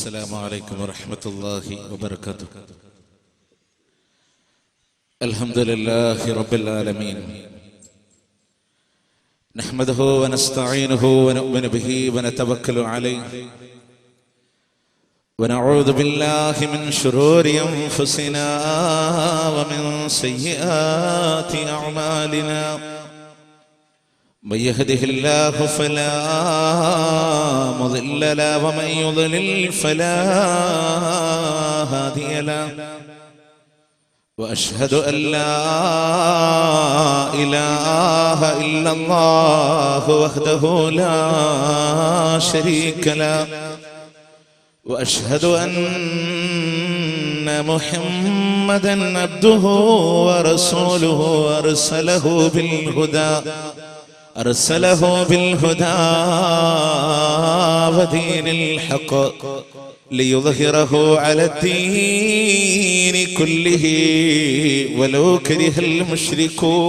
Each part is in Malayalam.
السلام عليكم ورحمة الله وبركاته. الحمد لله رب العالمين، نحمده ونستعينه ونؤمن به ونتوكل عليه، ونعوذ بالله من شرور أنفسنا ومن سيئات أعمالنا. من يهده الله فلا مضل له ومن يضلل فلا هادي له، وأشهد أن لا إله إلا الله وحده لا شريك له، وأشهد أن محمدا عبده ورسوله أرسله بالهدى ودين الحق ليظهره على الدين كله ولو كره المشركون.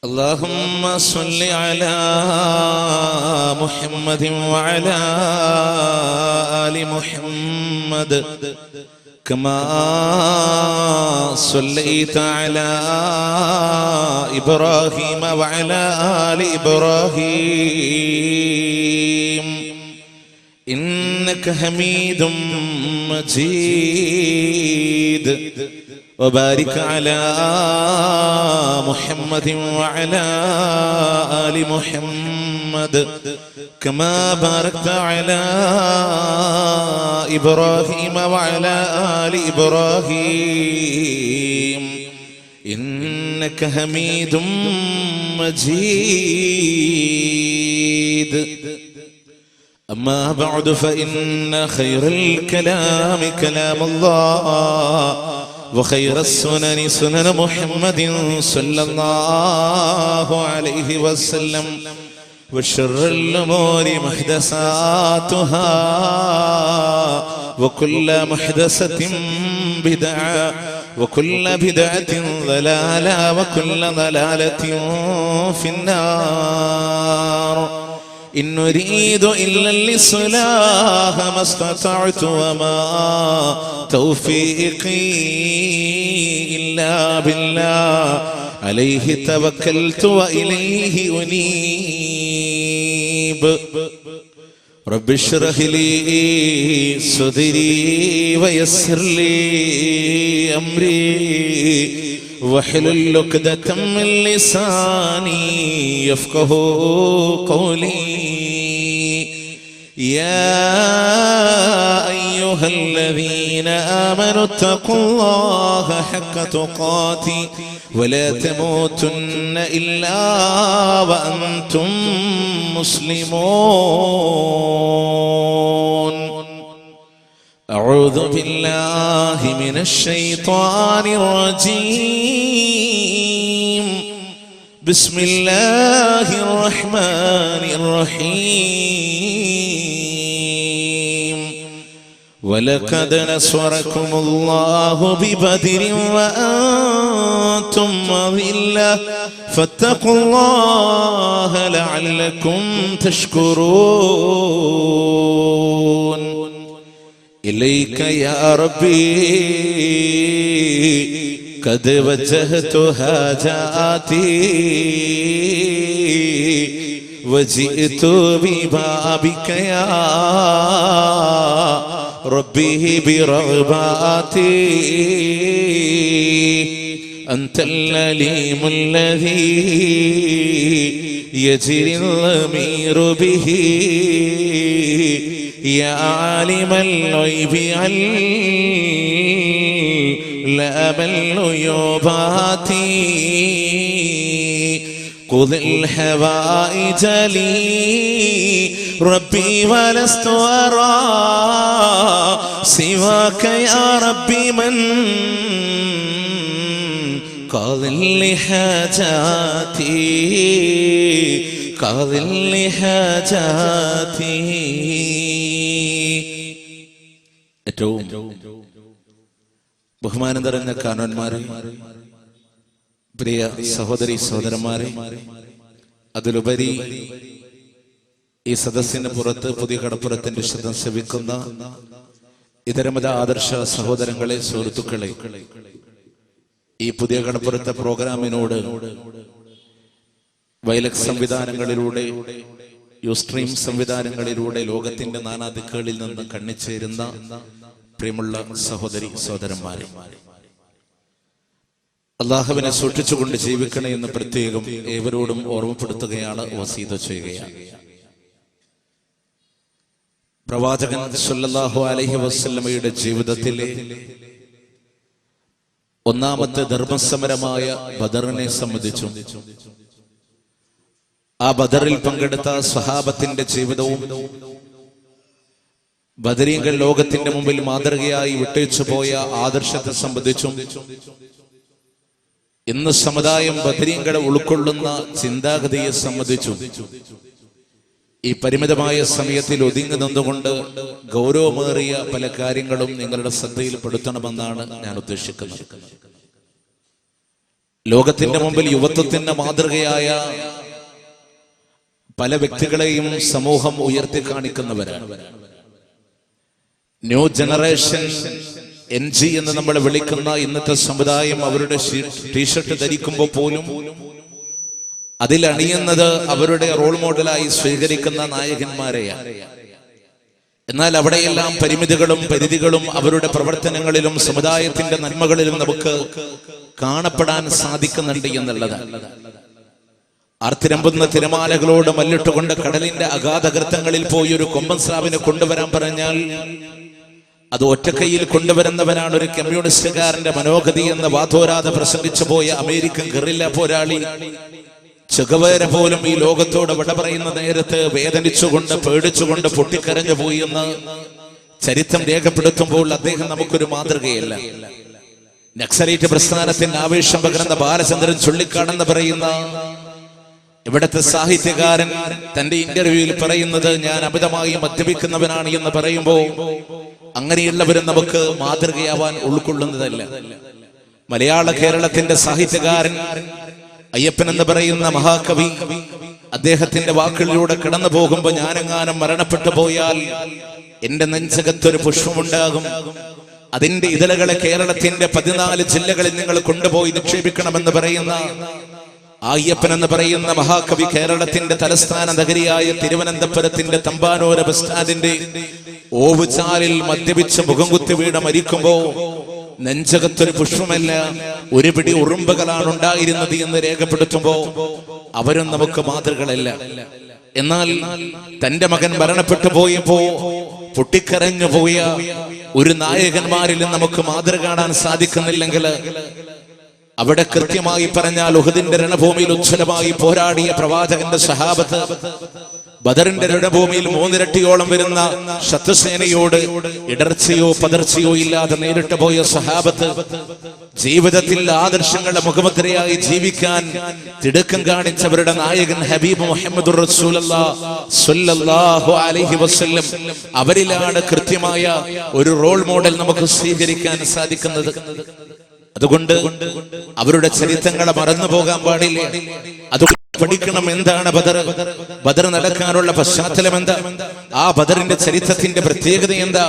اللهم صل على محمد وعلى آل محمد كما صليت على إبراهيم وعلى آل إبراهيم إنك حميد مجيد. وبارك على محمد وعلى آل محمد كما باركت على إبراهيم وعلى آل إبراهيم إنك حميد مجيد. أما بعد فإن خير الكلام كلام الله، وخير السنن سنن محمد صلى الله عليه وسلم، وشر الأمور محدثاتها، وكل محدثة بدعة، وكل بدعة ضلالة، وكل ضلالة في النار. إن نريد إلا الإصلاح ما استطعت، وما توفيقي إلا بالله، عليه توكلت وإليه أنيب. رب اشرح لي صدري ويسر لي أمري، واحلل عقدة من لساني يفقه قولي. يا أيها الذين آمنوا اتقوا الله حق تقاته ولا تموتن إلا وأنتم مسلمون. أعوذ بالله من الشيطان الرجيم. بسم الله الرحمن الرحيم. ولقد نصركم الله ببدر وأنتم أذلة، فاتقوا الله لعلكم تشكرون. إليك يا ربي قد وجهت حاجاتي، وجئت ببابك يا ربي برغباتي. أنت العليم الذي يجري الضمير به، يا عالم الغيب علام الغيوبات. خذ الحوائج لي ربي ولست أرى سواك يا ربي من قاض لحاجاتي، قاض لحاجاتي. ഏറ്റവും ബഹുമാനം നിറഞ്ഞ കാനോന്മാരെ, പ്രിയ സഹോദരി സഹോദരന്മാരെ, അതിലുപരി ഈ സദസ്സിന് പുറത്ത് പുതിയ കടപ്പുറത്തിന്റെ ശബ്ദം ശ്രവിക്കുന്ന ഇതരമത ആദർശ സഹോദരങ്ങളെ, സുഹൃത്തുക്കളെ, ഈ പുതിയ കടപ്പുറത്തെ പ്രോഗ്രാമിനോട് വയലക്സ് സംവിധാനങ്ങളിലൂടെ, യുസ്ട്രീം സംവിധാനങ്ങളിലൂടെ ലോകത്തിന്റെ നാനാദിക്കുകളിൽ നിന്ന് കണ്ണിച്ചേരുന്ന പ്രിയമുള്ള സഹോദരി സഹോദരന്മാരെ, അള്ളാഹുവിനെ സൂക്ഷിച്ചുകൊണ്ട് ജീവിക്കണേ എന്ന് പ്രത്യേകം ഏവരോടും ഓർമ്മപ്പെടുത്തുകയാണ്, വസീത ചെയ്യുകയാണ്. പ്രവാചകൻ സല്ലല്ലാഹു അലൈഹി വസല്ലമയുടെ ജീവിതത്തിലെ ഒന്നാമത്തെ ധർമ്മസമരമായ ബദറിനെ സംബന്ധിച്ചും ആ ബദറിൽ പങ്കെടുത്ത സ്വഹാബത്തിന്റെ ജീവിതവും ബദരീങ്ങൾ ലോകത്തിന്റെ മുമ്പിൽ മാതൃകയായി വിട്ടേച്ചു പോയ ആദർശത്തെ സംബന്ധിച്ചും ഇന്ന് സമുദായം ബദരീങ്ങളെ ഉൾക്കൊള്ളുന്ന ചിന്താഗതിയെ സംബന്ധിച്ചും ഈ പരിമിതമായ സമയത്തിൽ ഒതുങ്ങി നിന്നുകൊണ്ട് ഗൗരവമേറിയ പല കാര്യങ്ങളും നിങ്ങളുടെ ശ്രദ്ധയിൽപ്പെടുത്തണമെന്നാണ് ഞാൻ ഉദ്ദേശിക്കുന്നത്. ലോകത്തിന്റെ മുമ്പിൽ യുവത്വത്തിന്റെ മാതൃകയായ പല വ്യക്തികളെയും സമൂഹം ഉയർത്തി കാണിക്കുന്നവരാണ്. ന്യൂ ജനറേഷൻ NG എന്ന് നമ്മൾ വിളിക്കുന്ന ഇന്നത്തെ സമുദായം അവരുടെ ടീഷർട്ട് ധരിക്കുമ്പോൾ പോലും അതിലണിയുന്നത് അവരുടെ റോൾ മോഡലായി സ്വീകരിക്കുന്ന നായകന്മാരെയാണ്. എന്നാൽ അവിടെയെല്ലാം പരിമിതികളും പരിധികളും അവരുടെ പ്രവർത്തനങ്ങളിലും സമുദായത്തിന്റെ നന്മകളിലും നമുക്ക് കാണപ്പെടാൻ സാധിക്കുന്നുണ്ട് എന്നുള്ളതാണ്. ആർത്തിരമ്പുന്ന തിരമാലകളോട് മല്ലിട്ടുകൊണ്ട് കടലിന്റെ അഗാധഗർത്തങ്ങളിൽ പോയി ഒരു കൊമ്പൻ സ്രാവിനെ കൊണ്ടുവരാൻ പറഞ്ഞാൽ അത് ഒറ്റക്കൈയിൽ കൊണ്ടുവരുന്നവനാണ് ഒരു കമ്മ്യൂണിസ്റ്റുകാരന്റെ മനോഗതി എന്ന് വാതോരാതെ പ്രസംഗിച്ചു പോയ അമേരിക്കൻ ഗറില്ല പോരാളി ചെഗുവേര പോലും ഈ ലോകത്തോട് വിട പറയുന്ന നേരത്ത് വേദനിച്ചുകൊണ്ട് പേടിച്ചുകൊണ്ട് പൊട്ടിക്കരഞ്ഞു പോയി എന്ന് ചരിത്രം രേഖപ്പെടുത്തുമ്പോൾ അദ്ദേഹം നമുക്കൊരു മാതൃകയല്ല. നക്സലൈറ്റ് പ്രസ്ഥാനത്തിന്റെ ആവേശം പകർന്ന ബാലചന്ദ്രൻ ചുള്ളിക്കാടെന്ന് പറയുന്ന ഇവിടത്തെ സാഹിത്യകാരൻ തന്റെ ഇന്റർവ്യൂവിൽ പറയുന്നത് ഞാൻ അമിതമായി മദ്യപിക്കുന്നവനാണ് എന്ന് പറയുമ്പോൾ അങ്ങനെയുള്ളവരും നമുക്ക് മാതൃകയാവാൻ ഉൾക്കൊള്ളുന്നതല്ല. മലയാള കേരളത്തിന്റെ സാഹിത്യകാരൻ അയ്യപ്പൻ എന്ന് പറയുന്ന മഹാകവി അദ്ദേഹത്തിന്റെ വാക്കുകളിലൂടെ കടന്നു പോകുമ്പോ ഞാനെങ്ങാനും മരണപ്പെട്ടു പോയാൽ എന്റെ നെഞ്ചകത്തൊരു പുഷ്പമുണ്ടാകും, അതിന്റെ ഇതളുകളെ കേരളത്തിന്റെ 14 ജില്ലകളിൽ നിങ്ങൾ കൊണ്ടുപോയി നിക്ഷേപിക്കണമെന്ന് പറയുന്ന അയ്യപ്പൻ എന്ന് പറയുന്ന മഹാകവി കേരളത്തിന്റെ തലസ്ഥാന നഗരിയായ തിരുവനന്തപുരത്തിന്റെ തമ്പാനൂർ ബസ് സ്റ്റാൻഡിന്റെ ഓവുചാലിൽ മദ്യപിച്ച് മുഖം കുത്തി വീണ മരിക്കുമ്പോ നെഞ്ചകത്തൊരു പുഷ്പമല്ല ഒരു പിടി ഉറുമ്പുകളാണ് ഉണ്ടായിരുന്നത് എന്ന് രേഖപ്പെടുത്തുമ്പോ അവരും നമുക്ക് മാതൃകളല്ല. എന്നാൽ തന്റെ മകൻ മരണപ്പെട്ടു പോയപ്പോ പൊട്ടിക്കരഞ്ഞു പോയ ഒരു നായകന്മാരിലും നമുക്ക് മാതൃക കാണാൻ സാധിക്കുന്നില്ലെങ്കിൽ അവിടെ കൃത്യമായി പറഞ്ഞാൽ ഉഹദിന്റെ രണഭൂമിയിൽ ഉജ്ജ്വലമായി പോരാടിയ പ്രവാചകന്റെ സഹാബത്ത്, ബദറിന്റെ രണഭൂമിയിൽ 3 ഇരട്ടിയോളം വരുന്ന ശത്രുസേനയോട് ഇടർച്ചയോ പതർച്ചയോ ഇല്ലാതെ നേരിട്ട് പോയ സഹാബത്ത്, ജീവിതത്തിൽ ആദർശങ്ങളുടെ മുഖമുദ്രയായി ജീവിക്കാൻ തിടുക്കം കാണിച്ചവരുടെ നായകൻ ഹബീബ് മുഹമ്മദുർ റസൂലുള്ളാഹി സ്വല്ലല്ലാഹു അലൈഹി വസല്ലം, അവരിലാണ് കൃത്യമായ ഒരു റോൾ മോഡൽ നമുക്ക് സ്വീകരിക്കാൻ സാധിക്കുന്നത്. അതുകൊണ്ട് അവരുടെ ചരിത്രങ്ങളെ മറന്നു പോകാൻ പാടില്ല. അത് പഠിക്കണം. എന്താണ് ബദർ നടക്കാനുള്ള പശ്ചാത്തലം എന്താ, ആ ബദറിന്റെ ചരിത്രത്തിന്റെ പ്രത്യേകത എന്താ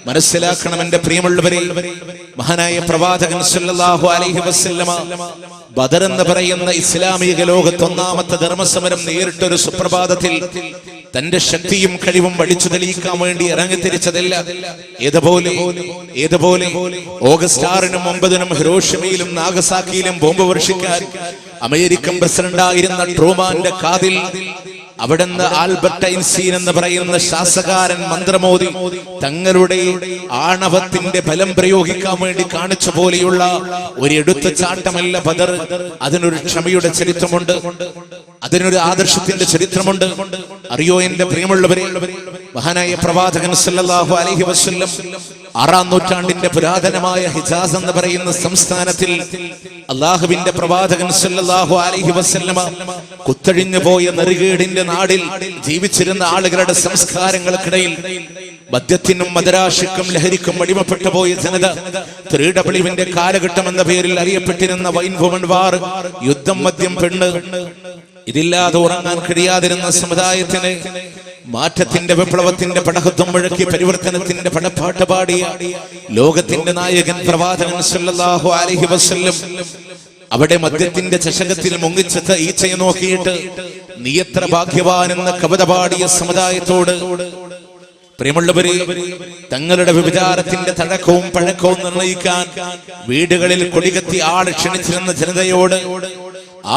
മനസ്സിലാക്കണം. എന്റെ പ്രിയമുള്ളവരെ, മഹാനായ പ്രവാചകൻ സല്ലല്ലാഹു അലൈഹി വസല്ലമ ബദർ എന്ന് പറയുന്ന ഇസ്ലാമിക ലോകത്ത് ഒന്നാമത്തെ ധർമ്മസമരം നേരിട്ടൊരു സുപ്രഭാതത്തിൽ തന്റെ ശക്തിയും കഴിവും പഠിച്ചു തെളിയിക്കാൻ വേണ്ടി ഇറങ്ങിത്തിരിച്ചതല്ല. ഏതുപോലെ ഓഗസ്റ്റ് 6-നും 9-നും ഹിരോഷിമയിലും നാഗസാക്കിയിലും ബോംബ് വർഷിക്കാൻ അമേരിക്കൻ പ്രസിഡന്റായിരുന്ന ട്രൂമാന്റെ കാതിൽ അവിടുന്ന് ആൽബർട്ട് ഐൻസ്റ്റീൻ എന്ന് പറയുന്ന ശാസ്ത്രകാരൻ മന്ത്രമോദി തങ്ങളുടെ ആണവത്തിന്റെ ബലം പ്രയോഗിക്കാൻ വേണ്ടി കാണിച്ച പോലെയുള്ള ഒരു എടുത്തുചാട്ടമല്ല ബദർ. അതിനൊരു ക്ഷമയുടെ ചരിത്രമുണ്ട്, അതിനൊരു ആദർശത്തിന്റെ ചരിത്രമുണ്ട്. അറിയോ എന്റെ പ്രിയമുള്ളവരെ, മഹാനായ പ്രവാചകൻ സല്ലല്ലാഹു അലൈഹി വസല്ലം 6-ാം നൂറ്റാണ്ടിന്റെ പുരാതനമായ ഹിജാസ് എന്ന് പറയുന്ന സംസ്ഥാനത്തിൽ അള്ളാഹുവിന്റെ പ്രവാചകൻ സല്ലല്ലാഹു അലൈഹി വസല്ലമ കുത്തഴിഞ്ഞു പോയ നെറുകേടിന്റെ നാടിൽ ജീവിച്ചിരുന്ന ആളുകളുടെ സംസ്കാരങ്ങൾക്കിടയിൽ മദ്യത്തിനും മദരാശിക്കും ലഹരിക്കും അടിമപ്പെട്ടു പോയ ജനത, 3W കാലഘട്ടം എന്ന പേരിൽ അറിയപ്പെട്ടിരുന്ന വൈൻ വുമൺ വാർ, യുദ്ധം, മദ്യം, പെണ്ണ്, ഇതില്ലാതെ ഉറങ്ങാൻ കഴിയാതിരുന്ന സമുദായത്തിന് മാറ്റത്തിന്റെ വിപ്ലവത്തിന്റെ പടഹത്വം മുഴക്കി പരിവർത്തനത്തിന്റെ പടപ്പാട്ട് പാടിയ ലോകത്തിന്റെ നായകൻ പ്രവാചകൻ സല്ലല്ലാഹു അലൈഹി വസല്ലം അവിടെ മദ്യത്തിന്റെ ചഷകത്തിൽ മുങ്ങിച്ചെത്ത ഈച്ചയെ നോക്കിയിട്ട് നീ എത്ര ഭാഗ്യവാൻ എന്ന കവിത പാടിയ സമുദായത്തോട്, പ്രിയമുള്ളവരെ, തങ്ങളുടെ വിചാരത്തിന്റെ തഴക്കവും പഴക്കവും നിർണയിക്കാൻ വീടുകളിൽ കൊടികത്തി ആള് ക്ഷണിച്ചിരുന്ന ജനതയോട്,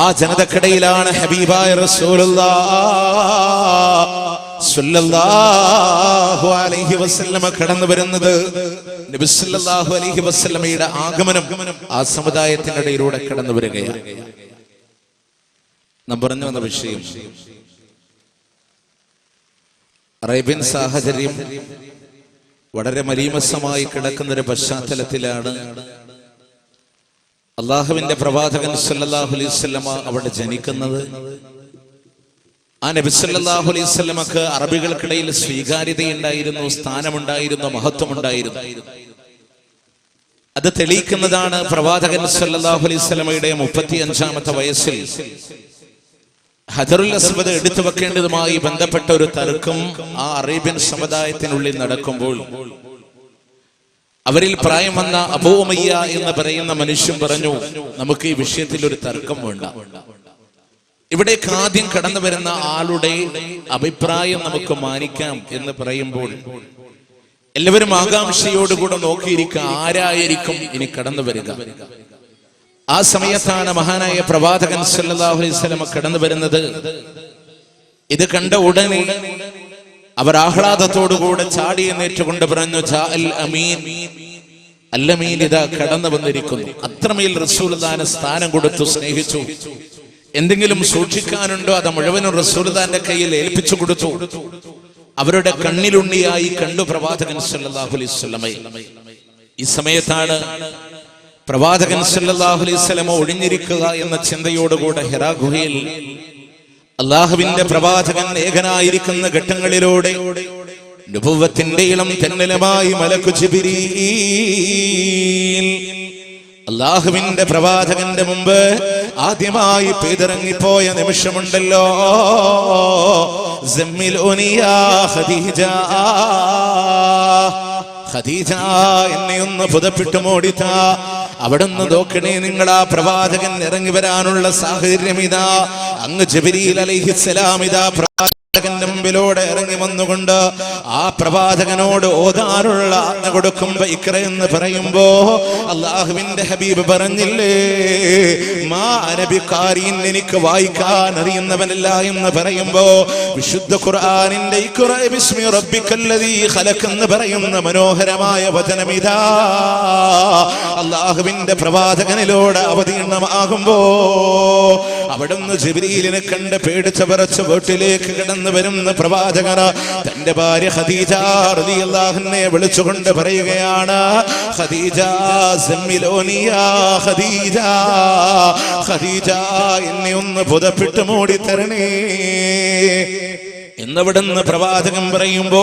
ആ ജനതക്കിടയിലാണ് ഹബീബായ റസൂലുള്ളാഹ് സ്വല്ലല്ലാഹു അലൈഹി വസല്ലമ കടന്നു വരുന്നത്. നബി സല്ലല്ലാഹു അലൈഹി വസല്ലമയുടെ ആഗമനം ആ സമുദായത്തിനിടയിലൂടെ കടന്നു വരികയാണ്. നാം പറഞ്ഞു വന്ന വിഷയം അറേബ്യൻ സാഹചര്യം വളരെ മലീമസമായി കിടക്കുന്ന ഒരു പശ്ചാത്തലത്തിലാണ് അള്ളാഹുവിന്റെ പ്രവാചകൻ സല്ലല്ലാഹു അലൈഹി വസല്ലമ അവിടെ ജനിക്കുന്നത്. ആ നബി സല്ലല്ലാഹു അലൈഹി വസല്ലമക്ക് അറബികൾക്കിടയിൽ സ്വീകാര്യതയുണ്ടായിരുന്നു, സ്ഥാനമുണ്ടായിരുന്നു, മഹത്വമുണ്ടായിരുന്നു. അത് തെളിയിക്കുന്നതാണ് പ്രവാചകൻ സല്ലല്ലാഹു അലൈഹി വസല്ലമയുടെ 35ാമത്തെ വയസ്സിൽ ഹജറുൽ അസ്വദ് എടുത്തു വെക്കേണ്ടതുമായി ബന്ധപ്പെട്ട ഒരു തർക്കം ആ അറേബ്യൻ സമുദായത്തിനുള്ളിൽ നടക്കുമ്പോൾ അവരിൽ പ്രായം വന്ന അബൂ ഉമയ്യ എന്ന് പറയുന്ന മനുഷ്യൻ പറഞ്ഞു, നമുക്ക് ഈ വിഷയത്തിൽ ഒരു തർക്കം വേണ്ട. ഇവിടേക്ക് ആദ്യം കടന്നു വരുന്ന ആളുടെ അഭിപ്രായം നമുക്ക് മാനിക്കാം എന്ന് പറയുമ്പോൾ എല്ലാവരും ആകാംക്ഷയോടുകൂടെ നോക്കിയിരിക്കുക, ആരായിരിക്കും ഇനി കടന്നു വരിക. ആ സമയത്താണ് മഹാനായ പ്രവാചകൻ സല്ലല്ലാഹു അലൈഹി വസല്ലം കടന്നു വരുന്നത്. ഇത് കണ്ട ഉടനെ അവർ ആഹ്ലാദത്തോടുകൂടെ ചാടി എന്നേറ്റുകൊണ്ട് പറഞ്ഞു, ജാ അൽ അമീൻ, അൽ അമീൻ ഇതാ കടന്നു വന്നിരിക്കുന്നു. അത്രമേൽ റസൂലുള്ളാഹിനെ സ്ഥാനം കൊടുത്തു, സ്നേഹിച്ചു. എന്തെങ്കിലും സൂക്ഷിക്കാനുണ്ടോ അത് മുഴുവനും റസൂലുള്ളാഹിന്റെ കയ്യിൽ ഏൽപ്പിച്ചു കൊടുത്തു. അവരുടെ കണ്ണിലുണ്ണിയായി കണ്ടു പ്രവാചകൻ സല്ലല്ലാഹു അലൈഹി വസല്ലമയെ. ഈ സമയത്താണ് പ്രവാചകൻ സല്ലല്ലാഹു അലൈഹി വസല്ലമ ഒഴിഞ്ഞിരിക്കുക എന്ന ചിന്തയോടുകൂടെ ഹിറാ ഗുഹയിൽ അല്ലാഹുവിന്റെ പ്രവാചകൻ ഏകനായിരിക്കുന്ന ഘട്ടങ്ങളിലൂടെ നുബുവ്വത്തിന്റെ ഇളം തെന്നലുമായി മലക്കു ജിബ്രീൽ അല്ലാഹുവിന്റെ പ്രവാചകന്റെ മുമ്പ് ആദ്യമായി പെയ്തിറങ്ങിപ്പോയ നിമിഷമുണ്ടല്ലോ, സമ്മിലൂനി യാ ഖദീജ, ഖദീജ എന്നെ ഒന്ന് പുതപ്പിട്ട് മോടിത്ത. അവിടുന്ന് നോക്കണേ, നിങ്ങൾ ആ പ്രവാചകൻ ഇറങ്ങി വരാനുള്ള സാഹചര്യം ഇതാ. അങ്ങ് ജിബ്രീൽ അലൈഹിസ്സലാം ഇതാ പ്രവാചകന്റെ മുമ്പിലൂടെ ഇറങ്ങി വന്നുകൊണ്ട് ആ പ്രവാചകനോട് ഓതാനുള്ള ആജ്ഞ കൊടുക്കുമ്പോ ഇക്ര എന്ന് പറയുമ്പോ അള്ളാഹുവിന്റെ ഹബീബ് പറഞ്ഞില്ലേ, മാ അനബിക്കാരീൻ, എനിക്ക് വായിക്കാൻ അറിയുന്നവനല്ല എന്ന് പറയുമ്പോ വിശുദ്ധ ഖുർആനിന്റെ ഇഖ്റ ബിസ്മി റബ്ബിക്കല്ലദീ ഖലഖ് എന്ന് പറയുന്ന മനോഹരമായ വചനമിതാ അള്ളാഹുവിന്റെ പ്രവാചകനിലൂടെ അവതീർണമാകുമ്പോ അവിടുന്ന് ജിബ്രീലിനെ കണ്ട് പേടിച്ച് വിറച്ച് വീട്ടിലേക്ക് കടന്നു വരുന്ന പ്രവാചകന തന്റെ ഭാര്യ ഖദീജ റളിയല്ലാഹു അൻഹയെ വിളിച്ചുകൊണ്ട് പറയുകയാണ്, ഖദീജ സമ്മിലൂനി യാ ഖദീജ, ഖദീജ എന്നെ ഒന്ന് പുതപ്പിട്ട് മൂടി തരണേ എന്നവിടുന്ന് പ്രവാചകൻ പറയുമ്പോ,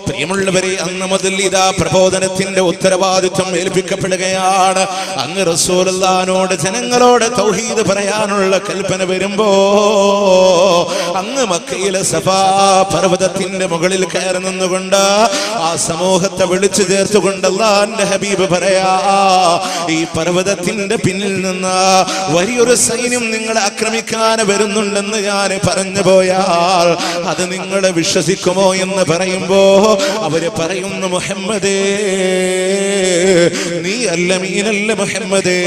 പ്രിയമുള്ളവരെ, അന്ന് മുതൽ ഇതാ പ്രബോധനത്തിന്റെ ഉത്തരവാദിത്വം ഏൽപ്പിക്കപ്പെടുകയാണ്. അങ്ങ് റസൂലുള്ളാഹിനോട് ജനങ്ങളോട് തൗഹീദ് പറയാനുള്ള കൽപ്പന വരുമ്പോ അങ്ങ് മക്കയിലെ സഫാ പർവ്വതത്തിന്റെ മുകളിൽ കയറി നിന്നുകൊണ്ട് ആ സമൂഹത്തെ വിളിച്ചു ചേർത്തുകൊണ്ട് അല്ലാഹുവിന്റെ ഹബീബ് പറയാ, ഈ പർവ്വതത്തിന്റെ പിന്നിൽ നിന്ന് വലിയൊരു സൈന്യം നിങ്ങളെ ആക്രമിക്കാൻ വരുന്നുണ്ടെന്ന് ഞാൻ പറഞ്ഞു പോയാൽ അത് നിങ്ങളെ വിശ്വസിക്കുമോ എന്ന് പറയുമ്പോ അവര് പറയുന്നു, മുഹമ്മദേ നീ അൽ അമീനല്ല മുഹമ്മദേ,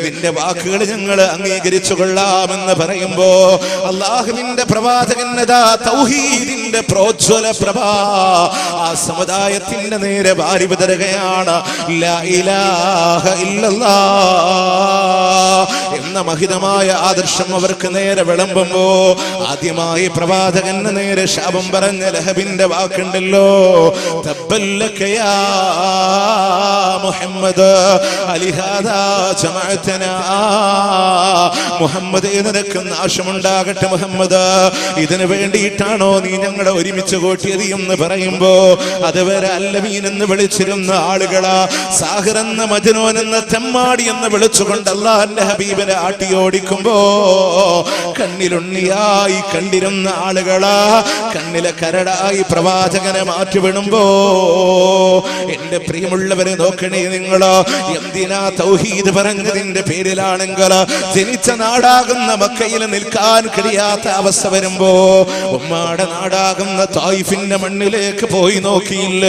നിന്റെ വാക്കുകൾ ഞങ്ങൾ അംഗീകരിച്ചു കൊള്ളാമെന്ന് പറയുമ്പോ അല്ലാഹുവിന്റെ പ്രവാചകനതാ തൗഹീദിന്റെ പ്രോജ്വല പ്രഭ ആ സമുദായത്തിന്റെ നേരെ വാരി വിതറുകയാണ്. ലാ ഇലാഹ ഇല്ലല്ലാഹ് എന്ന മഹിതമായ ആദർശം അവർക്ക് നേരെ വിളമ്പുമ്പോ ആദ്യമായി പ്രവാചകന് നേരെ ശാപം പറഞ്ഞ ലഹബിന്റെ വാക്കുണ്ടല്ലോ, തബ്ബല്ലക യാ മുഹമ്മദ് അലിഹാദാ ജമഅതനാ, മുഹമ്മദേ നിനക്ക് നാശമുണ്ടാകട്ടെ മുഹമ്മദ്, ഇതിനു വേണ്ടിയിട്ടാണോ നീ ഞങ്ങളെ ഒരുമിച്ച് കൂട്ടിയത് എന്ന് പറയുമ്പോ അതുവരെ അല്ലമീൻ എന്ന് വിളിച്ചിരുന്ന ആളുകളാ സാഹിർ എന്ന മജ്നൂൻ എന്ന തെമ്മാടി എന്ന് വിളിച്ചുകൊണ്ട് അല്ലാഹുവിന്റെ ഹബീബിനെ ആട്ടിയോടിക്കുമ്പോ കണ്ണിലുണ്ണിയായി കണ്ടിരുന്ന ആളുകളാ കണ്ണിലെ കരടായി പ്രവാചകനെ മാറ്റിവിടുമ്പോ എന്റെ പ്രിയമുള്ളവരെ നോക്കണേ നിങ്ങളോ എന്തിനാ തൗഹീദ് പറഞ്ഞതിന്റെ പേരിലാണെങ്കിൽ ജനിച്ച നാടാകുന്ന മക്കയിൽ നിൽക്കാൻ കഴിയാത്ത അവസ്ഥ വരുമ്പോ ഉമ്മാടെ നാടാകുന്ന തായിഫിന്റെ മണ്ണിലേക്ക് പോയി നോക്കിയില്ല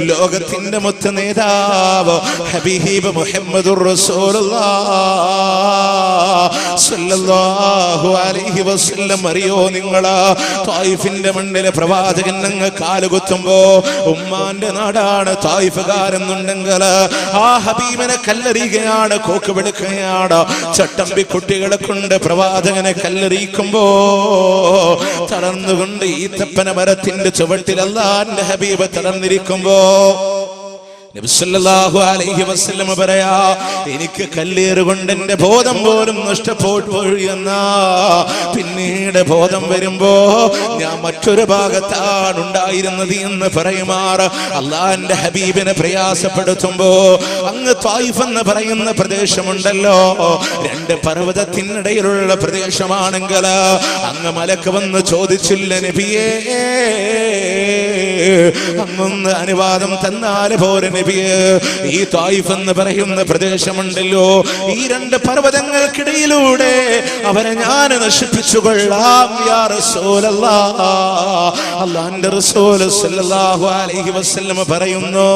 ലോകത്തിന്റെ മൊത്ത നേതാവ് ഹബീബ് മുഹമ്മദുർ റസൂലുള്ളാഹ് സ്വല്ലല്ലാഹു അലൈഹി വസല്ലം അറിയോ നിങ്ങളാ തായിഫിന്റെ മണ്ണിലെ പ്രവാചകൻ അങ്ങ് കാലുകുത്തുമ്പോ ഉമ്മാന്റെ നാടാണ് തായിഫുകാരെന്നുണ്ടെങ്കിൽ ആ ഹബീബിനെ കല്ലെറിയുകയാണ് കോക്ക് വിളിക്കുകയാണ് ചട്ടമ്പി കുട്ടികളെ കൊണ്ട് പ്രവാചകനെ കല്ലെറിയിക്കുമ്പോ തളർന്നുകൊണ്ട് ഈത്തപ്പന മരത്തിന്റെ ചുവട്ടിൽ അല്ലാഹുവിന്റെ ഹബീബ് തളർന്നിരിക്കുമ്പോ നബി സല്ലല്ലാഹു അലൈഹി വസല്ലം പറയാ എനിക്ക് കല്ലേറുകൊണ്ട് എന്റെ ബോധം പോലും നഷ്ടപ്പെട്ടു എന്നാ പിന്നീട് ബോധം വരുമ്പോ ഞാൻ മറ്റൊരു ഭാഗത്താണ് ഉണ്ടായിരുന്നത് എന്ന് പറയുമാർ അല്ലാഹുവിന്റെ ഹബീബിനെ പ്രയാസപ്പെടുത്തുമ്പോ അങ്ങ് ത്വായിഫ് എന്ന് പറയുന്ന പ്രദേശമുണ്ടല്ലോ രണ്ട് പർവ്വതത്തിനിടയിലുള്ള പ്രദേശമാണെങ്കിൽ അങ്ങ് മലക്ക് വന്ന് ചോദിച്ചില്ല നബിയേ അങ്ങൊന്ന് അനുവാദം തന്നാൽ പോരെ നബിയേ ഈ ത്വായിഫ് എന്ന് പറയുന്ന പ്രദേശമുണ്ടല്ലോ ഈ രണ്ട് പർവ്വതങ്ങൾക്കിടയിലൂടെ അവരെ ഞാൻ നശിപ്പിച്ചുകൊള്ളാം യാ റസൂലല്ലാഹ് അല്ലാഹുവിന്റെ റസൂൽ സല്ലല്ലാഹു അലൈഹി വസല്ലം പറയുന്നു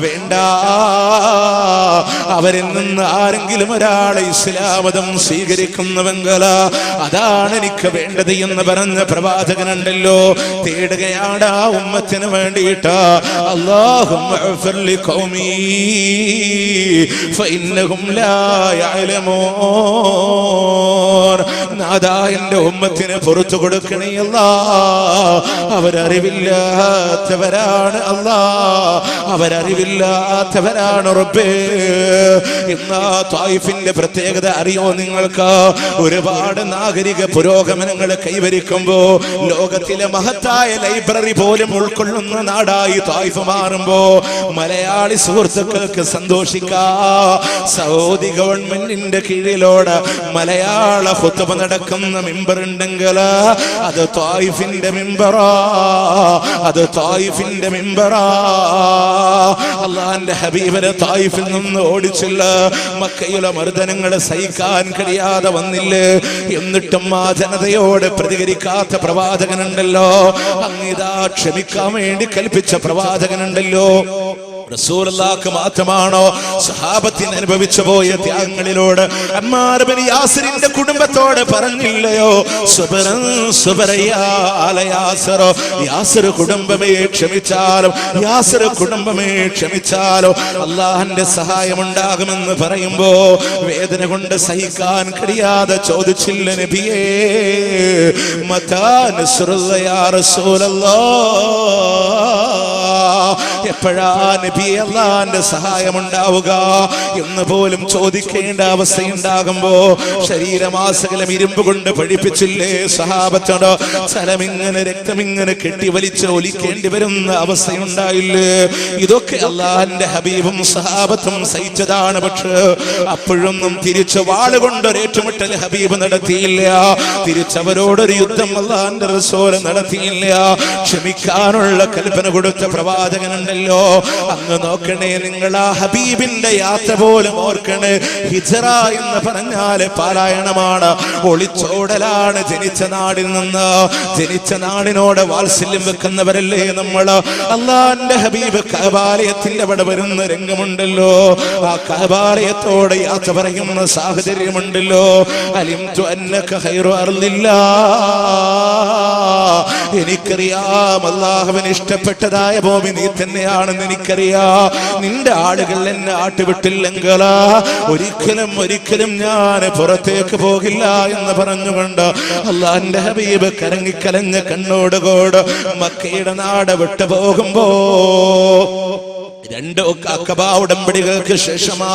വേണ്ട അവരിൽ നിന്ന് ആരെങ്കിലും ഒരാളെ ഇസ്ലാം മതം സ്വീകരിക്കുന്നുവെങ്കിൽ അതാണ് എനിക്ക് വേണ്ടത് എന്ന് പറഞ്ഞ പ്രവാചകനുണ്ടല്ലോ തേടുകയാണ് ആ ഉമ്മത്തിന് വേണ്ടിയിട്ട് അല്ലാഹുമ്മ ഇഗ്ഫിർ ലിഖൗമി ഫഇന്നഹും ലാ യഅലമൂൻ നാദാ എൻ്റെ ഉമ്മത്തിന് പുറത്തു കൊടുക്കണേ അല്ലാഹ് അവരറിവില്ലാത്തവരാണ് അല്ലാഹ് അവരറിവില്ലാത്തവരാണ് റബ്ബേ ഇന്ന് ത്വായിഫിന്റെ പ്രത്യേകത അറിയോ നിങ്ങൾക്ക് ഒരുപാട് നാഗരിക പുരോഗമനങ്ങൾ കൈവരിക്കുമ്പോ ലോകത്തിലെ മഹത്തായ ലൈബ്രറി പോലും ഉൾക്കൊള്ളുന്ന നാടായി ത്വായിഫ് മാറുമ്പോ മലയാളി സുഹൃത്തുക്കൾക്ക് സന്തോഷിക്കാ സൗദി ഗവൺമെന്റിന്റെ കീഴിലോട് മലയാള ഖുത്ബ നടക്കുന്ന മിമ്പർ ഉണ്ടെങ്കിൽ അത് ത്വായിഫിന്റെ മിമ്പറാ അത് ത്വായിഫിന്റെ മിമ്പറാ അല്ലാഹുവിന്റെ ഹബീബിനെ ത്വായിഫിൽ നിന്ന് ഓടിച്ചില്ല മക്കയിലെ മർദ്ദനങ്ങളെ സഹിക്കാൻ കഴിയാതെ വന്നില്ലേ എന്നിട്ടും ആ ജനതയോട് പ്രതികരിക്കാത്ത പ്രവാചകനുണ്ടല്ലോ അങ്ങിതാ ക്ഷമിക്കാൻ വേണ്ടി കൽപ്പിച്ച പ്രവാചകനുണ്ടല്ലോ റസൂലുള്ളാഹിക്ക് മാത്രമാണോ സഹാബത്തിന് അനുഭവിച്ചു പോയ ത്യാഗങ്ങളിലോട് അമ്മാർ ഇബ്നു യാസിറിന്റെ കുടുംബത്തോട് പറഞ്ഞില്ലയോ സുബ്രൻ സുബ്രയാ അല യാസിർ യാസിർ കുടുംബമേ ക്ഷമിച്ചാലോ യാസിർ കുടുംബമേ ക്ഷമിച്ചാലോ അല്ലാഹുവിന്റെ സഹായം ഉണ്ടാകുമെന്ന് പറയുമ്പോ വേദന കൊണ്ട് സഹിക്കാൻ കഴിയാതെ ചോദിച്ചില്ല നബിയേ മതാ നസ്റുല്ലാഹി യാ റസൂലല്ലാഹ് എപ്പോഴാ നബിയെ അല്ലാഹുവിന്റെ സഹായം ഉണ്ടാവുക എന്ന് പോലും ചോദിക്കേണ്ട അവസ്ഥയുണ്ടാകുമ്പോ ശരീരമാസകലം ഇരുമ്പ് കൊണ്ട് പഠിപ്പിച്ചില്ലേ സഹാബത്തോട് ചലമിങ്ങനെ രക്തമിങ്ങനെ കെട്ടിവലിച്ച് ഒലിക്കേണ്ടി വരുന്ന അവസ്ഥയുണ്ടായില്ലേ ഇതൊക്കെ അല്ലാഹുവിന്റെ ഹബീബും സഹാബത്തും സഹിച്ചതാണ് പക്ഷേ അപ്പോഴൊന്നും തിരിച്ച് വാളുകൊണ്ട് ഒരേറ്റുമുട്ടൽ ഹബീബ് നടത്തിയില്ല തിരിച്ചവരോടൊരു യുദ്ധം അല്ലാഹുവിന്റെ റസൂൽ നടത്തിയില്ല ക്ഷമിക്കാനുള്ള കൽപ്പന കൊടുത്ത പ്രവാചകനുണ്ടല്ലോ അങ്ങ് നോക്കണേ നിങ്ങൾ ആ ഹബീബിന്റെ യാത്ര പോലും ഓർക്കണേ ഹിജ്റ എന്ന് പറഞ്ഞാല് പാരായണമാണ് ഒളിച്ചോടലാണ് ജനിച്ച നാടിൽ നിന്ന് ജനിച്ച നാടിനോട് വാത്സല്യം വെക്കുന്നവരല്ലേ നമ്മൾ അല്ലാഹുവിന്റെ ഹബീബ് കഅബാലയത്തിന്റെ അവിടെ വരുന്ന രംഗമുണ്ടല്ലോ ആ കഅബാലയത്തോട് യാത്ര പറയുന്ന സാഹചര്യമുണ്ടല്ലോ അലിംതു അന്നക ഖൈറു അർളില്ലാഹ് എനിക്കറിയാം അല്ലാഹുവിന് ഇഷ്ടപ്പെട്ടതായ ഭൂമി നീ തന്നെയാണെന്ന് എനിക്കറിയാം നിന്റെ ആളുകൾ എന്നെ ആട്ടുവിട്ടില്ലെങ്കിൽ ഒരിക്കലും ഞാൻ പുറത്തേക്ക് പോകില്ല എന്ന് പറഞ്ഞുകൊണ്ട് അല്ലാഹുവിന്റെ ഹബീബ് കരങ്ങിക്കലഞ്ഞ കണ്ണോടുകൂടെ മക്കയുടെ നാട് വിട്ടു പോകുമ്പോ രണ്ട് അഖബാ ഉടമ്പടികൾക്ക് ശേഷമാ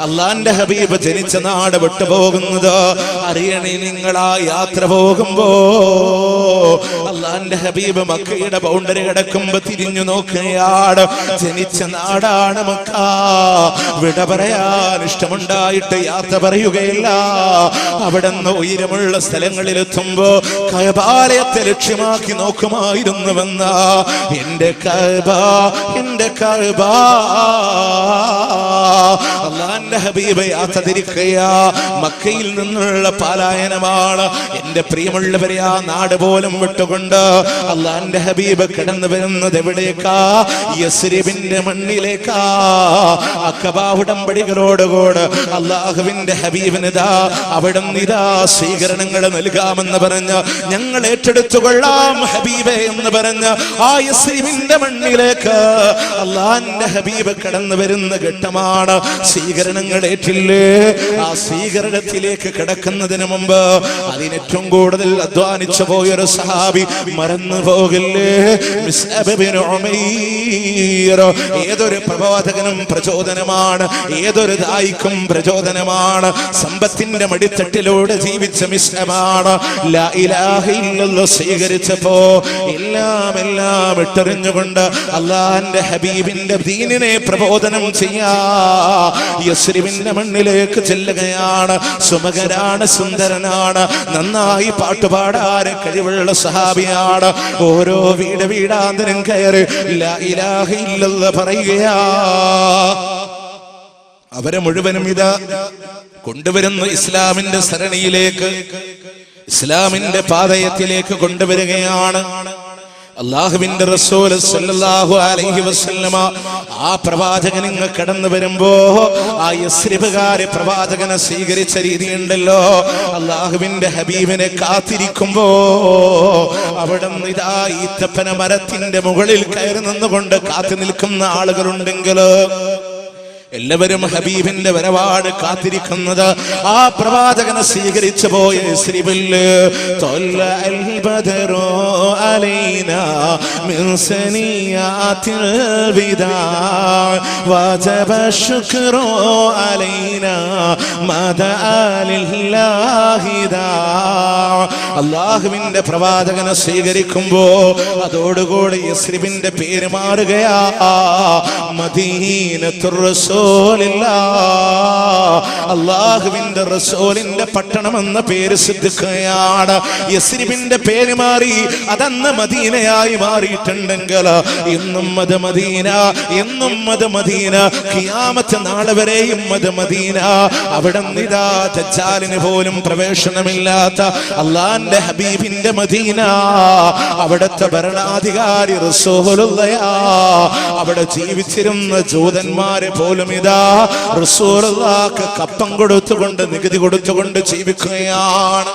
അള്ളാന്റെ ഹബീബ് ജനിച്ച നാട് വിട്ടുപോകുന്നത്. അറിയണേ, നിങ്ങളാ യാത്ര പോകുമ്പോ അള്ളാന്റെ ഹബീബ് മക്കയുടെ ബൗണ്ടറി കിടക്കുമ്പോ തിരിഞ്ഞു നോക്കുകയാണ്. ജനിച്ച നാടാണ് മക്ക. വിട പറയാൻ ഇഷ്ടമുണ്ടായിട്ട് യാത്ര പറയുകയില്ല. അവിടുന്ന് ഉയരമുള്ള സ്ഥലങ്ങളിലെത്തുമ്പോ കഅബാലയത്തെ ലക്ഷ്യമാക്കി നോക്കുമായിരുന്നുവെന്ന എന്റെ കഅബ, എന്റെ കഅബ. അള്ളാന്റെ ഹബീബ് യാത്ര തിരിക്കുകയാ. മക്കയിൽ നിന്നുള്ള പലായനമാണ്. എന്റെ പ്രിയമുള്ളവരെ, ആ നാട് പോലും വിട്ടുകൊണ്ട് അള്ളാന്റെ ഹബീബ് കടന്നു വരുന്നത് എവിടേക്കാ? യസ്രിബിന്റെ മണ്ണിലേക്കാ. അഖബാ ഉടമ്പടികളോടുകൂടെ അള്ളാഹുവിന്റെ ഹബീബിനിതാ അവിടുന്ന് ഇതാ സ്വീകരണങ്ങൾ നൽകാമെന്ന് പറഞ്ഞ് ഞങ്ങൾ ഏറ്റെടുത്തുകൊള്ളാം ഹബീബെ എന്ന് പറഞ്ഞ് ആ യസ്രിബിന്റെ മണ്ണിലേക്ക് അള്ളാന്റെ ഹബീബ് കടന്നു വരുന്ന ഘട്ടമാണ്. സ്വീകരണങ്ങൾ ഏറ്റില്ലേ? ആ സ്വീകരണത്തിലേക്ക് കിടക്കുന്നതിന് മുമ്പ് അതിനേറ്റവും കൂടുതൽ അധ്വാനിച്ചു പോയൊരു സഹാബി മറന്നു പോകില്ലേ? Musab bin Umair. ഏതൊരു പ്രബോധകനും പ്രചോദനമാണ്, ഏതൊരു ദായിക്കും പ്രചോദനമാണ്. സമ്പത്തിന്റെ മടിത്തട്ടിലൂടെ ജീവിച്ച മുസ്അബാണ്. ലാ ഇലാഹ ഇല്ലല്ലാഹ് സ്വീകരിച്ചപ്പോ എല്ലാം ഇട്ടെറിഞ്ഞുകൊണ്ട് അള്ളാന്റെ ഹബീബിന്റെ ദീനിനെ പ്രബോധനം ചെയ്യാ യസ്രിബിന്റെ മണ്ണിലേക്ക് ചെല്ലുകയാണ്. സുമകരാണ്, സുന്ദരനാണ്, നന്നായി പാട്ടുപാടാൻ കഴിവുള്ള സഹാബിയാണ്. ഓരോ വീടാന്തരം കയറി ലാ ഇലാഹ ഇല്ലല്ലാഹ് പറയുകയാ. അവരെ മുഴുവനും ഇതാ കൊണ്ടുവരുന്നു ഇസ്ലാമിന്റെ സരണിയിലേക്ക്, ഇസ്ലാമിന്റെ പാതയത്തിലേക്ക് കൊണ്ടുവരികയാണ്. അല്ലാഹുവിന്റെ റസൂൽ സല്ലല്ലാഹു അലൈഹി വസല്ലമ ആ പ്രവാചകൻ ഇങ്ങ് കടന്നു വരുമ്പോ ആ യസ്രിബുകാരെ പ്രവാചകനെ സ്വീകരിച്ച രീതിയുണ്ടല്ലോ. അല്ലാഹുവിന്റെ ഹബീബിനെ കാത്തിരിക്കുമ്പോ അവിടുന്ന് ഇതാ ഈത്തപ്പന മരത്തിന്റെ മുകളിൽ കയറി നിന്നുകൊണ്ട് കാത്തു നിൽക്കുന്ന ആളുകളുണ്ടെങ്കിൽ എല്ലാവരും ഹബീബിന്റെ വരവാണ് കാത്തിരിക്കുന്നത്. ആ പ്രവാചകനെ സ്വീകരിച്ചു പോയ യസ്രിബില് തൊല്ലൽ ബദറു അലൈനാ മിൻ സനിയാതിൽ വിദാ വജബ ശുക്റു അലൈനാ മദഅ ലില്ലാഹി ദാ. അല്ലാഹുവിന്റെ പ്രവാചകനെ സ്വീകരിക്കുമ്പോ അതോടുകൂടി യസ്രിബിന്റെ പേര് മാറുകയാ. മദീനത്തുർ റസൂൽ, അല്ലാഹുവിന്റെ റസൂലിന്റെ പട്ടണം എന്ന പേര് സിദ്ധിക്കുകയാണ്. യസ്രിബിന്റെ പേര് മാറി അതന്ന് മദീനയായി മാറിയിട്ടുണ്ടെങ്കിൽ ഇന്നും അത് മദീന, എന്നും അത് മദീന, ഖിയാമത്ത് നാളെ വരെയും അത് മദീന. അവിടെ നിതാ ദജ്ജാലിന് പോലും പ്രവേശനമില്ലാത്ത അല്ലാഹുവിന്റെ ഹബീബിന്റെ മദീന. അവിടുത്തെ ഭരണാധികാരി റസൂലുള്ളാഹി. അവിടെ ജീവിച്ചിരുന്ന ജൂതന്മാരെ പോലും ഇതാ റസൂലുള്ളാഹിക്ക് കപ്പം കൊടുത്തുകൊണ്ട്, നികുതി കൊടുത്തുകൊണ്ട് ജീവിക്കുകയാണ്.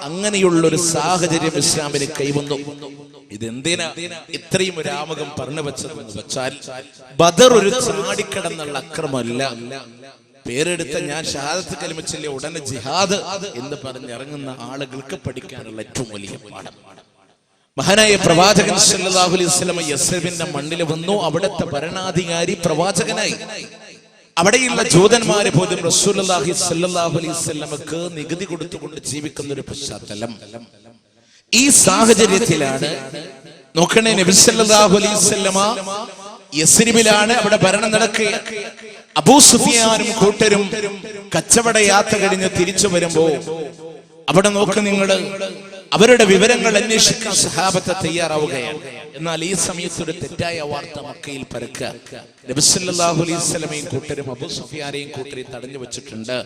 അങ്ങനെയുള്ളൊരു സാഹചര്യം ഇസ്ലാമിന് കൈവന്നു. ഇതെന്തിനാ ഇത്രയും ഒരു ആമുഖം പറഞ്ഞു വെച്ചതെന്ന് വെച്ചാൽ, ബദർ ഒരു ചാടിക്കടന്നുള്ള അക്രമമല്ല. പേരെടുത്ത ഞാൻ ഷഹാദത്ത് കലിമ ചൊല്ലിയ ഉടനെ ജിഹാദ് എന്ന് പറഞ്ഞിറങ്ങുന്ന ആളുകൾക്ക് പഠിക്കാനുള്ള ഏറ്റവും വലിയ പാഠം. മഹാനായ പ്രവാചകൻ സല്ലല്ലാഹു അലൈഹി വസല്ലം യസ്രിബിന്റെ മണ്ണിൽ വന്നു. അവിടുത്തെ ഭരണാധികാരി പ്രവാചകനായി. അവിടെയുള്ള ജൂതന്മാരെ പോലും റസൂലുള്ളാഹി സ്വല്ലല്ലാഹു അലൈഹി വസല്ലമക്ക് നികുതി കൊടുത്തുകൊണ്ട് ജീവിക്കുന്ന ഒരു പശ്ചാത്തലം. ഈ സാഹചര്യത്തിലാണ് നോക്കണേ, നബി സല്ലല്ലാഹു അലൈഹി വസല്ലമ യസ്രിബിലാണ് അവിടെ ഭരണം നടക്കുക. അബൂ സുഫിയാനും കൂട്ടരും കച്ചവട യാത്ര കഴിഞ്ഞ് തിരിച്ചു വരുമ്പോ അവിടെ നോക്ക് നിങ്ങൾ, അവരുടെ വിവരങ്ങൾ അന്വേഷിക്കാൻ സഹാബത്ത് തയ്യാറാവുകയാണ്. എന്നാൽ ഈ സമയത്ത് ഒരു തെറ്റായ വാർത്ത മക്കയിൽ പരക്കുക. നബി സല്ലല്ലാഹു അലൈഹി വസല്ലമയും കൂട്ടരും അബൂ സുഫിയാനെയും കൂട്ടരെയും തടഞ്ഞു വെച്ചിട്ടുണ്ട്.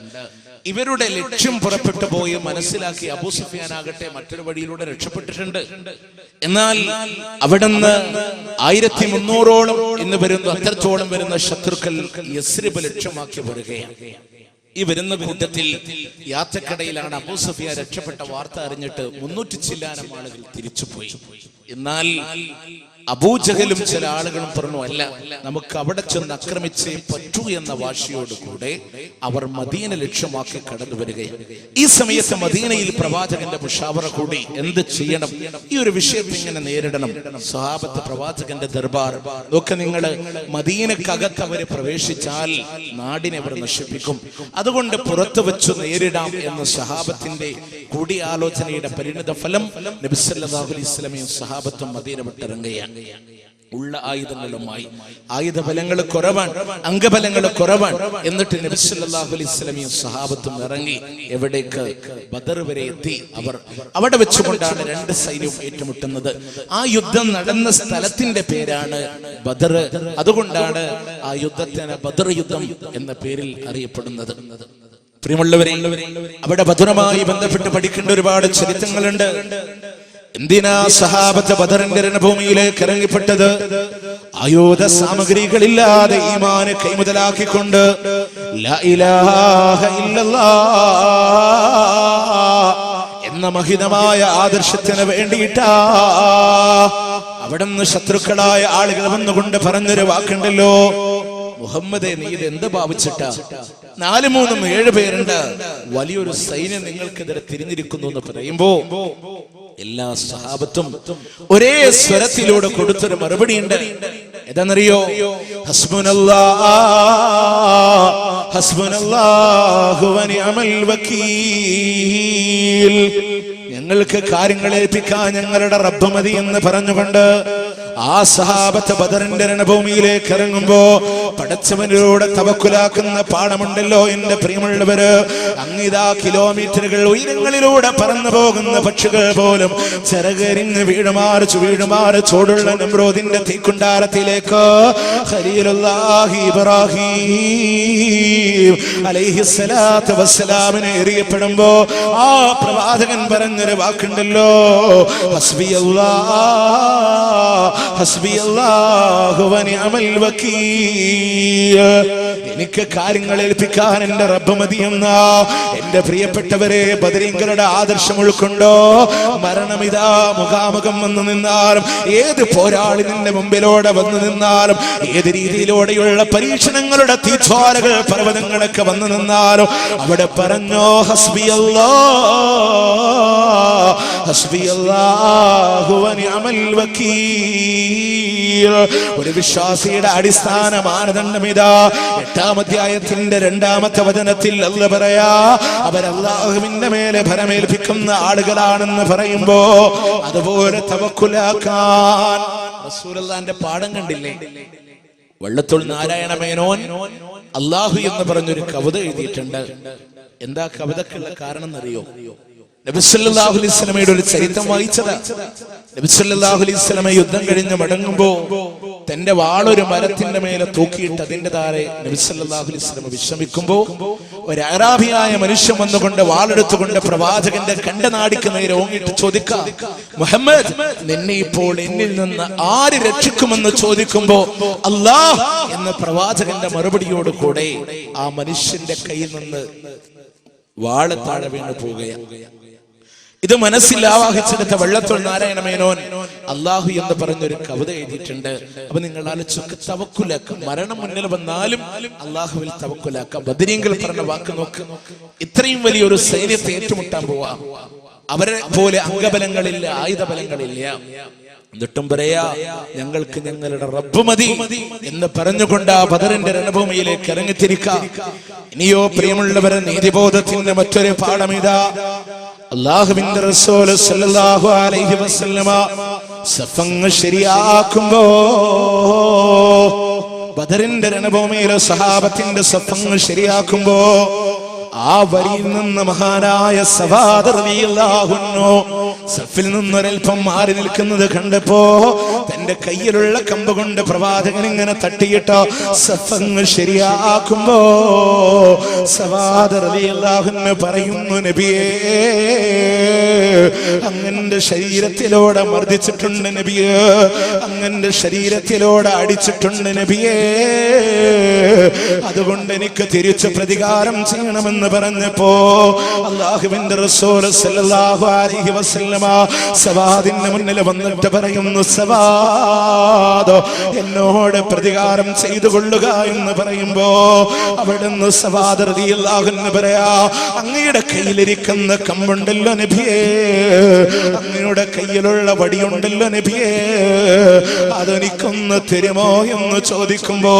ഇവരുടെ ലക്ഷ്യം പുറപ്പെട്ടു പോയി മനസ്സിലാക്കി അബൂ സുഫിയാൻ ആകട്ടെ മറ്റൊരു വഴിയിലൂടെ രക്ഷപ്പെട്ടിട്ടുണ്ട്. എന്നാൽ അവിടുന്ന് 1300ഓളം എന്ന് വരുന്ന, അത്രത്തോളം വരുന്ന ശത്രുക്കൾ യസ്രിബ് ലക്ഷ്യമാക്കി വരികയാണ്. ഈ വരുന്ന കൂട്ടത്തിൽ യാത്രക്കിടയിലാണ് അബൂ സുഫിയാൻ രക്ഷപ്പെട്ട വാർത്ത അറിഞ്ഞിട്ട് 300 ചില്ലാനം ആളുകൾ തിരിച്ചുപോയി. എന്നാൽ അബൂജഹലും ചില ആളുകളും പറഞ്ഞു, അല്ല, നമുക്ക് അവിടെ ചെന്ന് ആക്രമിച്ചേ പറ്റൂ എന്ന വാശിയോടുകൂടെ അവർ മദീന ലക്ഷ്യമാക്കി കടന്നു വരികയാണ്. ഈ സമയത്ത് മദീനയിൽ പ്രവാചകന്റെ മുഷാവറ കൂടി എന്ത് ചെയ്യണം, ഈ ഒരു വിഷയത്തെ ഇങ്ങനെ നേരിടണം. സ്വഹാബത്ത് പ്രവാചകന്റെ ദർബാർ ഒക്കെ, നിങ്ങൾ മദീനക്കകത്ത് അവര് പ്രവേശിച്ചാൽ നാടിനെ അവർ നശിപ്പിക്കും, അതുകൊണ്ട് പുറത്തു വെച്ചു നേരിടാം എന്ന സ്വഹാബത്തിന്റെ കൂടിയാലോചനയുടെ പരിണിത ഫലം നബി സല്ലല്ലാഹു അലൈഹി വസല്ലമയും സ്വഹാബത്തും മദീന വിട്ടിറങ്ങുകയാണ്. ഉള്ള ആയുധങ്ങളുമായി, ആയുധബലങ്ങൾ കുറവാണ്, അംഗബലങ്ങൾ കുറവാണ്. എന്നിട്ട് നബി സല്ലല്ലാഹു അലൈഹി വസല്ലമയും സ്വഹാബത്തും ഇറങ്ങി എവിടേക്ക്? ബദർ വരെ എത്തി. അവർ അവിടെ വെച്ചുകൊണ്ടാണ് രണ്ട് സൈന്യവും ഏറ്റുമുട്ടുന്നത്. ആ യുദ്ധം നടന്ന സ്ഥലത്തിന്റെ പേരാണ് ബദർ. അതുകൊണ്ടാണ് ആ യുദ്ധത്തിന് ബദർ യുദ്ധം എന്ന പേരിൽ അറിയപ്പെടുന്നത്. പ്രിയമുള്ളവരെ, അവിടെ ബദറുമായി ബന്ധപ്പെട്ട് പഠിക്കേണ്ട ഒരുപാട് ചരിത്രങ്ങളുണ്ട്. എന്തിനാ സഹാബത്ത് ബദറിന്റെ രണഭൂമിയിലേക്ക് ഇറങ്ങിപ്പെട്ടത്? ആയുധ സാമഗ്രികളില്ലാതെ ഈമാന് കൈമുതലാക്കിക്കൊണ്ട് ലാ ഇലാഹ ഇല്ലല്ലാഹ് എന്ന മഹിതമായ ആദർശത്തിന് വേണ്ടിയിട്ടാ. അവിടുന്ന് ശത്രുക്കളായ ആളുകൾ വന്നുകൊണ്ട് പറഞ്ഞൊരു വാക്കുണ്ടല്ലോ, മുഹമ്മദേ, നീ ഇത് എന്ത് ഭാവിച്ചിട്ടാ? 4, 3, 7 പേരുണ്ട്, വലിയൊരു സൈന്യം നിങ്ങൾക്കെതിരെ തിരിഞ്ഞിരിക്കുന്നു എന്ന് പറയുമ്പോ എല്ലാ സഹാബത്തും ഒരേ സ്വരത്തിലൂടെ കൊടുത്തൊരു മറുപടി ഉണ്ട്. ഏതാണെന്നറിയോ? ഹസ്ബുനല്ലാഹു വ നിഅമൽ വകീൽ. ഞങ്ങൾക്ക് കാര്യങ്ങൾ ഏൽപ്പിക്കാൻ ഞങ്ങളുടെ റബ്ബ് മതി എന്ന് പറഞ്ഞുകൊണ്ട് ആ സഹാബത്ത് ബദറിന്റെ രണഭൂമിയിലേക്ക് ഇറങ്ങുമ്പോ പടച്ചവനിലൂടെ തവക്കുലാക്കുന്ന പാഠമുണ്ടല്ലോ എന്റെ പ്രിയമുള്ളവര്. അങ്ങിതാ കിലോമീറ്ററുകൾ ഉയരങ്ങളിലൂടെ പറന്നു പോകുന്ന പക്ഷികൾ പോലും ചിറകരിഞ്ഞ് വീഴുമാറ് ചൂടുള്ള നമ്രോദിന്റെ തീക്കുണ്ടാരത്തിലേക്ക് ഖലീലുല്ലാഹി ഇബ്രാഹിം അലൈഹിസ്സലാത്തു വസ്സലാമിനെ എറിയപ്പെടുമ്പോ ആ പ്രവാചകൻ പറഞ്ഞൊരു വാക്കുണ്ടല്ലോ, ഹസ്ബിയല്ലാഹു വ നിഅമൽ വകീൽ. എനിക്ക് കാര്യങ്ങൾ ഏൽപ്പിക്കാൻ എന്റെ റബ്ബ് മതിയെന്ന എന്റെ പ്രിയപ്പെട്ടവരെ, ബദരീങ്ങളുടെ ആദർശം ഉൾക്കൊണ്ടോ മരണമിതാ മുഖാമുഖം വന്നു നിന്നാലും, ഏത് പോരാളി നിന്റെ മുമ്പിലൂടെ വന്നു നിന്നാലും, ഏത് രീതിയിലൂടെയുള്ള പരീക്ഷണങ്ങളുടെ തീജ്വാലകൾ പർവ്വതങ്ങളൊക്കെ വന്നു നിന്നാലും അവിടെ പറഞ്ഞോ ഹസ്ബിയല്ലാഹു വ നിഅമൽ വകീൽ. ഒരു വിശ്വാസിയുടെ അടിസ്ഥാന മാനദണ്ഡം ഇതാ. 8-ാം അധ്യായത്തിന്റെ 2-ാമത്തെ വചനത്തിൽ അല്ലാഹു പറയാ, അവർ അല്ലാഹുവിന്റെ മേലെ ഭരമേൽപ്പിക്കുന്ന ആളുകളാണെന്ന് പറയുമ്പോ അതുപോലെ തവക്കുലാക്കാൻ റസൂലുള്ളാഹിന്റെ പാഠം കണ്ടില്ലേ? വള്ളത്തോൾ നാരായണ മേനോൻ അല്ലാഹു എന്ന് പറഞ്ഞൊരു കവിത എഴുതിയിട്ടുണ്ട്. എന്താ കവിതക്കുള്ള കാരണം എന്നറിയോ? നബി സല്ലല്ലാഹു അലൈഹി വസല്ലമയുടെ ഒരു ചരിത്രം വായിച്ചതാ. നബി സല്ലല്ലാഹു അലൈഹി വസല്ലമ യുദ്ധം കഴിഞ്ഞ് മടങ്ങുമ്പോ തന്റെ വാളൊരു മരത്തിന്റെ മേലെ തൂക്കിയിട്ട് അതിന്റെ താഴെ നബി സല്ലല്ലാഹു അലൈഹി വസല്ലമ വിശ്രമിക്കുമ്പോ ഒരു അറാബിയായ മനുഷ്യൻ വന്നുകൊണ്ട് വാളെടുത്തുകൊണ്ട് പ്രവാചകന്റെ കണ്ടനാടിക്ക് നേരെ ഓങ്ങിയിട്ട് ചോദിക്കാം, മുഹമ്മദ്, നിന്നെ ഇപ്പോൾ എന്നിൽ നിന്ന് ആര് രക്ഷിക്കുമെന്ന് ചോദിക്കുമ്പോ അല്ലാഹ് എന്ന പ്രവാചകന്റെ മറുപടിയോട് കൂടെ ആ മനുഷ്യന്റെ കയ്യിൽ നിന്ന് വാള് താഴെ വീണ് പോവുകയാണ്. ഇത് മനസ്സിൽ ആവാഹിച്ചെടുത്ത വള്ളത്തോൾ നാരായണ മേനോൻ അല്ലാഹു എന്ന് പറഞ്ഞൊരു കവിത എഴുതിയിട്ടുണ്ട്. അപ്പൊ നിങ്ങൾ ആലോചിച്ച് തവക്കുലാക്കാം, മരണം മുന്നിൽ വന്നാലും അല്ലാഹുവിൽ തവക്കുലാക്കാം. ബദരീങ്ങൾ പറഞ്ഞ വാക്ക് നോക്ക്. ഇത്രയും വലിയൊരു സൈന്യത്തെ ഏറ്റുമുട്ടാൻ പോവാം, അവരെ പോലെ അംഗബലങ്ങളില്ല, ആയുധബലങ്ങളില്ല. എന്നിട്ടും പറയാ, ഞങ്ങൾക്ക് ഞങ്ങളുടെ റബ്ബ് മതി എന്ന് പറഞ്ഞുകൊണ്ട് ആ ബദറിന്റെ രണഭൂമിയിലേക്ക് ഇറങ്ങിത്തിരിക്കാം. ഇനിയോ പ്രിയമുള്ളവരെ, നീതിബോധത്തിന്റെ മറ്റൊരു പാഠമിതാ. അല്ലാഹുവിന്റെ റസൂൽ സല്ലല്ലാഹു അലൈഹി വസല്ലമ സഫങ്ങ് ശരിയാക്കുമ്പോ, ബദറിന്റെ രണഭൂമിയിലെ സഹാബത്തിന്റെ സഫങ്ങ് ശരിയാക്കുമ്പോ ആ വരിയിൽ നിന്ന് മഹാനായ സവാദ് റളിയല്ലാഹു അൻഹു സഫിൽ നിന്നൊരൽപ്പം മാറി നിൽക്കുന്നത് കണ്ടപ്പോ തന്റെ കയ്യിലുള്ള കമ്പ് കൊണ്ട് പ്രവാചകൻ ഇങ്ങനെ തട്ടിയിട്ട് സഫങ്ങ് ശരിയാക്കുമ്പോ സവാദ് റളിയല്ലാഹു അൻഹു പറയുന്നു, നബിയേ, അങ്ങന്റെ ശരീരത്തിലൂടെ മർദ്ദിച്ചിട്ടുണ്ട് നബിയേ, അങ്ങന്റെ ശരീരത്തിലൂടെ അടിച്ചിട്ടുണ്ട് നബിയേ, അതുകൊണ്ട് എനിക്ക് തിരിച്ചു പ്രതികാരം ചെയ്യണമെന്ന് എന്ന് പറഞ്ഞപ്പോ അല്ലാഹുവിന്റെ റസൂൽ സല്ലല്ലാഹു അലൈഹി വസല്ലമ സവാദിന്റെ മുന്നിൽ വന്നിട്ട് പറയുന്നു, സവാദ് എന്നോട് പ്രതികാരം ചെയ്തു കൊള്ളുക എന്ന് പറയുമ്പോ അവിടുന്ന് സവാദ് റളിയല്ലാഹു അൻഹു പറയാ, അങ്ങയുടെ കയ്യിലിരിക്കുന്ന കമ്പുണ്ടല്ലോ നബിയേ, അങ്ങയുടെ കയ്യിലുള്ള വടിയുണ്ടല്ലോ നബിയേ, അതെനിക്കൊന്ന് തരുമോ എന്ന് ചോദിക്കുമ്പോ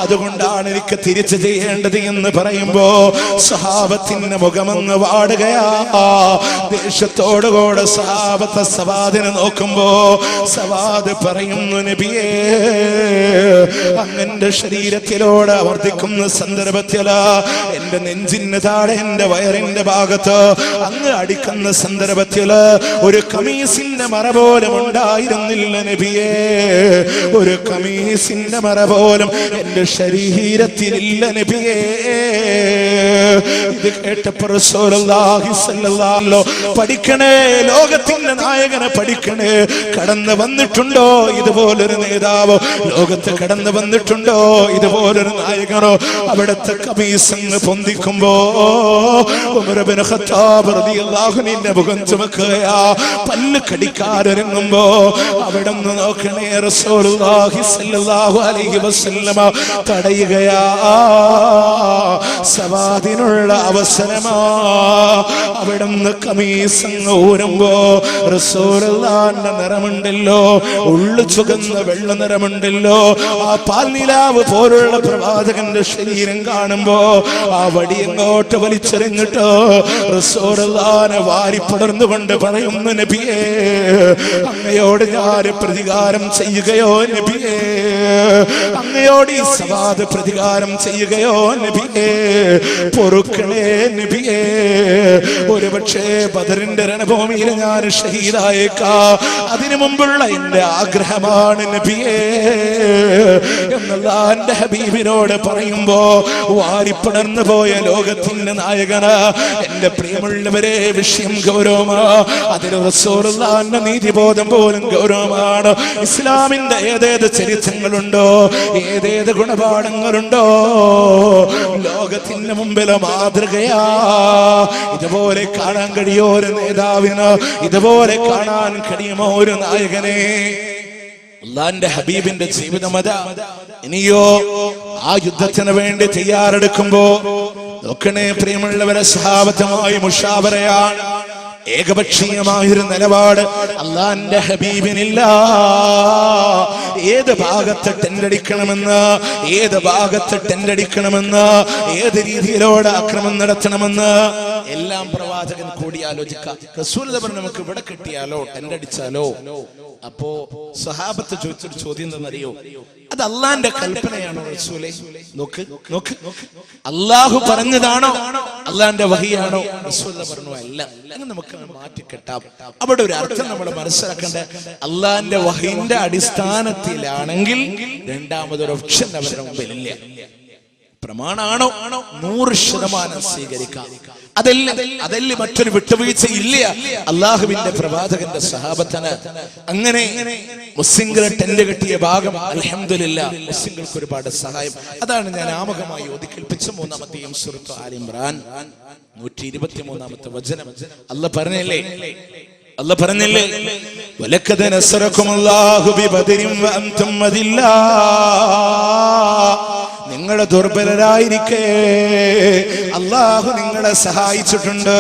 അതുകൊണ്ടാണ് എനിക്ക് തിരിച്ചു ചെയ്യേണ്ടത് എന്ന് പറയുമ്പോ സഹാബത്തിന്റെ മുഖമങ്ങ് വാടുകയാ. ദേഷ്യത്തോടുകൂടെ സഹാബത്തെ സവാദിനെ നോക്കുമ്പോ സവാദ് പറയുന്നു, നബിയേ, അങ്ങന്റെ ശരീരത്തിലൂടെ വർദ്ധിക്കുന്ന സന്ദർഭത്തില എന്റെ നെഞ്ചിന് താഴെ എന്റെ വയറിന്റെ ഭാഗത്ത് അങ്ങ് അടിക്കുന്ന സന്ദർഭത്തില് ഒരു കമീസിന്റെ മറ പോലും ഉണ്ടായിരുന്നില്ല നബിയേ, ഒരു കമീസിന്റെ മറ പോലും എന്റെ ശരീരത്തിലില്ല നബിയേ. ഇത് കേട്ടപ്പോൾ റസൂലുള്ളാഹി സ്വല്ലല്ലാഹു അലൈഹി വസല്ലം പഠിക്കണേ, ലോകത്തിന്റെ നായകനെ പഠിക്കണേ. കടന്നു വന്നിട്ടുണ്ടോ ഇതുപോലൊരു നേതാവ്? ലോകത്ത് കടന്നു വന്നിട്ടുണ്ടോ ഇതുപോലൊരു നായകനോ? അവിടുത്തെ കമീസങ്ങ് പൊന്തിക്കുമ്പോ ഉമർ ഇബ്നു ഖത്താബ് റളിയല്ലാഹു അൻഹു മുഖം ചുമക്കുകയാ. പല്ല് കടിക്കാരൊരുങ്ങുമ്പോ അവിടുന്ന് നോക്കണേ, റസൂലുള്ളാഹി സ്വല്ലല്ലാഹു അലൈഹി വസല്ലം തടയുകയാ. സവാദിനുള്ള അവസരമാ. അവിടുന്ന് കമീസങ്ങ് ഊരുമ്പോ റസൂലുള്ളാഹിന്റെ നിറമുണ്ടല്ലോ, ഉള്ളു ചുവന്ന വെള്ള നിറമുണ്ടല്ലോ, ആ പാൽനിലാവ് പോലുള്ള പ്രവാചകന്റെ ശരീരം കാണുമ്പോ ആ വടിയങ്ങോട്ട് വലിച്ചെറിഞ്ഞിട്ടോ റസൂലുള്ളാഹിനെ വാരിപ്പടർന്നുകൊണ്ട് പറയുന്നു, നബിയേ, അങ്ങയോട് ഞാൻ പ്രതികാരം ചെയ്യുകയോ നബിയേ, അങ്ങയോട് ഈ സവാദ് പ്രതികാരം ചെയ്യുകയോ നബിയേ, പൊറുക്കണേ നബിയേ, ഒരുപക്ഷേ ബദറിന്റെ രണഭൂമിയിൽ ഞാൻ ഷഹീദായേക്കാ, അതിനു മുമ്പുള്ള എന്റെ ആഗ്രഹമാണ് നബിയേ എന്നുള്ള എന്റെ ഹബീബിനോട് പറയുമ്പോ വാരിപ്പടർന്നു പോയ ലോകത്തിന്റെ നായകന് എന്റെ പ്രിയമുള്ളവരെ വിഷയം ഗൗരവമാ. അതിൽ റസൂലുള്ളാഹിന്റെ നീതിബോധം പോലും ഗൗരവമാണ്. ഇസ്ലാമിന്റെ ഏതേത് ചരിത്രങ്ങളുണ്ടോ, ഏതേത് ഗുണപാഠങ്ങളുണ്ടോ, ലോകത്തിന്റെ മുമ്പിലെ മാതൃകയാ. ഇതുപോലെ കാണാൻ കഴിയോ ഒരു നേതാവിന്? ഇതുപോലെ കാണാൻ കഴിയുമോ ഒരു നായകനെ? അല്ലാഹുവിന്റെ ഹബീബിന്റെ ജീവിതം അതാ. ഇനിയോ ആ യുദ്ധത്തിന് വേണ്ടി തയ്യാറെടുക്കുമ്പോ നോക്കണേ പ്രിയമുള്ളവരെ, സ്വഹാബത്തുമായി മുഷാവറയാണ്. ഏകപക്ഷീയമായൊരു നിലപാട് അല്ലാഹുവിന്റെ ഹബീബിനില്ല. ഏത് ഭാഗത്ത് ടെൻഡടിക്കണമെന്ന്, ഏത് ഭാഗത്ത് ടെൻഡടിക്കണമെന്ന്, ഏത് രീതിയിലൂടെ ആക്രമണം നടത്തണമെന്ന് എല്ലാം പ്രവാചകൻ കൂടി ആലോചിക്കാം. റസൂൽ പറഞ്ഞു, നമുക്ക് ഇവിടെ കിട്ടിയാലോ, ടെൻഡടിച്ചാലോ? അപ്പോ സ്വഹാബത്ത് ചോദിച്ചൊരു ചോദ്യം എന്തെന്നറിയോ? അത് അള്ളാന്റെ കൽപ്പനയാണോ റസൂലേ? നോക്ക് നോക്ക്, അള്ളാഹു പറഞ്ഞതാണോ, അള്ളാന്റെ വഹിയാണോ? റസൂൽ പറഞ്ഞു അല്ല. നമുക്ക് മാറ്റിക്കെട്ടാം. അവിടെ ഒരു അർത്ഥം നമ്മൾ മനസ്സിലാക്കേണ്ട, അള്ളാന്റെ വഹിന്റെ അടിസ്ഥാനത്തിലാണെങ്കിൽ രണ്ടാമതൊരു ഓപ്ഷൻ അവരുടെ മുമ്പിലില്ല. പ്രമാണാണോ 100% സ്വീകരിക്കാം. അതല്ല മറ്റൊരു വിട്ടുവീഴ്ച ഇല്ല അള്ളാഹുവിന്റെ പ്രവാചകന്റെ സഹാബത്തിന്. അങ്ങനെ മുസ്ലിംകളെ ടെന്റ് കെട്ടിയ ഭാഗം അൽഹംദുലില്ലാഹ് മുസ്ലിംകൾക്ക് ഒരുപാട് സഹായം. അതാണ് ഞാൻ ആമുഖമായി ഓതിക്കേൽപ്പിച്ച 3-ാമത്തെയും സൂറത്ത് ആൽ ഇംറാൻ 123-ാമത്തെ വചനം. അല്ലാഹ് പറഞ്ഞില്ലേ, വലഖദ് നസറകുമുല്ലാഹു ബിബദരിൻ വഅൻതും അദില്ലാ, നിങ്ങളെ ദുർബലരായിരിക്കെ അല്ലാഹു നിങ്ങളെ സഹായിച്ചിട്ടുണ്ട്.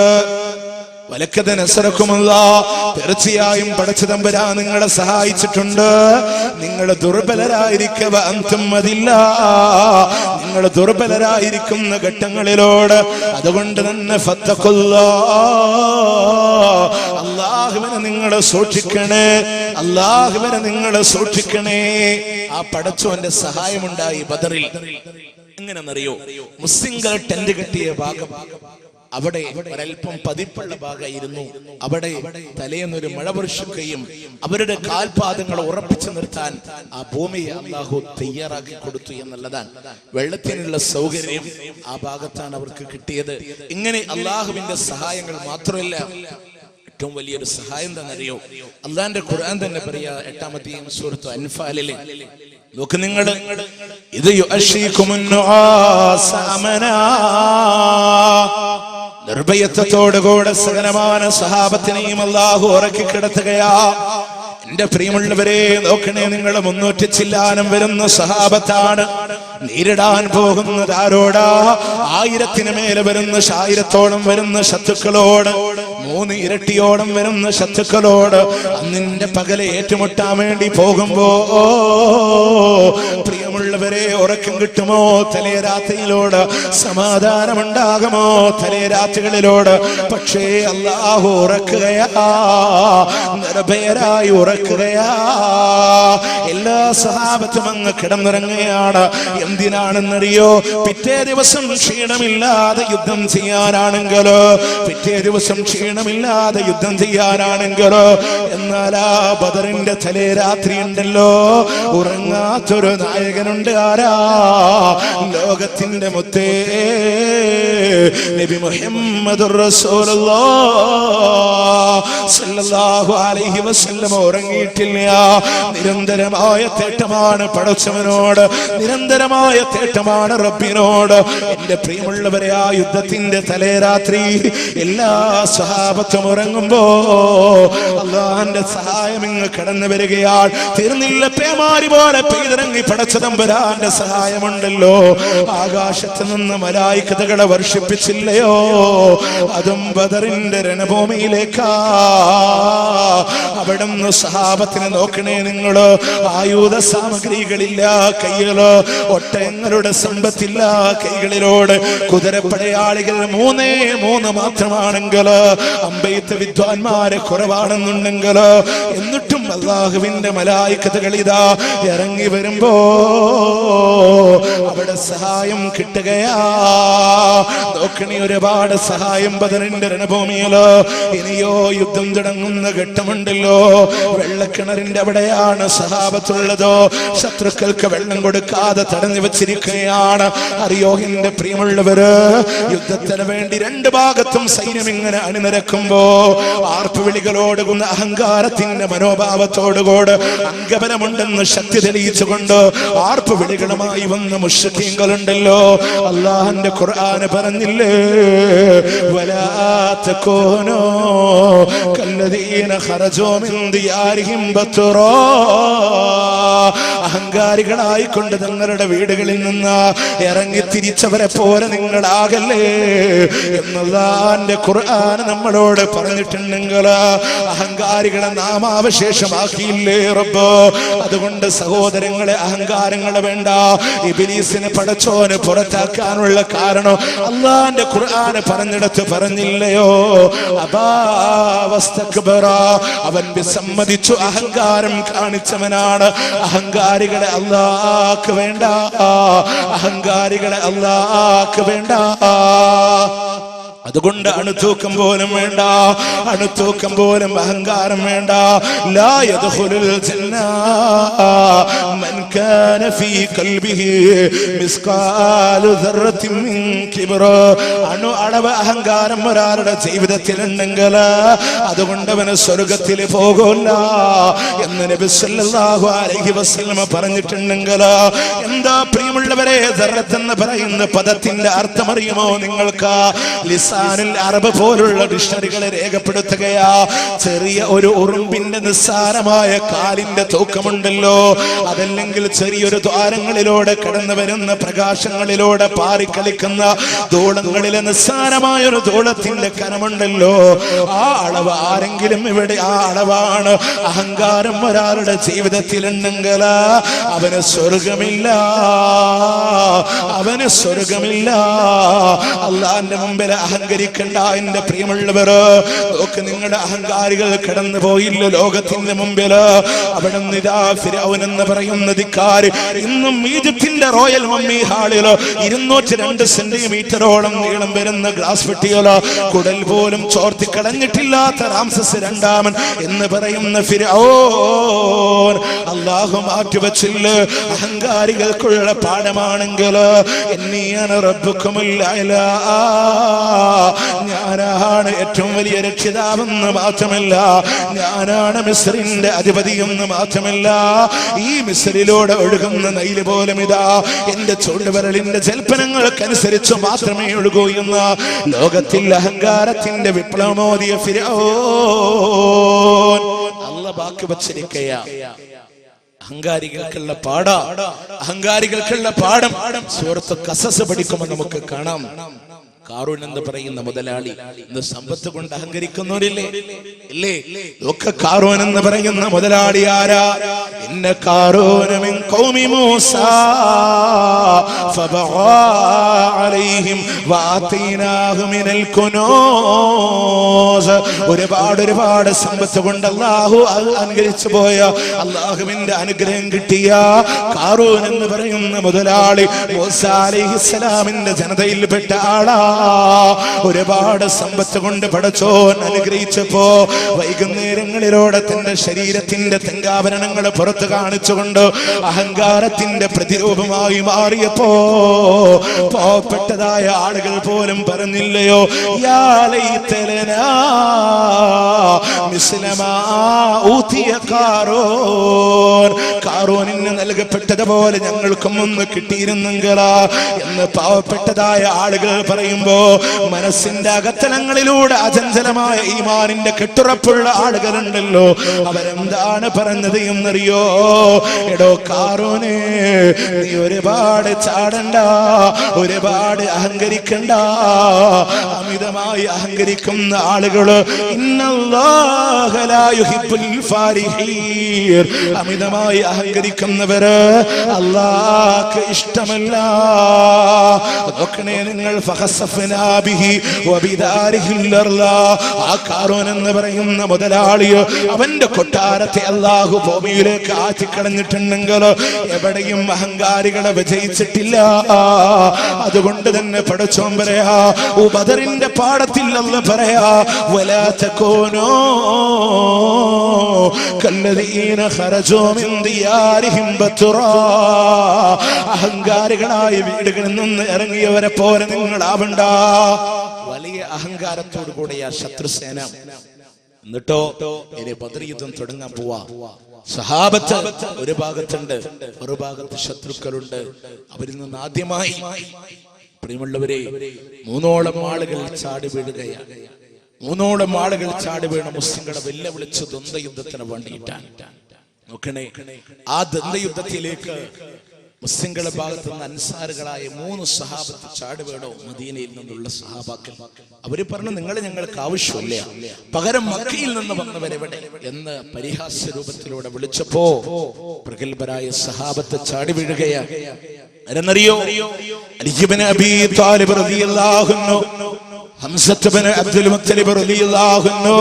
വലഖദ് നസറകുമുല്ലാഹ്, തീർച്ചയായും പടച്ച തമ്പുരാൻ നിങ്ങളെ സഹായിച്ചിട്ടുണ്ട്. നിങ്ങൾ ദുർബലരായിരിക്കെ വഅൻതും അദില്ലാ, നിങ്ങൾ ദുർബലരായിരിക്കുന്ന ഘട്ടങ്ങളിലോട്. അതുകൊണ്ട് തന്നെ ഫത്തഖുല്ലാഹ്, അല്ലാഹുവിനെ നിങ്ങൾ സൂക്ഷിക്കണേ, അല്ലാഹുവിനെ നിങ്ങൾ സൂക്ഷിക്കണേ. ആ പടച്ചോന്റെ സഹായമുണ്ടായി ബദറിൽ. എങ്ങനെന്നറിയോ? മുസ്ലിംകൾ ടെന്റ് കെട്ടിയ ഭാഗം അവിടെ ഒരൽപ്പം പതിപ്പുള്ള ഭാഗമായിരുന്നു. അവിടെ തലേന്നൊരു മഴ വർഷിക്കുകയും അവരുടെ കാൽപാദങ്ങൾ ഉറപ്പിച്ചു നിർത്താൻ ആ ഭൂമിയെ അല്ലാഹു തയ്യാറാക്കി കൊടുത്തു എന്നുള്ളതാണ്. വെള്ളത്തിനുള്ള സൗകര്യം ആ ഭാഗത്താണ് അവർക്ക് കിട്ടിയത്. ഇങ്ങനെ അല്ലാഹുവിന്റെ സഹായങ്ങൾ മാത്രമല്ല, ഏറ്റവും വലിയൊരു സഹായം തന്നെ അറിയോ? അള്ളാന്റെ ഖുർആൻ തന്നെ പറയാ 8-ാമത്തെ സൂറത്ത് അൻഫാലിലെ നോക്ക് നിങ്ങൾ, ഇത് നിർഭയത്വത്തോടുകൂടെ സകലമാന സഹാബത്തിനെയും അല്ലാഹു ഉറക്കി കിടത്തുകയാ. എന്റെ പ്രിയമുള്ളവരെ നോക്കണേ, നിങ്ങൾ 300 ചില്ലാനം വരുന്ന സഹാബത്താണ്. നേരിടാൻ പോകുന്നത് ആരോടാ? 1000 മേലെ വരുന്ന 1000-ഓളം വരുന്ന ശത്രുക്കളോട്, 3 ഇരട്ടിയോളം വരുന്ന ശത്രുക്കളോട് അന്നിന്റെ പകലെ ഏറ്റുമുട്ടാൻ വേണ്ടി പോകുമ്പോ പ്രിയമുള്ളവരെ ഉറക്കം കിട്ടുമോ? തലേ രാത്രിയിലോട് സമാധാനമുണ്ടാകുമോ? തലേ രാത്രികളിലോട്? പക്ഷേ അല്ലാഹു ഉറക്കുകയാ, നിർഭയരായി ഉറക്കുകയാ. എല്ലാ സഹാബത്തും അങ്ങ് കിടന്നിറങ്ങുകയാണ്. എന്തിനാണെന്നറിയോ? പിറ്റേ ദിവസം ക്ഷീണമില്ലാതെ യുദ്ധം ചെയ്യാനാണെങ്കിലോ, പിറ്റേ ദിവസം ക്ഷീണമില്ലാതെ യുദ്ധം ചെയ്യാനാണെങ്കിലോ. എന്നാൽ ആ ബദറിന്റെ തലേ രാത്രി ഉണ്ടല്ലോ, ഉറങ്ങാത്തൊരു നായകനുണ്ട്. ആരാ? ലോകത്തിന്റെ മുത്തേ നബി മുഹമ്മദുർ റസൂലുള്ളാഹ് സ്വല്ലല്ലാഹു അലൈഹി വസല്ലം ഉറങ്ങിയിട്ടില്ല. നിരന്തരമായ തേട്ടമാണ് പടച്ചവനോട്, നിരന്തരമായ തേട്ടമാണ് റബ്ബിനോട്. എന്റെ പ്രിയമുള്ളവരെ, ആ യുദ്ധത്തിന്റെ തലേ രാത്രി എല്ലാ സഹാബത്തും ഉറങ്ങുമ്പോ അല്ലാഹുവിന്റെ സഹായം ഇങ്ങ് കടന്നു വരികയാണ്. തീർന്നില്ല, പേമാരി പോലെ പെയ്തിറങ്ങി പടച്ചതമ്പുരാന്റെ സഹായമുണ്ടല്ലോ. ആകാശത്ത് നിന്ന് മലായികതകളെ വർഷിപ്പിച്ചില്ലയോ? അതും ബദറിന്റെ രണഭൂമിയിലേക്കാ. അവിടുന്ന് സഹാബത്തിനെ നോക്കണേ നിങ്ങള്. ആയുധ സാമഗ്രികളില്ല കൈകള്, ഒട്ടകങ്ങളുടെ സമ്പത്തില്ല കൈകളിലോട്. കുതിരപ്പടയാളികൾ 3 മാത്രമാണെങ്കിൽ, അമ്പെയ്ത്ത് വിദ്വാൻമാരെ കുറവാണെന്നുണ്ടെങ്കിൽ, എന്നിട്ടും അല്ലാഹുവിന്റെ മലായികത്തുകൾ ഇതാ ഇറങ്ങി വരുമ്പോ അവിടെ സഹായം കിട്ടുകയാ. നോക്കണേ, ഒരുപാട് സഹായം ബദറിന്റെ രണഭൂമിയില്. ഇനിയോ യുദ്ധം തുടങ്ങുന്ന ഘട്ടമുണ്ടല്ലോ. വെള്ളക്കിണറിന്റെ അവിടെയാണ് സഹാബത്തുള്ളതോ. ശത്രുക്കൾക്ക് വെള്ളം കൊടുക്കാതെ തടഞ്ഞു വെച്ചിരിക്കുകയാണ്. അറിയോ എന്റെ പ്രിയമുള്ളവര്, യുദ്ധത്തിന് വേണ്ടി 2 ഭാഗത്തും സൈന്യം ഇങ്ങനെ അണിനിരക്കുമ്പോ ആർപ്പുവിളികളോടുകൂടി അഹങ്കാരത്തിന്റെ മനോഭാവത്തോടുകൂടെ അംഗബലമുണ്ടെന്ന് ശക്തി തെളിയിച്ചുകൊണ്ട് ആർപ്പുവിളികളുമായി വന്ന മുശ്രിക്കീങ്ങളുണ്ടല്ലോ. അല്ലാഹുവിന്റെ ഖുർആൻ പറഞ്ഞില്ലേ, വലാ തകൂനൂ കല്ലദീന ഖറജൂ മിൻ ദിയാരിഹിം ബത്റാ. അഹങ്കാരികളായിക്കൊണ്ട് തങ്ങളുടെ വീടുകളിൽ നിന്ന് ഇറങ്ങി തിരിച്ചവരെ പോലെ നിങ്ങളാകല്ലേ എന്നുള്ളാന്റെ ഖുർആൻ നമ്മളോട് പറഞ്ഞിട്ടുണ്ടെങ്കിൽ അഹങ്കാരികളെ നാമാവശേഷമാക്കിയില്ലേ റബ്ബ്. അതുകൊണ്ട് സഹോദരങ്ങളെ, അഹങ്കാരങ്ങളെ വേണ്ട. ഇബ്ലീസിനെ പടച്ചോന് പുറത്താക്കാനുള്ള കാരണം അല്ലാഹുവിന്റെ ഖുർആൻ പറഞ്ഞിടത്ത് പറഞ്ഞില്ലയോ? അബാവസ്തക്ബറ, അവൻ വിസമ്മതിച്ചു, അഹങ്കാരം കാണിച്ചവനാണ്. അഹങ്കാരികളെ അല്ലാഹ്ക്ക് വേണ്ട, അഹങ്കാരികളെ അല്ലാഹ്ക്ക് വേണ്ട. അതുകൊണ്ട് അണുതൂക്കം പോലും വേണ്ട, അണുതൂക്കം പോലും അഹങ്കാരം വേണ്ട. ലാ യദ്ഖുലുൽ ജന്ന മൻ കാന ഫീ ഖൽബിഹി മിസ്കാലു ദർറത്തിൻ മിൻ കിബ്ർ. അണുഅളവ് അഹങ്കാരം ഒരാളുടെ ജീവിതത്തിൽ ഉണ്ടെങ്കിൽ അതുകൊണ്ട് അവന് സ്വർഗ്ഗത്തിൽ പോകില്ല എന്ന് നബി സല്ലല്ലാഹു അലൈഹി വസല്ലം പറഞ്ഞിട്ടുണ്ടെങ്കിൽ, എന്താ പ്രിയമുള്ളവരെ, ദർറത്ത് എന്ന് പറയുന്ന പദത്തിന്റെ അർത്ഥം അറിയുമോ നിങ്ങൾക്ക്? അറബ് പോലുള്ള ഡിക്ഷണറികളെ രേഖപ്പെടുത്തുകയാ. ചെറിയ ഒരു ഉറുമ്പിന്റെ നിസ്സാരമായ കാലിന്റെ തൂക്കമുണ്ടല്ലോ, അതല്ലെങ്കിൽ ചെറിയൊരു ദ്വാരങ്ങളിലൂടെ കടന്നു വരുന്ന പ്രകാശങ്ങളിലൂടെ പാറിക്കളിക്കുന്ന ധൂളങ്ങളിലെ നിസ്സാരമായ ഒരു ധൂളത്തിന്റെ കനമുണ്ടല്ലോ, ആ അളവ് ആരെങ്കിലും ഇവിടെ ആ അളവാണ് അഹങ്കാരം ഒരാളുടെ ജീവിതത്തിലുണ്ടെങ്കിൽ അവന് സ്വർഗമില്ല, അവന് സ്വർഗമില്ല. അല്ലാഹുവിന്റെ മുമ്പിൽ അഹങ്കരിക്കണ്ട എന്റെ പ്രിയമുള്ളവർ. നോക്ക്, നിങ്ങളുടെ അഹങ്കാരികൾ കടന്നു പോയില്ല ലോകത്തിന്റെ മുമ്പിൽ. അവിടെ നിതാ ഫിറഔൻ എന്ന് പറയുന്ന ധിക്കാരി ഇന്നും ഈജിപ്തിന്റെ റോയൽ മമ്മി ഹാളിൽ 202 സെന്റിമീറ്ററോളം നീളം വരുന്ന ഗ്ലാസ് പെട്ടികള് കുടൽ പോലും ചോർത്തിക്കളഞ്ഞിട്ടില്ലാത്ത റാംസസ് രണ്ടാമൻ എന്ന് പറയുന്ന ഫിറഔൻ അല്ലാഹു മാറ്റിവച്ചില്ല. അഹങ്കാരികൾക്കുള്ള പാഠമാണെങ്കിൽ ഞാനാണ് ഏറ്റവും വലിയ രക്ഷിതാവ് രക്ഷിതാവെന്ന് മാത്രമല്ല, ഞാനാണ് മിസ്രിന്റെ അധിപതി എന്ന് മാത്രമല്ല, ഈ മിസ്രിലൂടെ ഒഴുകുന്ന നൈല് പോലും ഇതാ എന്റെ ചൂണ്ടുവിരലിന്റെ ജൽപ്പനങ്ങൾക്കനുസരിച്ച് മാത്രമേ ഒഴുകൂ എന്ന് ലോകത്തിൽ അഹങ്കാരത്തിന്റെ വിപ്ലവമോദിയ ഫിർഔൻ അല്ലാഹു ബാക്കി വച്ചിരിക്കയാ. അഹങ്കാരികൾക്കുള്ള പാഠം സൂറത്ത് ഖസസ് പഠിക്കുമ്പോൾ നമുക്ക് കാണാം. കാറൂൻ എന്ന് പറയുന്ന മുതലാളി ഇന്ന് സമ്പത്ത് കൊണ്ട് അഹങ്കരിക്കുന്നവരില്ലേ? ഇല്ലേ? ഒക്കെ കാറൂൻ എന്ന് പറയുന്ന മുതലാളി ആരാ? ഇന്ന കാറൂന മിൻ ഖൗമി മൂസ ഫബഗാ അലൈഹിം വആതീനാഹു മിനൽ കുനൂസ്. ഒരുപാട് സമ്പത്ത് കൊണ്ട് അല്ലാഹു അനുഗ്രഹിച്ചു പോയ, അല്ലാഹുവിന്റെ അനുഗ്രഹം കിട്ടിയ കാറൂൻ എന്ന് പറയുന്ന മുതലാളി മൂസ അലൈഹിസ്സലാമിന്റെ ജനതയിൽപ്പെട്ട ആളാ. ഒരുപാട് സമ്പത്ത് കൊണ്ട് പടച്ചോൻ അനുഗ്രഹിച്ചപ്പോ വൈകുന്നേരങ്ങളിലൂടെ തന്റെ ശരീരത്തിന്റെ തെങ്കാഭരണങ്ങൾ പുറത്ത് കാണിച്ചുകൊണ്ട് അഹങ്കാരത്തിന്റെ പ്രതിരൂപമായി മാറിയപ്പോ പാവപ്പെട്ടതായ ആളുകൾ പോലും പറഞ്ഞില്ലയോ, യാ ലൈതലനാ മിസ്ലമാ ഊതിയ കാറൂൻ, കാറൂനിന് നൽകപ്പെട്ടതുപോലെ ഞങ്ങൾക്കും ഒന്ന് കിട്ടിയിരുന്നെങ്കിലാ എന്ന് പാവപ്പെട്ടതായ ആളുകൾ പറയുമ്പോ മനസ്സിന്റെ അകത്തലങ്ങളിലൂടെ അചഞ്ചലമായ ഈമാനിന്റെ കെട്ടുറപ്പുള്ള ആളുകളുണ്ടല്ലോ, അവരെന്താണ് പറഞ്ഞത് എന്നറിയോ? എടോ കാറൂനേ, നീ ഒരുപാട് ചാടണ്ട, ഒരുപാട് അഹങ്കരിക്കണ്ട. അമിതമായി അഹങ്കരിക്കുന്ന ആളുകള് ഇന്നല്ലാഹ ലാ യുഹിബ്ബുൽ ഫാരിഹീൻ, അമിതമായി അഹങ്കരിക്കുന്നവര് അല്ലാഹുക്ക് ഇഷ്ടമല്ല. നോക്കണേ നിങ്ങൾ, ആ കാറൂൻ എന്ന് പറയുന്ന മുതലാളിയോ അവന്റെ കൊട്ടാരത്തെ അല്ലാഹു ഭൂമിയിലേക്ക് ആറ്റിക്കളഞ്ഞിട്ടുണ്ടെങ്കിൽ എവിടെയും അഹങ്കാരികളെ വിജയിച്ചിട്ടില്ല. അതുകൊണ്ട് തന്നെ പടച്ചോൻ പറയാ, ബദറിന്റെ പാഠത്തിൽ അല്ലാഹു പറയാ, വലാ തകൂനൂ കല്ലദീന ഖറജൂ മിൻ ദിയാരിഹിം ബത്റാ, അഹങ്കാരികളായ വീടുകളിൽ നിന്ന് ഇറങ്ങിയവരെ പോലെ നിങ്ങളാവണ്ട. വലിയ അഹങ്കാരത്തോടു കൂടിയ ശത്രുസേന. എന്നിട്ടോ ഇനി ബദർ യുദ്ധം തുടങ്ങാൻ പോവാ. സഹാബത്ത് ഒരു ഭാഗത്തുണ്ട്, ഒരു ഭാഗത്ത് ശത്രുക്കളുണ്ട്. അവരിൽ നിന്ന് ആദ്യമായി പ്രിയമുള്ളവരെ 3ഓളം ആളുകൾ ചാടി വീഴുകയാണ്. 3ഓളം ആളുകൾ ചാടി വീണ മുസ്ലിങ്ങളെ വെല്ലുവിളിച്ച് ദ്വന്ദ്വയുദ്ധത്തിന് വേണ്ടിയിട്ടാണ്. നോക്കണേ, ആ ദ്വന്ദ്വയുദ്ധത്തിലേക്ക് മുസ്ലിങ്ങളുടെ ഭാഗത്ത് നിന്ന് അൻസാറുകളായ 3 സഹാബത്ത് ചാടി വീണു. മദീനയിൽ നിന്നുള്ള സഹാബാക്കൾ അവര് പറഞ്ഞു, നിങ്ങൾ ഞങ്ങൾക്ക് ആവശ്യമില്ല, പകരം മക്കയിൽ നിന്ന് വന്നവരെവിടെ എന്ന് പരിഹാസ്യ രൂപത്തിലൂടെ വിളിച്ചപ്പോ പ്രഗത്ഭരായ സഹാബത്ത് ചാടി വീഴുകയാണ്. ആരെന്നറിയോ? അലി ഇബ്നു അബീ ത്വാലിബ് റളിയല്ലാഹു അൻഹു, ഹംസത്ത് ഇബ്നു അബ്ദുൽ മുത്തലിബ് റളിയല്ലാഹു അൻഹു,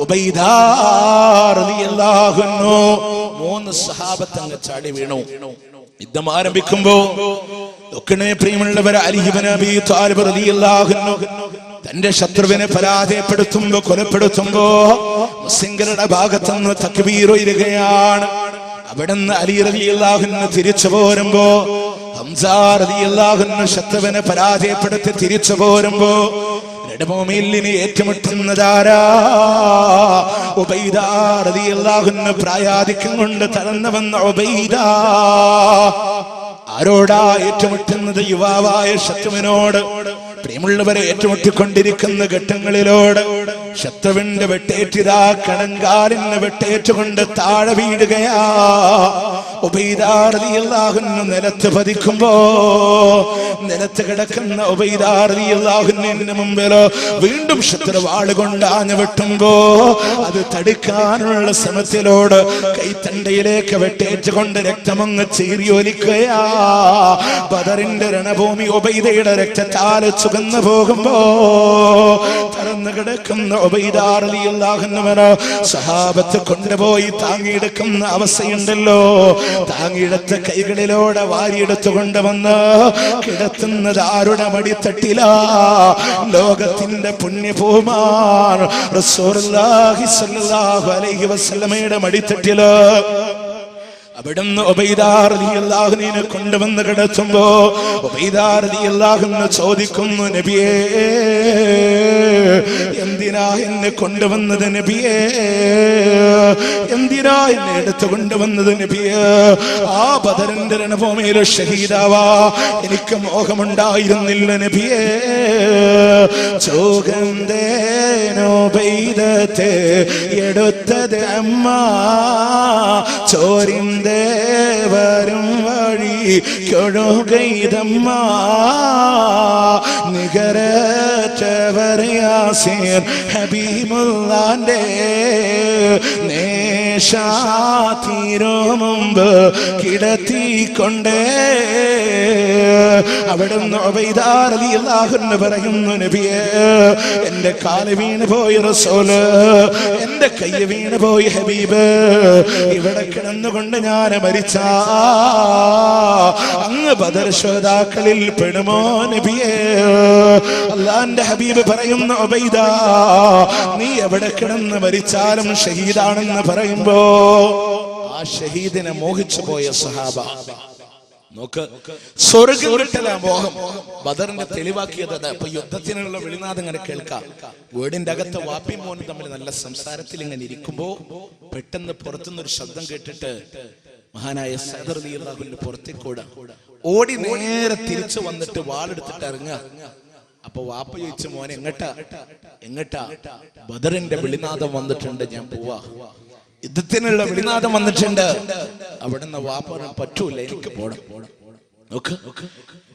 ഉബൈദ റളിയല്ലാഹു അൻഹു, 3 സഹാബത്ത് അങ്ങ് ചാടി വീണു. യുദ്ധം ആരംഭിക്കുമ്പോ പ്രിയമുള്ളവർ, അലി ഇബ്നു അബീ ത്വാലിബ് റളിയല്ലാഹു അൻഹു തന്റെ ശത്രുവിനെ പരാജയപ്പെടുത്തുമ്പോ, കൊലപ്പെടുത്തുമ്പോ മുസ്ലിങ്ങളുടെ ഭാഗത്തുനിന്ന് തക്ബീർ ഉയരുകയാണ്. അവിടുന്ന് അലി റളിയല്ലാഹു അൻഹു തിരിച്ചു പോരുമ്പോ, ഹംസ റളിയല്ലാഹു അൻഹു ശത്രുവിനെ പരാജയപ്പെടുത്തി തിരിച്ചു പോരുമ്പോ രണഭൂമിയിൽ ഏറ്റുമുട്ടുന്നതാരാ? ഉബൈദ റളിയല്ലാഹു അൻഹു പ്രായാധിക്യം കൊണ്ട് തളർന്നു വന്ന ഉബൈദ. ആരോടാ ഏറ്റുമുട്ടുന്നത്? യുവാവായ ശത്രുവിനോട്. പ്രിയമുള്ളവരെ, ഏറ്റുമുട്ടിക്കൊണ്ടിരിക്കുന്ന ഘട്ടങ്ങളിലോട് ശത്രുവിന്റെ വെട്ടേറ്റിതാ കണങ്കാലിന് വെട്ടേറ്റുകൊണ്ട് താഴെ വീഴുകയാ. ഉബൈദ റളിയല്ലാഹു അൻഹു നിലത്ത് പതിക്കുമ്പോ നിലത്ത് കിടക്കുന്ന ഉബൈദ റളിയല്ലാഹു അൻഹുവിന് മുമ്പിൽ വീണ്ടും ശത്രു വാളുകൊണ്ട് ആഞ്ഞു വെട്ടുമ്പോ അത് തടുക്കാനുള്ള ശ്രമത്തിലോട് കൈത്തണ്ടയിലേക്ക് വെട്ടേറ്റുകൊണ്ട് രക്തമങ്ങ് ചീറിയൊലിക്കുകയാ. ബദറിന്റെ രണഭൂമി ഉബൈദയുടെ രക്തത്താൽ ചുകന്നു പോകുമ്പോ തറന്നു കിടക്കുന്ന ഉബൈദ റളിയല്ലാഹു അൻഹു സഹാബത്ത് കൊണ്ടുപോയി താങ്ങിയെടുക്കുന്ന അവസ്ഥയുണ്ടല്ലോ. താങ്ങിയെടുത്ത കൈകളിലൂടെ വാരിയെടുത്തു കൊണ്ടുവന്ന് കിടത്തുന്നത് ആരുടെ മടിത്തട്ടില? ലോകത്തിന്റെ പുണ്യഭൂമാൻ റസൂലുള്ളാഹി സ്വല്ലല്ലാഹു അലൈഹി വസല്ലമയുടെ മടിത്തട്ടില്. അവിടുന്ന് ഉബൈദ റളിയല്ലാഹു അൻഹുവിനെ കൊണ്ടുവന്ന് കിടത്തുമ്പോ ഉബൈദ റളിയല്ലാഹു അൻഹു ചോദിക്കുന്നു, നബിയേ, എന്തിനാ എന്നെ കൊണ്ടുവന്നത് നബിയേ? എന്തിനാ എന്നെ എടുത്തു കൊണ്ടുവന്നത് നബിയേ? ആ ബദറിന്റെ രണഭൂമിയിൽ ഷഹീദാവാ എനിക്ക് മോഹമുണ്ടായിരുന്നില്ല നബിയേ. ചോഗന്തേനോ പെയ്തത്തെ എടുത്തത് അമ്മ, ചോരിന്തേവരും വഴി കൊഴുകൈതമ്മ, നികരറ്റവർ യാസീർ ഹബീബുള്ളാന്റെ നേശാതീരോ മുമ്പ് കിടത്തിക്കൊണ്ടേ. അവിടുന്ന് ഉബൈദ റളിയല്ലാഹു അൻഹു പറയുന്നു, നബിയേ, എന്റെ കാല് വീണ് പോയി റസൂല്, എന്റെ കൈ വീണ് പോയി ഹബീബ്, ഇവിടെ കിടന്നുകൊണ്ട് ഞാൻ മരിച്ച അങ്ങ് ബദർ ശുഹദാക്കളിൽ പെടുമോ നബിയേ? അല്ലാഹുവിന്റെ ഹബീബ് പറയുന്നു, ഉബൈദ, നീ എവിടെ കിടന്ന് മരിച്ചാലും ഷഹീദാണെന്ന് പറയുമ്പോ ആ ഷഹീദിനെ മോഹിച്ചു പോയ സഹാബ നോക്ക്, സ്വർഗ്ഗം കിട്ടല മോഹം. ബദറിന്റെ തെളിവാക്കിയത് അപ്പൊ യുദ്ധത്തിനുള്ള വിളിനാഥം ഇങ്ങനെ കേൾക്കാം. വീടിന്റെ അകത്ത് വാപ്പയും മോനും തമ്മിൽ നല്ല സംസാരത്തിൽ ഇങ്ങനെ ഇരിക്കുമ്പോ പെട്ടെന്ന് പുറത്തുനിന്നൊരു ശബ്ദം കേട്ടിട്ട് മഹാനായ സഅദ് റളിയല്ലാഹു അൻഹു പുറത്തേക്കൂടെ ഓടി നേരെ തിരിച്ചു വന്നിട്ട് വാളെടുത്തിട്ട് ഇറങ്ങുക. അപ്പൊ വാപ്പ ചോദിച്ചു, മോനെ എങ്ങട്ടാ? ബദറിന്റെ വിളിനാഥം വന്നിട്ടുണ്ട്, ഞാൻ പോവാ. യുദ്ധത്തിനുള്ള വിളിനാഥം വന്നിട്ടുണ്ട്. അവിടുന്ന് വാപ്പ പറ്റൂല, എനിക്ക് പോണം.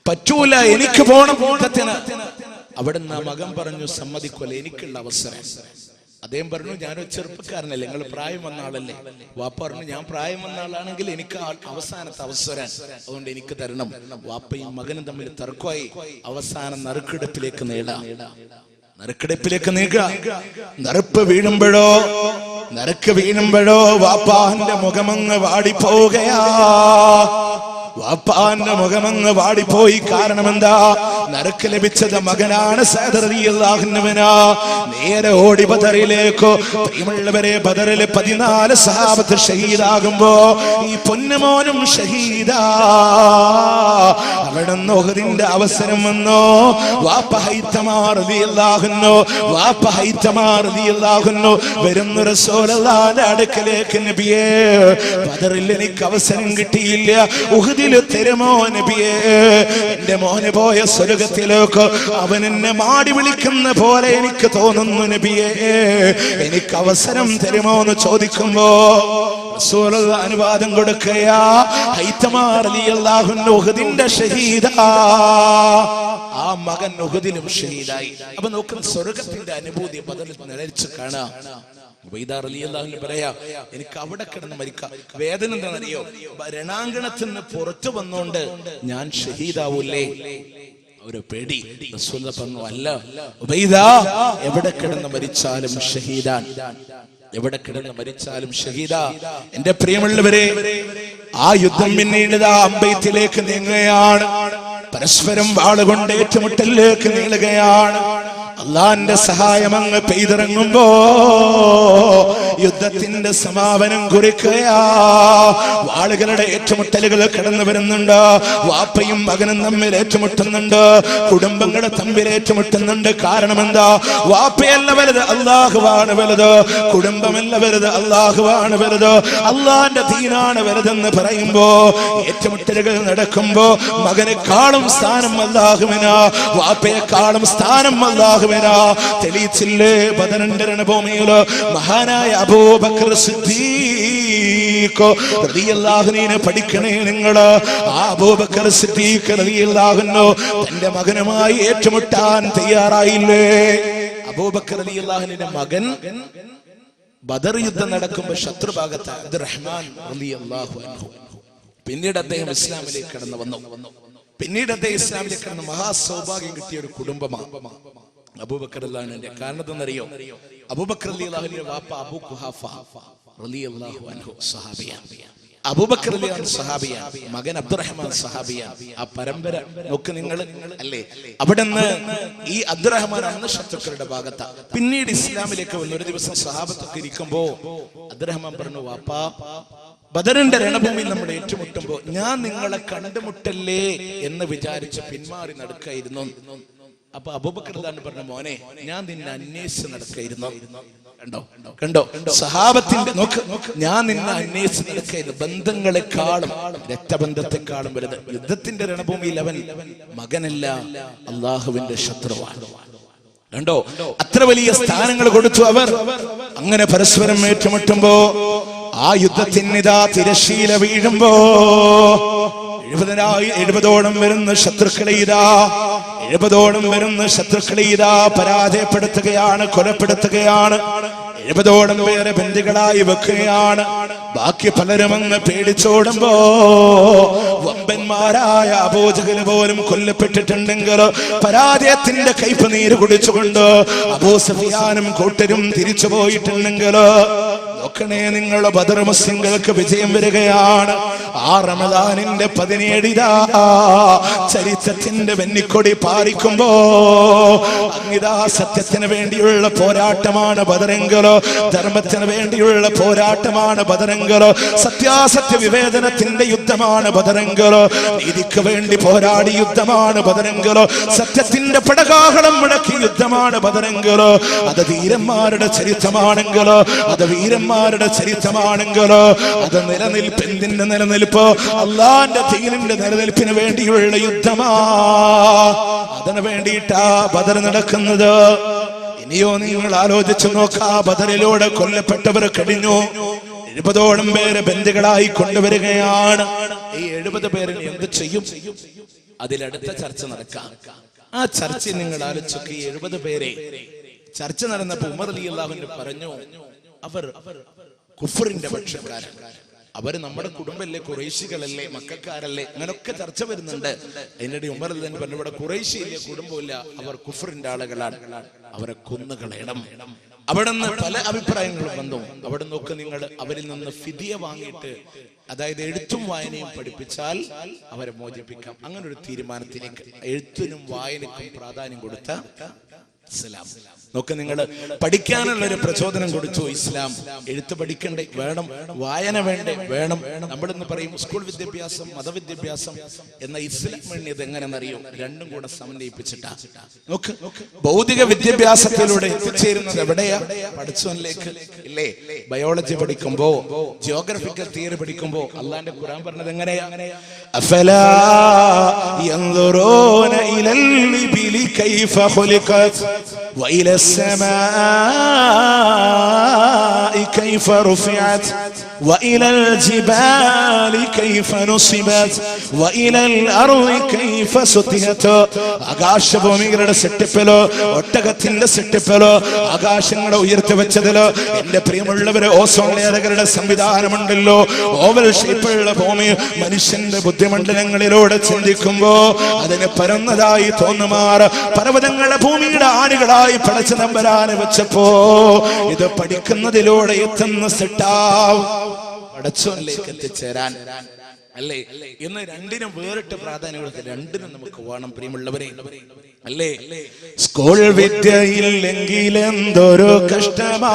പറ്റൂല, എനിക്ക് പോണം യുദ്ധത്തിന്. അവിടുന്ന് മകൻ പറഞ്ഞു, സമ്മതിക്കൂല, എനിക്കുള്ള അവസരം. അദ്ദേഹം പറഞ്ഞു, ഞാനൊരു ചെറുപ്പക്കാരനല്ലേ, നിങ്ങൾ പ്രായം വന്ന ആളല്ലേ. വാപ്പ പറഞ്ഞു, ഞാൻ പ്രായം വന്ന ആളാണെങ്കിൽ എനിക്ക് അവസാനത്തെ അവസരം, അതുകൊണ്ട് എനിക്ക് തരണം. വാപ്പയും മകനും തമ്മിൽ തർക്കമായി. അവസാനം നറുക്കെടുപ്പിലേക്ക് നീക്കുക. നറുക്ക് വീഴുമ്പോഴോ വാപ്പാന്റെ മുഖമങ്ങ് വാടിപ്പോവുകയാ. വാപ്പാന്റെ മുഖമങ്ങ് വാടിപ്പോയി. കാരണം എന്താ? നറുക്ക് ലഭിച്ചത് മകനാണ് സഅദ് റളിയല്ലാഹു അൻഹുവിനാ. നേരെ ഓടി ബദറിലേക്ക്. പ്രിയമുള്ളവരെ, ബദറിലെ 14 സഹാബത്ത് ഷഹീദാകുമ്പോ ഈ പൊന്നുമോനും ഷഹീദാ. അവിടുന്ന് ഉഹദിന്റെ അവസരം വന്നോ. വാപ്പ ഹൈതമാ റളിയല്ലാഹു അൻഹു വരുന്നു റസൂലുള്ളാഹിന്റെ അടുക്കലേക്ക്. നബിയേ, ബദറിൽ എനിക്ക് അവസരം കിട്ടിയില്ല, ഉഹദിൽ തരുമോ നബിയേ? എന്റെ മോനെ പോയ സ്വർഗ്ഗത്തിലേക്ക് അവൻ എന്നെ മാടി വിളിക്കുന്ന പോലെ എനിക്ക് തോന്നുന്നു നബിയേ, എനിക്ക് അവസരം തരുമോ എന്ന് ചോദിക്കുമ്പോ റസൂലുള്ളാഹി അനുവാദം കൊടുക്കയാ. ഹൈതമാ റളിയല്ലാഹു അൻഹു ഉഹദിന്റെ ഷഹീദാ. ആ മകൻ ഉഹദിലും ഷഹീദായി. അപ്പൊ നോക്കുന്ന സ്വർഗ്ഗത്തിന്റെ അനുഭൂതി ബദറിൽ നിലച്ചു കാണാം. ഉബൈദ റളിയല്ലാഹു അൻഹു പറയാ, എനിക്ക് അവിടെ കിടന്ന് മരിക്കാം. വേദന എന്താണെന്നറിയോ? രണാങ്കണത്തിൽ നിന്ന് പുറത്തു വന്നോണ്ട് ഞാൻ ഷഹീദാവൂല്ലേ, ഒരു പേടി. റസൂലുള്ളാഹി പറഞ്ഞു, അല്ല ഉബൈദ, എവിടെ കിടന്ന് മരിച്ചാലും ഷഹീദാൻ, എവിടെ കിടന്ന് മരിച്ചാലും ഷഹീദാ. എന്റെ പ്രിയമുള്ളവരെ, ആ യുദ്ധം പിന്നീട് അമ്പയത്തിലേക്ക് നീങ്ങുകയാണ്. പരസ്പരം വാളുകൊണ്ട് ഏറ്റുമുട്ടലിലേക്ക് നീളുകയാണ്. അള്ളാന്റെ സഹായം അങ്ങ് പെയ്തിറങ്ങുമ്പോ യുദ്ധത്തിന്റെ സമാപനം കുറിക്കുകയാ. വാളുകളുടെ ഏറ്റുമുട്ടലുകൾ കടന്നു വരുന്നുണ്ട്. വാപ്പയും മകനും തമ്മിൽ ഏറ്റുമുട്ടുന്നുണ്ട്. കുടുംബങ്ങൾ തമ്മിൽ ഏറ്റുമുട്ടുന്നുണ്ട്. കാരണം എന്താ? വാപ്പയല്ല വലുത്, അള്ളാഹുവാണ് വലുത്. കുടുംബമല്ല വലുത്, അള്ളാഹുവാണ് വലുത്. അള്ളാന്റെ ദീനാണ് വലുതെന്ന് പറയുമ്പോ ഏറ്റുമുട്ടലുകൾ നടക്കുമ്പോ മകനെക്കാളും സ്ഥാനം അല്ലാഹുവിനാ, വാപ്പയെക്കാളും സ്ഥാനം അല്ലാഹുവിനാ. തെളിയിച്ചില്ലേ ബദറിന്റെ രണഭൂമിയിൽ മഹാനായ അബൂബക്കർ സിദ്ദീഖ് റളിയല്ലാഹു അൻഹു പഠിക്കണേ നിങ്ങള്. ആ അബൂബക്കർ സിദ്ദീഖ് റളിയല്ലാഹു അൻഹു തന്റെ മകനുമായി ഏറ്റുമുട്ടാൻ തയ്യാറായില്ലേ? അബൂബക്കർ റളിയല്ലാഹു അൻഹുവിന്റെ മകൻ ബദർ യുദ്ധം നടക്കുമ്പോൾ ശത്രുഭാഗത്ത് അബ്ദുറഹ്മാൻ റളിയല്ലാഹു അൻഹു. പിന്നീട് അദ്ദേഹം ഇസ്ലാമിലേക്ക് കടന്നു വന്നു. മഹാസൗഭാഗ്യം കിട്ടിയ ഒരു കുടുംബമാണ് അബൂബക്കർ റളിയല്ലാഹുവിന്റെ. കാരണം എന്തെന്നറിയോ? അബൂബക്കർ റളിയല്ലാഹുവിന്റെ വാപ്പ അബൂ ഖുഹാഫ റളിയല്ലാഹു അൻഹു സഹാബിയാണ്. അബൂബക്കർ റളിയല്ലാഹു അൻഹു സഹാബിയാണ്. മകൻ അബ്ദുറഹ്മാൻ സഹാബിയാണ്. ആ പരമ്പര നോക്ക് നിങ്ങൾ അല്ലേ. അവിടുന്ന് ഈ അബ്ദുറഹ്മാൻ അന്ന് ശത്രുക്കളുടെ ഭാഗത്താണ്. പിന്നീട് ഇസ്ലാമിലേക്ക് വന്ന ഒരു ദിവസം സഹാബത്തൊക്കെ ഇരിക്കുമ്പോ അബ്ദുറഹ്മാൻ പറഞ്ഞു, വാപ്പാ ബദറിന്റെ രണഭൂമിയിൽ നമ്മൾ ഏറ്റുമുട്ടുമ്പോ ഞാൻ നിങ്ങളെ കണ്ടുമുട്ടല്ലേ എന്ന് വിചാരിച്ച് പിന്മാറി നടക്കായിരുന്നു. അപ്പൊ അബൂബക്കർ തന്നെ പറഞ്ഞു, മോനെ ഞാൻ നിന്നെ അന്വേഷിച്ച് നടക്കായിരുന്നു. കണ്ടോ സഹാബത്തിന്റെ നോക്ക്, ഞാൻ നിന്നെ അന്വേഷിച്ച് നടക്കായിരുന്നു. ബന്ധങ്ങളെക്കാളും രക്തബന്ധത്തെക്കാളും വലുത്. യുദ്ധത്തിന്റെ രണഭൂമിയിൽ അവൻ മകനല്ല, അള്ളാഹുവിന്റെ ശത്രുവാണ്. കണ്ടോ, അത്ര വലിയ സ്ഥാനങ്ങൾ കൊടുത്തു അവർ. അങ്ങനെ പരസ്പരം ഏറ്റുമുട്ടുമ്പോ ആ യുദ്ധത്തിനിതാ തിരശീല വീഴുമ്പോ 70ഓളം വരുന്ന ശത്രുക്കളെ ഇതാ 70ഓളം വരുന്ന ശത്രുക്കളെ ഇതാ പരാജയപ്പെടുത്തുകയാണ്, കൊലപ്പെടുത്തുകയാണ്. 70ഓളം പേരെ ബന്ദികളായി വെക്കുകയാണ്. ബാക്കി പലരും അങ്ങ് പേടിച്ചോടുമ്പോ വമ്പന്മാരായ അബൂജഹൽ പോലും കൊല്ലപ്പെട്ടിട്ടുണ്ടെങ്കിൽ പരാജയത്തിന്റെ കയ്പ് നീര് കുടിച്ചുകൊണ്ട് അബൂ സുഫിയാനും കൂട്ടരും തിരിച്ചു പോയിട്ടുണ്ടെങ്കിൽ നോക്കണേ, നിങ്ങളുടെ ബദർ മുസ്ലിങ്ങൾക്ക് വിജയം വരികയാണ്. ആ റമദാനിന്റെ 17 ചരിത്രത്തിന്റെ വെന്നിക്കൊടി പാറിക്കുമ്പോ അങ്ങിതാ സത്യത്തിന് വേണ്ടിയുള്ള പോരാട്ടമാണ് ബദറെങ്കിലോ, ധർമ്മത്തിന് വേണ്ടിയുള്ള പോരാട്ടമാണ് ബദറെങ്കിലോ, സത്യാസത്യ വിവേചനത്തിന്റെ യുദ്ധമാണ് ബദറെങ്കിലോ, നീതിക്ക് വേണ്ടി പോരാടി യുദ്ധമാണ് ബദറെങ്കിലോ, സത്യത്തിന്റെ പടകാഹളം മുടക്കി യുദ്ധമാണ് ബദറെങ്കിലോ, അത് ധീരന്മാരുടെ ചരിത്രമാണെങ്കിലോ, അത് വീരന്മാരുടെ ചരിത്രമാണെങ്കിലോ, അത് നിലനിൽപ്പിന്റെ നിലനിൽപ്പ് അള്ളാന്റെ ദീനിന്റെ നിലനിൽപ്പിന് വേണ്ടിയുള്ള യുദ്ധമാ. അതിനു വേണ്ടിയിട്ടാ ബദർ നടക്കുന്നത്. ഇനിയോ നിങ്ങൾ ആലോചിച്ചു നോക്കാ, ബദറിലൂടെ കൊല്ലപ്പെട്ടവർ കഴിഞ്ഞു. 70ഓളം പേരെ ബന്ദികളായി കൊണ്ടുവരികയാണ്. ഈ 70 പേരിന് എന്ത് ചെയ്യും? അതിലടുത്ത ചർച്ച നടക്കാം. ആ ചർച്ച നിങ്ങൾ ആലോചിച്ചു. ഈ 70 പേരെ ചർച്ച നടന്നപ്പോ ഉമർ റളിയല്ലാഹു അൻഹു പറഞ്ഞു, അവർ കുഫറിന്റെ പക്ഷക്കാരൻ, അവര് നമ്മുടെ കുടുംബല്ലേ, ഖുറൈശികളല്ലേ, മക്കക്കാരല്ലേ, അങ്ങനൊക്കെ ചർച്ച വരുന്നുണ്ട്. അതിനിടെ ഉമർ തന്നെ പറഞ്ഞു, ഇവിടെ ഖുറൈശിയില്ല, കുടുംബമില്ല, അവർ കുഫറിന്റെ ആളുകളാണ്, അവരെ കൊന്നുകളയണം. അവിടെ നിന്ന് പല അഭിപ്രായങ്ങളും വന്നു. അവിടെ നോക്ക് നിങ്ങൾ, അവരിൽ നിന്ന് ഫിദിയ വാങ്ങിയിട്ട്, അതായത് എഴുത്തും വായനയും പഠിപ്പിച്ചാൽ അവരെ മോചിപ്പിക്കാം. അങ്ങനെ ഒരു തീരുമാനത്തിലേക്ക് എഴുത്തിനും വായനയ്ക്കും പ്രാധാന്യം കൊടുത്ത ഇസ്ലാം. നോക്ക്, നിങ്ങൾ പഠിക്കാനുള്ള ഒരു പ്രചോദനം കൊടുത്തു ഇസ്ലാം. എഴുത്ത് പഠിക്കണ്ടേ? വേണം. വായന വേണ്ടേ? വേണം. നമ്മളിന്ന് പറയും സ്കൂൾ വിദ്യാഭ്യാസം, മതവിദ്യാഭ്യാസം. എന്ന ഇസ്ലാം വേണ്ടിയത് എങ്ങനെയെന്നറിയോ? രണ്ടും കൂടെ സമന്വയിപ്പിച്ചിട്ടാ. നോക്ക്, ഭൗതിക വിദ്യാഭ്യാസത്തിലൂടെ എത്തിച്ചേരുന്നത് എവിടെയാ? പഠിച്ചവനിലേക്ക് ഇല്ലേ? ബയോളജി പഠിക്കുമ്പോ, ജിയോഗ്രഫിക്കൽ തിയറി പഠിക്കുമ്പോ അള്ളാന്റെ ഖുർആൻ പറഞ്ഞത് എങ്ങനെയാ? അഫലാ യൻദുറൂന ഇലൽ ഇബിലി കൈഫ ഖുലിഖത് وإلى السماء كيف رفعت وإلى الجبال كيف نصبت وإلى الأرض كيف سطحت. ആകാശഭൂമികളുടെ സെറ്റപ്പിലോ ഒട്ടകത്തിന്റെ സെറ്റപ്പിലോ ആകാശങ്ങളെ ഉയർത്തി വെച്ചതിലോ എന്റെ പ്രിയമുള്ളവരെ ഓസോൺ ലെയറുകളുടെ സംവിധാനമുണ്ടല്ലോ. ഓവൽ ഷേപ്പുള്ള ഭൂമി മനുഷ്യന്റെ ബുദ്ധിമണ്ഡലങ്ങളിലൂടെ ചിന്തിക്കുമ്പോ അതിന് പരന്നതായി തോന്നുമാർ പർവ്വതങ്ങളെ ഭൂമിയുടെ ആണികളായി പടച്ച നമ്പരാനെ വെച്ചപ്പോ ഇത് പഠിക്കുന്നതിലൂടെ എത്തുന്ന സെട്ടാവും പടച്ചോനിലേക്ക് എത്തിച്ചേരാൻ അല്ലേ? ഇന്ന് രണ്ടിനും വേറിട്ട് പ്രാധാന്യം കൊടുത്ത് രണ്ടിനും നമുക്ക് വേണം പ്രിയമുള്ളവരെ, അല്ലേ? സ്കൂൾ വിദ്യയില്ലെങ്കിൽ എന്തൊരു കഷ്ടമാ,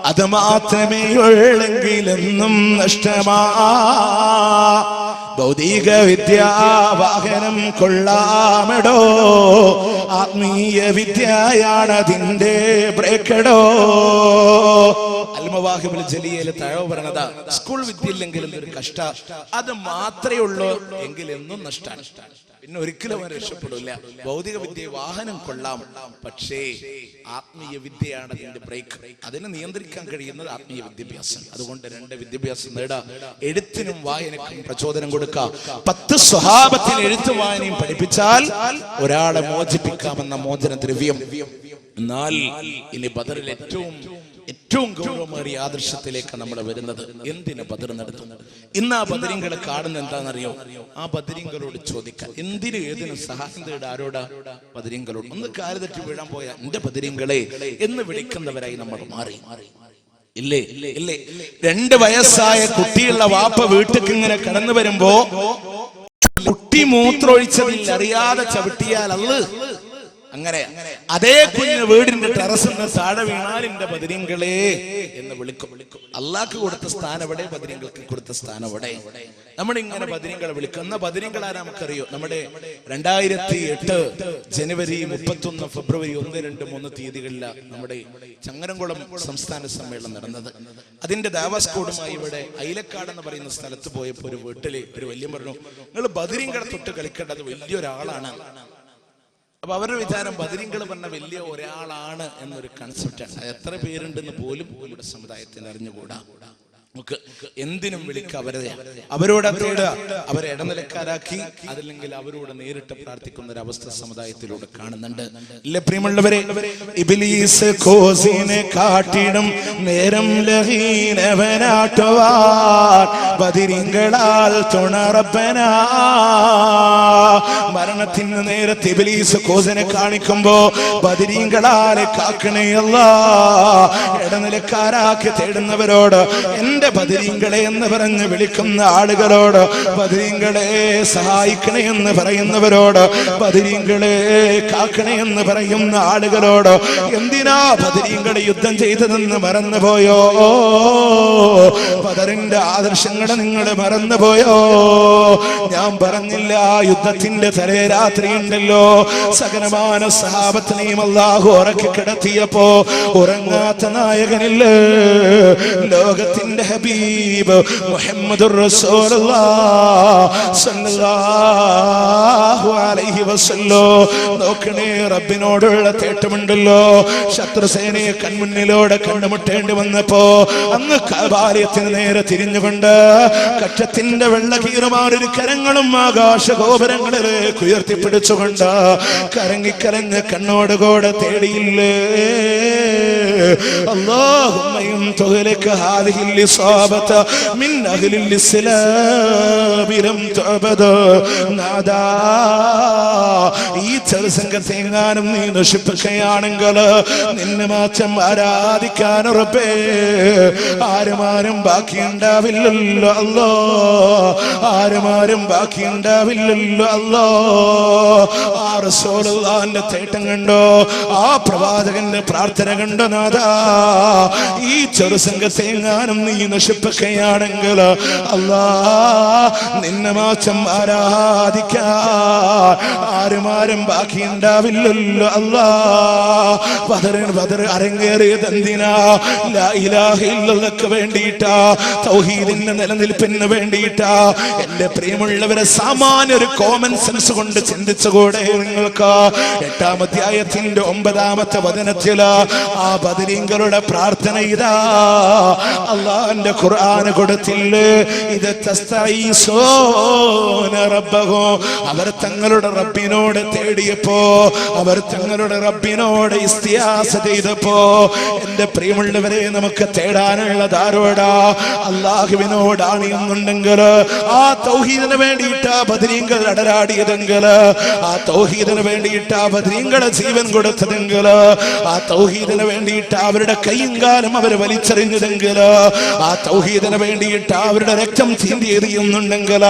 അത് മാത്രമേ ഉള്ളെങ്കിലെന്നും നഷ്ടമാ. ഭൗതിക വിദ്യാവാഹനം കൊള്ളാമെടോ, ആത്മീയ വിദ്യയാണതിന്റെ ബ്രേക്കടോ. അൽമവാഹിബുൽ ജലിയയിലെ താഴെ പറഞ്ഞതാ, സ്കൂൾ വിദ്യ ഇല്ലെങ്കിലും ഒരു കഷ്ട, അത് മാത്രമേ ഉള്ളൂ എങ്കിൽ എന്നും നഷ്ടാണ്. പിന്നെ ഒരിക്കലും അവൻ രക്ഷപ്പെടില്ല. ഭൗതിക വിദ്യ വാഹനം കൊള്ളാം, പക്ഷേ ആത്മീയ വിദ്യയാണ് അതിന്റെ ബ്രേക്ക്. അതിനെ നിയന്ത്രിക്കാൻ കഴിയുന്നത് ആത്മീയ വിദ്യാഭ്യാസം. അതുകൊണ്ട് രണ്ട് വിദ്യാഭ്യാസം നേടാ. എഴുത്തിനും വായനക്കും പ്രചോദനം കൊടുക്കുക. 10 സ്വഹാബത്തിന് എഴുത്തും വായനയും പഠിപ്പിച്ചാൽ ഒരാളെ മോചിപ്പിക്കാമെന്ന മോചന ദ്രവ്യം. എന്നാൽ ഇനി ബദറിൽ ഏറ്റവും ഗൗരവമേറിയ ആദർശത്തിലേക്ക് നമ്മൾ വരുന്നത്. എന്തിന് ബദർ നടത്തുന്നത്? ഇന്ന് ആ ബദരീങ്ങളെ കാണുന്നത് എന്താണെന്നറിയോ? ആ ബദരീങ്ങളോട് ചോദിക്കാം, എന്തിനും ഏതിനും സഹായം തേടാ. ആരോടാ? ബദരീങ്ങളോട്. ഒന്ന് കാല് തെറ്റി വീഴാൻ പോയ എന്റെ ബദരീങ്ങളെ എന്ന് വിളിക്കുന്നവരായി നമ്മൾ മാറി. ഇല്ലേ? 2 വയസ്സായ കുട്ടിയുള്ള വാപ്പ വീട്ടിൽ ഇങ്ങനെ കടന്നു വരുമ്പോ കുട്ടി മൂത്രമൊഴിച്ചതിൽ അറിയാതെ ചവിട്ടിയാൽ അങ്ങനെ അതേ കുഞ്ഞ് വീടിന്റെ ടെറസിന് താഴെ വീണാൽ എന്റെ ബദരീങ്ങളെ എന്ന് വിളിക്കും. അള്ളാഹ്ക്ക് കൊടുത്ത സ്ഥാനം എവിടെ, ബദരീങ്ങൾക്ക് കൊടുത്ത സ്ഥാനം എവിടെ? നമ്മളിങ്ങനെ ബദരീങ്ങളെ വിളിക്കുന്ന ബദരീങ്ങൾ ആരാ നമുക്കറിയോ? നമ്മുടെ 2008 ജനുവരി 31 ഫെബ്രുവരി 1, 2, 3 തീയതികളിലാണ് നമ്മുടെ ചങ്ങരംകുളം സംസ്ഥാന സമ്മേളനം നടന്നത്. അതിന്റെ ദേവസ്കോഡുമായി ഇവിടെ അയിലക്കാട് എന്ന് പറയുന്ന സ്ഥലത്ത് പോയപ്പോ ഒരു വീട്ടില് ഒരു വല്യം പറഞ്ഞു, നിങ്ങൾ ബദരീങ്ങളെ തൊട്ട് കളിക്കേണ്ടത് വലിയൊരാളാണ്. അപ്പൊ അവരുടെ വിചാരം ബദരീങ്ങൾ പറഞ്ഞ വലിയ ഒരാളാണ് എന്നൊരു കൺസെപ്റ്റാണ്. അത് എത്ര പേരുണ്ടെന്ന് പോലും ഇവിടെ സമുദായത്തിന് അറിഞ്ഞുകൂടാ. നമുക്ക് എന്തിനും വിളിക്കുക അവരോട് തേടുക, അവരെ ഇടനിലക്കാരാക്കി, അതല്ലെങ്കിൽ അവരോട് നേരിട്ട് പ്രാർത്ഥിക്കുന്ന ഒരു അവസ്ഥ സമുദായത്തിലൂടെ കാണുന്നുണ്ട്. ഇല്ല പ്രിയമുള്ളവരെ, ഇബ്ലീസ് കോസിനെ കാട്ടിടും നേരം ലഹീനവനാട്ടുവാൻ ബദരീങ്ങളാൽ തുണറബ്ബനാ. മരണത്തിന് നേരത്തെ ഇബ്ലീസ് കോസിനെ കാണിക്കുമ്പോ ബദരീങ്ങളാലെ കാക്കണേ അല്ലാഹ്. ഇടനിലക്കാരാക്കി തേടുന്നവരോട്, എന്റെ ബദരീങ്ങളെ എന്ന് പറഞ്ഞ് വിളിക്കുന്ന ആളുകളോട്, ബദരീങ്ങളെ സഹായിക്കണേ എന്ന് പറയുന്നവരോട്, ബദരീങ്ങളെ കാക്കണേ എന്ന് പറയുന്ന ആളുകളോട്, എന്തിനാ ബദരീങ്ങളെ യുദ്ധം ചെയ്തതെന്ന് മറന്നുപോയോ? ബദറിന്റെ ആദർശങ്ങളെ നിങ്ങൾ മറന്നുപോയോ? ഞാൻ പറഞ്ഞില്ല, യുദ്ധത്തിന്റെ തലേ രാത്രി ഉണ്ടല്ലോ, സകലമാന സഹാബത്തിനെയും അല്ലാഹു ഉറക്കി കിടത്തിയപ്പോ ഉറങ്ങാത്ത നായകനില്ലേ, ലോകത്തിന്റെ ഹബീബ് മുഹമ്മദുർ റസൂലുള്ളാഹ് സ്വല്ലല്ലാഹു അലൈഹി വസല്ലം. നോക്കണേ, റബ്ബിനോടുള്ള തേട്ടമുണ്ടല്ലോ. ശത്രുസേനയെ കൺമുന്നിലൂടെ കണ്ടുമുട്ടേണ്ടി വന്നപ്പോ അന്ന് കഅബാലയത്തിന് നേരെ തിരിഞ്ഞുകൊണ്ട് കക്ഷത്തിന്റെ വെള്ളകീറുമാറൊരു കരങ്ങളും ആകാശഗോപുരങ്ങളിലേക്ക് ഉയർത്തിപ്പിടിച്ചുകൊണ്ട് കരങ്ങിക്കരഞ്ഞ് കണ്ണോടുകൂടെ തേടിയില്ലേ, അല്ലാഹുമ്മ തുഗ്ലിക ഹാദിഹിൽ ഇസാബത മിൻ അഹ്ലിൽ ഇസ്ലാം ലം തുഅബദ. നാദാ, ഈ ചെറുസംഘത്തെ എങ്ങാനും നീ നശിപ്പിക്കുകയാണെങ്കിൽ നിന്നെ മാത്രം ആരാധിക്കാൻ റബ്ബേ ആരുമാരും ബാക്കിയുണ്ടാവില്ലല്ലോ അല്ലാ, ആരുമാരും ബാക്കിയുണ്ടാവില്ലല്ലോ അല്ലാ. ആ റസൂലുള്ളാഹിന്റെ തേട്ടം കണ്ടോ, ആ പ്രവാചകന്റെ പ്രാർത്ഥന കണ്ടോ? നാദാ, ഈ ചെറുസംഘത്തെ എങ്ങാനും നീ നശിപ്പിക്കുകയാണെങ്കിൽ അല്ലാ നിന്നെ മാത്രം ആരാധിക്കാൻ ആരുമാരും ബാക്കിയുണ്ടാവില്ലല്ലോ അല്ലാ. ബദർ അരങ്ങേറിയത് എന്തിനാ? ലാ ഇലാഹ ഇല്ലല്ലാഹ്ക്ക് വേണ്ടിയിട്ടാ, തൗഹീദിന്റെ നിലനിൽപ്പിന് വേണ്ടിയിട്ടാ. എന്റെ പ്രിയമുള്ളവരെ, സാമാന്യ ഒരു കോമൺ സെൻസ് കൊണ്ട് ചിന്തിച്ചുകൂടെ നിങ്ങൾക്ക്? 8-ാം അധ്യായത്തിന്റെ 9-ാമത്തെ വചനത്തില് ആ ബദരീങ്ങളുടെ പ്രാർത്ഥന ഇതാ. അല്ലാഹുവിന്റെ ഖുർആൻ കൊടുത്തില്ലേ, ഇത് തസ്തഈസൂന റബ്ബഹും. അവർ തങ്ങളുടെ റബ്ബിനോട് തേടിയപ്പോ, അവർ തങ്ങളുടെ റബ്ബിനോട് ഇസ്തിയാസ ചെയ്തപ്പോ, എന്റെ പ്രിയമുള്ളവരെ, നമുക്ക് തേടാനുള്ളത് ആരോടാ? അല്ലാഹുവിനോടാണ് എന്നുണ്ടെങ്കിൽ ആ തൗഹീദിന് വേണ്ടിയിട്ടാ ബദരീങ്ങൾ അടരാടിയതെങ്കിൽ, ആ തൗഹീദിന് വേണ്ടിയിട്ടാ ബദരീങ്ങളെ ജീവൻ കൊടുത്തതെങ്കിൽ, ആ തൗഹീദിന് വേണ്ടിയിട്ട് അവരുടെ കൈയും കാലം അവർ വലിച്ചെറിഞ്ഞതെങ്കിൽ, ആ തൗഹീദിന് വേണ്ടിയിട്ട് അവരുടെ രക്തം ചീന്തിയെറിയുന്നുണ്ടെങ്കിൽ,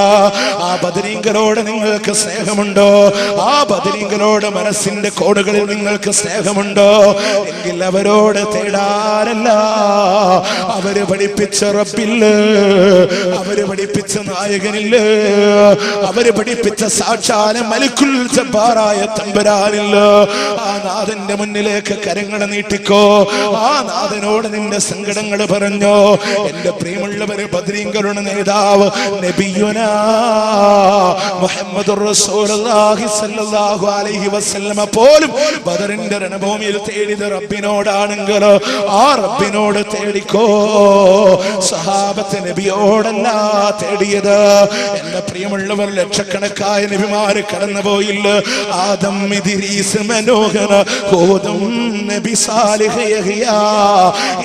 ആ ബദരീങ്ങളോട് നിങ്ങൾക്ക് സ്നേഹമുണ്ടോ? ആ ബദരീങ്ങളോട് മനസ്സിന്റെ കോടുകളിൽ നിങ്ങൾക്ക് സ്നേഹമുണ്ടോ? എങ്കിൽ അവരോട് തേടാനല്ല, അവര് പഠിപ്പിച്ച റബ്ബില്ലേ, അവര് പഠിപ്പിച്ച നായകനില്ലേ, അവര് പഠിപ്പിച്ച സാക്ഷാൽ മലിക്കുൽ ജബ്ബാറായ തമ്പുരാനില്ല. ആ നാഥന്റെ മുന്നിലേക്ക് കരങ്ങളെ നീട്ടിക്കോ, ആ നാഥനോട് നിന്റെ സങ്കടങ്ങൾ പറഞ്ഞോ. എന്റെ പ്രിയമുള്ളവരെ, ബദരീങ്ങളുടെ നേതാവ് നബിയുനാ മുഹമ്മദുർ റസൂലുള്ളാഹി സ്വല്ലല്ലാഹു അലൈഹി വസല്ലമ പോലും ബദറിന്റെ രണഭൂമിയിൽ തേടിയത് റബ്ബിനോടാണെങ്കിൽ ആ റബ്ബിനോട് തേടിക്കോ. സഹാബത്ത് നബിയോടല്ല തേടിയത്. എന്റെ പ്രിയമുള്ളവർ, ലക്ഷക്കണക്കായ നബിമാര് കടന്നുപോയില്ല. ആദം, ഇദ്രീസ്, മനോഹര, ഹൂദും, നബി സാലിഹ്, യഹ്യാ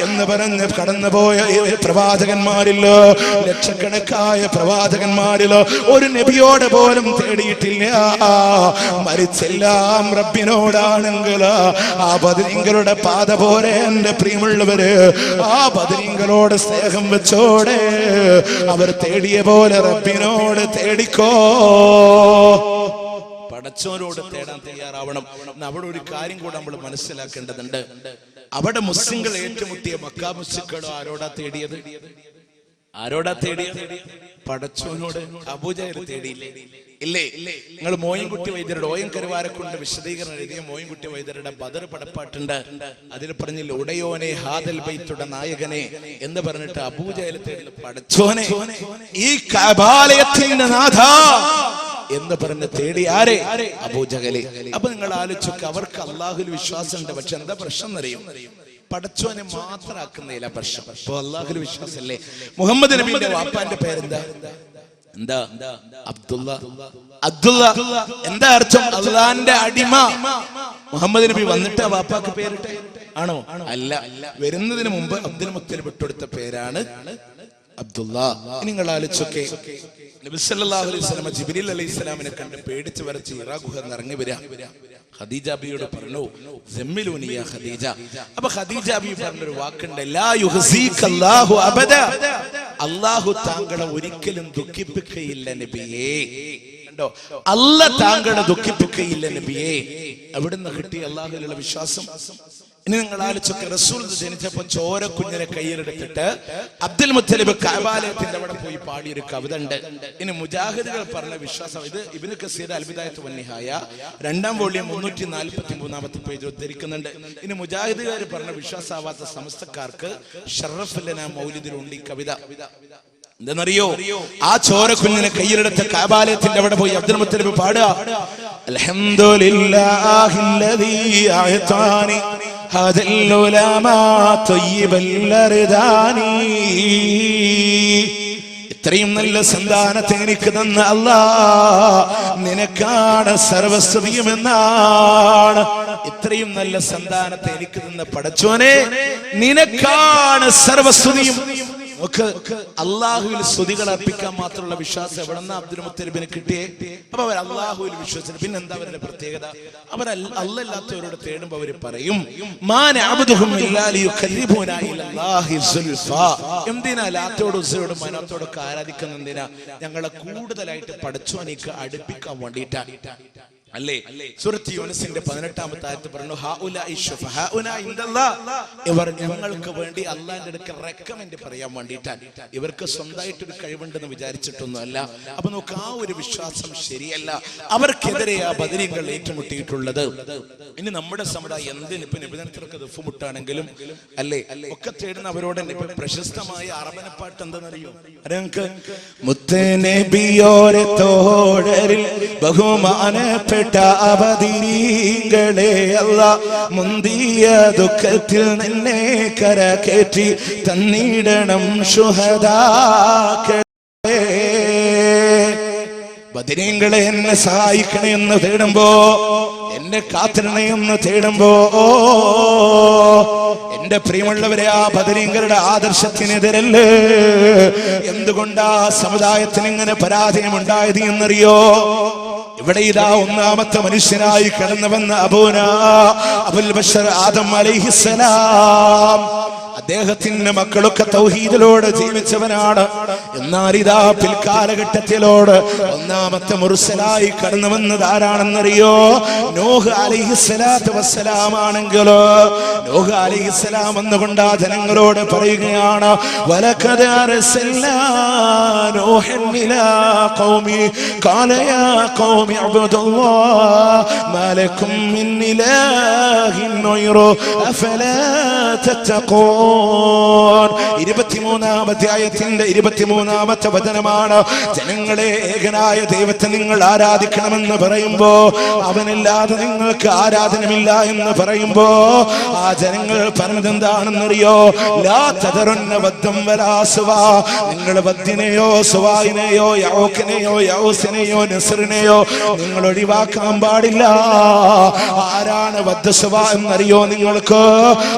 എന്ന് പറഞ്ഞ് കടന്നുപോയ പ്രവാചകന്മാരില്ല, ലക്ഷക്കണക്കായ പ്രവാചകന്മാരിൽ ഒരു നബിയോട് പോലും തേടിയിട്ടില്ല. മരിച്ചെല്ലാം റബ്ബിനോടാണെങ്കിൽ ആ ബദരീങ്ങളുടെ പാത പോരെ. എന്റെ പ്രിയമുള്ളവര്, ആ ബദരീങ്ങളോട് സ്നേഹം വെച്ചോടെ അവർ തേടിയ പോലെ റബ്ബിനോട് തേടിക്കോ. പടച്ചോനോട് തേടാൻ തയ്യാറാവണം. അവിടെ ഒരു കാര്യം കൂടെ നമ്മൾ മനസ്സിലാക്കേണ്ടതുണ്ട്. അവിടെ മുസ്ലിങ്ങൾ ഏറ്റുമുട്ടിയ മക്കാ മുസ്ലിക്കുകളോ ആരോടാ തേടിയത്? പടച്ചോനോട്. അബൂജഹൽ തേടിയില്ലേ? ഇല്ലേ? നിങ്ങൾ മോയിൻകുട്ടി വൈദ്യരുടെ ഓയം കരുവാരക്കൊണ്ട് വിശദീകരണം എഴുതിയ മോയിൻകുട്ടി വൈദ്യരുടെ ബദർ പടപ്പാട്ടുണ്ട്. അതിൽ പറഞ്ഞില്ല ഉടയോനെ ഹാദൽ ബൈത്തുടെ നായകനെ എന്ന് പറഞ്ഞിട്ട് അബൂജഹൽ തേടി പടച്ചോനെ ഈ കഅബാലയത്തിന്റെ നാഥ എന്ന് പറഞ്ഞ് തേടി ആരെ? അബൂജഹലെ. അപ്പൊ നിങ്ങൾ ആലോചിച്ചു, അവർക്ക് അള്ളാഹുൽ വിശ്വാസമുണ്ട്. പക്ഷെ എന്താ പ്രശ്നം അറിയും? പടച്ചോനെ മാത്രമാക്കുന്നില്ല പ്രശ്നം. അപ്പൊ അള്ളാഹുൽ വിശ്വാസല്ലേ. മുഹമ്മദ് നബിയുടെ വാപ്പാന്റെ പേരെന്താ? അബ്ദുള്ള. എന്താ അർത്ഥം? അള്ളാന്റെ അടിമ. മുഹമ്മദ് നബി വന്നിട്ട് വാപ്പാക്ക് പേരിട്ടെ ആണോ? അല്ല, വരുന്നതിന് മുമ്പ് അബ്ദുൽ മുത്തലിബ് ഇട്ടുകൊടുത്ത പേരാണ് അബ്ദുള്ള. നിങ്ങൾ ആലോചിച്ചൊക്കെ നബി സല്ലല്ലാഹു അലൈഹി വസല്ലം ജിബ്രീൽ അലൈഹിസ്സലാമിനെ കണ്ട് പേടിച്ച് വരച്ച് ഹിറാ ഗുഹ ഇറങ്ങി വരിക. ഖദീജ ബിയോട് പറഞ്ഞു സമ്മിലൂനി യാ ഖദീജ. അപ്പൊ ഖദീജ ബി പറഞ്ഞൊരു വാക്കുണ്ട്, ലാ യുഹ്സീകല്ലാഹു അബദ. അല്ലാഹു താങ്കളെ ഒരിക്കലും ദുഃഖിപ്പിക്കുകയില്ല നബിയേ. കണ്ടോ, അല്ലാഹു താങ്കളെ ദുഃഖിപ്പിക്കുകയില്ല നബിയേ. എവിടുന്ന് കിട്ടി അല്ലാഹുവിലുള്ള വിശ്വാസം? ഇനി നിങ്ങൾ ആലോചിച്ചൊക്കെ, റസൂൽ ജനിച്ചപ്പോ ചോര കുഞ്ഞിനെ കയ്യിലെടുത്തിട്ട് അബ്ദുൽ മുത്തലിബ് കഅബാലയത്തിന്റെ അവിടെ പോയി പാടിയൊരു കവിത ഉണ്ട്. ഇനി മുജാഹിദുകൾ പറഞ്ഞ വിശ്വാസം ഇത് ഇബ്നു കസീർ അൽ ബിദായത്ത് വന്നിഹായ 2ാം വോള്യം 343 പേജ് ഉദ്ധരിക്കുന്നുണ്ട്. ഇനി മുജാഹിദുകാർ പറഞ്ഞ വിശ്വാസാവാത്ത സമസ്തക്കാർക്ക് ഷറഫ് ലനാ മൗലിദിലുണ്ട് ഈ കവിത. എന്തെന്നറിയോ? ആ ചോര കുഞ്ഞിനെ കയ്യിലെടുത്ത കഅബാലയത്തിന്റെ അവിടെ പോയി അബ്ദുൽ മുത്തലിബ് പാടുക, അൽഹംദുലില്ലാഹില്ലദീ അഅതാനി ഹദൽ ഉലമാ തയ്യിബൽ അർദാനി. ഇത്രയും നല്ല സന്താനത്തെ എനിക്ക് തന്ന അല്ലാഹ്, നിനക്കാണ് സർവസ്തുതിയുമെന്നാണ്. ഇത്രയും നല്ല സന്താനത്തെ എനിക്ക് തന്ന പടച്ചോനെ, നിനക്കാണ് സർവസ്തുതിയും. അള്ളാഹുവിൽ സ്തുതികൾ അർപ്പിക്കാൻ മാത്രമുള്ള വിശ്വാസം എവിടെന്നാ അബ്ദുൽ മുത്തലിബിന് കിട്ടിയേ? അപ്പൊ അവർ അള്ളാഹുവിൽ വിശ്വസിച്ചു. പിന്നെന്താ അവരുടെ പ്രത്യേകത? അവർ അല്ലാത്തവരോട് തേടുമ്പോ അവർ പറയും, എന്തിനാ ലാത്തോടും ഉസ്സയോടും മനോത്തോടൊക്കെ ആരാധിക്കുന്ന? എന്തിനാ? ഞങ്ങളെ കൂടുതലായിട്ട് പടച്ചോനിക്ക് അടുപ്പിക്കാൻ വേണ്ടിയിട്ടാ. അല്ലേ? സൂറത്ത് യൂനുസിന്റെ 18-ാമത്തെ ആയത്ത് പറഞ്ഞു, ഹൗലാഇ ശുഫഹാഉനാ ഇൻദല്ലാഹ്. ഇവർ ഞങ്ങൾക്ക് വേണ്ടി അല്ലാഹുവിന്റെ അടുക്കൽ റെക്കമെൻഡ് പറയാൻ വേണ്ടിയിട്ടാണ്. ഇവർക്ക് സ്വന്തമായിട്ടൊരു കഴിവുണ്ടെന്ന് വിചാരിച്ചിട്ടൊന്നും അല്ല. അപ്പൊ നമുക്ക് ആ ഒരു വിശ്വാസം ശരിയല്ല. അവർക്കെതിരെയാ ബദരീങ്ങൾ ഏറ്റുമുട്ടിയിട്ടുള്ളത്. ഇനി നമ്മുടെ സമുദായം എന്തിന് ഇപ്പൊ നിബന്ധനത്തിലൊക്കെ ദുഫുമുട്ടാണെങ്കിലും അല്ലേ ഒക്കെ തേടുന്ന അവരോട് തന്നെ. ഇപ്പൊ പ്രശസ്തമായ അറബനപ്പാട്ട് എന്താണെന്നറിയോ? ഞങ്ങൾക്ക് മുത്തനബിയോരെ തോഴരിൽ ബഹുമാനപ്പെട്ട ബദരീങ്ങളെ അല്ലാഹ് മുന്തിയ ദുഃഖത്തിൽ നിന്നെ കരകയറ്റി തന്നിടണം ശുഹദാക്കളെ. ബദരീങ്ങളെ എന്നെ സഹായിക്കണേ എന്ന് തേടുമ്പോ, എന്നെ കാത്തിരണേ എന്ന് തേടുമ്പോ, എന്റെ പ്രിയമുള്ളവരെ, ആ ബദരീങ്ങളുടെ ആദർശത്തിനെതിരല്ലേ എന്തുകൊണ്ടാ സമുദായത്തിന് ഇങ്ങനെ പരാജയമുണ്ടായത് എന്നറിയോ? ഇവിടെ ഇതാ ഒന്നാമത്തെ മനുഷ്യനായി കടന്നു വന്ന അബുൽ ബശർ ആദം അലൈഹിസ്സലാം. അദ്ദേഹത്തിന്റെ മക്കളൊക്കെ തൗഹീദിലോട് ജീവിച്ചവനാണ്. എന്നാൽ ഇതാ പിൽക്കാലഘട്ടത്തിലോട് ഒന്നാമത്തെ മുർസലായി കടന്നു വന്നത് ആരാണെന്നറിയോ? നൂഹ് അലൈഹിസ്സലാത്തു വസ്സലാം ആണെങ്കിലോ, നൂഹ് അലൈഹിസ്സലാം എന്നുകൊണ്ട് ആ ജനങ്ങളോട് പറയുകയാണ്, വലഖദ് അർസൽനാ നൂഹൻ ഇലാ ഖൗമി ഖാല യാ ഖൗമി അബ്ദുല്ലാഹ് മാ ലക്കും മിൻ ഇലാഹിൻ ഗൈറു അഫലാ തത്തഖൂൻ. 23-ാം അധ്യായത്തിന്റെ 23-ാമത്തെ വചനമാണ്. ജനങ്ങളെ, ഏകനായ ദൈവത്തെ നിങ്ങൾ ആരാധിക്കണമെന്ന് പറയുമ്പോ, അവനില്ലാതെ നിങ്ങൾക്ക് ആരാധനമില്ല എന്ന് പറയുമ്പോ, ആ ജനങ്ങൾ പറഞ്ഞതെന്താണെന്നറിയോ? ലാ തദറുന്ന വദ്ദം വലാ സുവാ. നിങ്ങൾ വദ്ദിനെയോ സുവായിനെയോ യൗക്കിനെയോ യൗസിനെയോ നസ്റിനെയോ നിങ്ങൾ ഒഴിവാക്കാൻ പാടില്ല. ആരാണ് വദ്ദ് സുവാ എന്നറിയോ നിങ്ങൾക്ക്?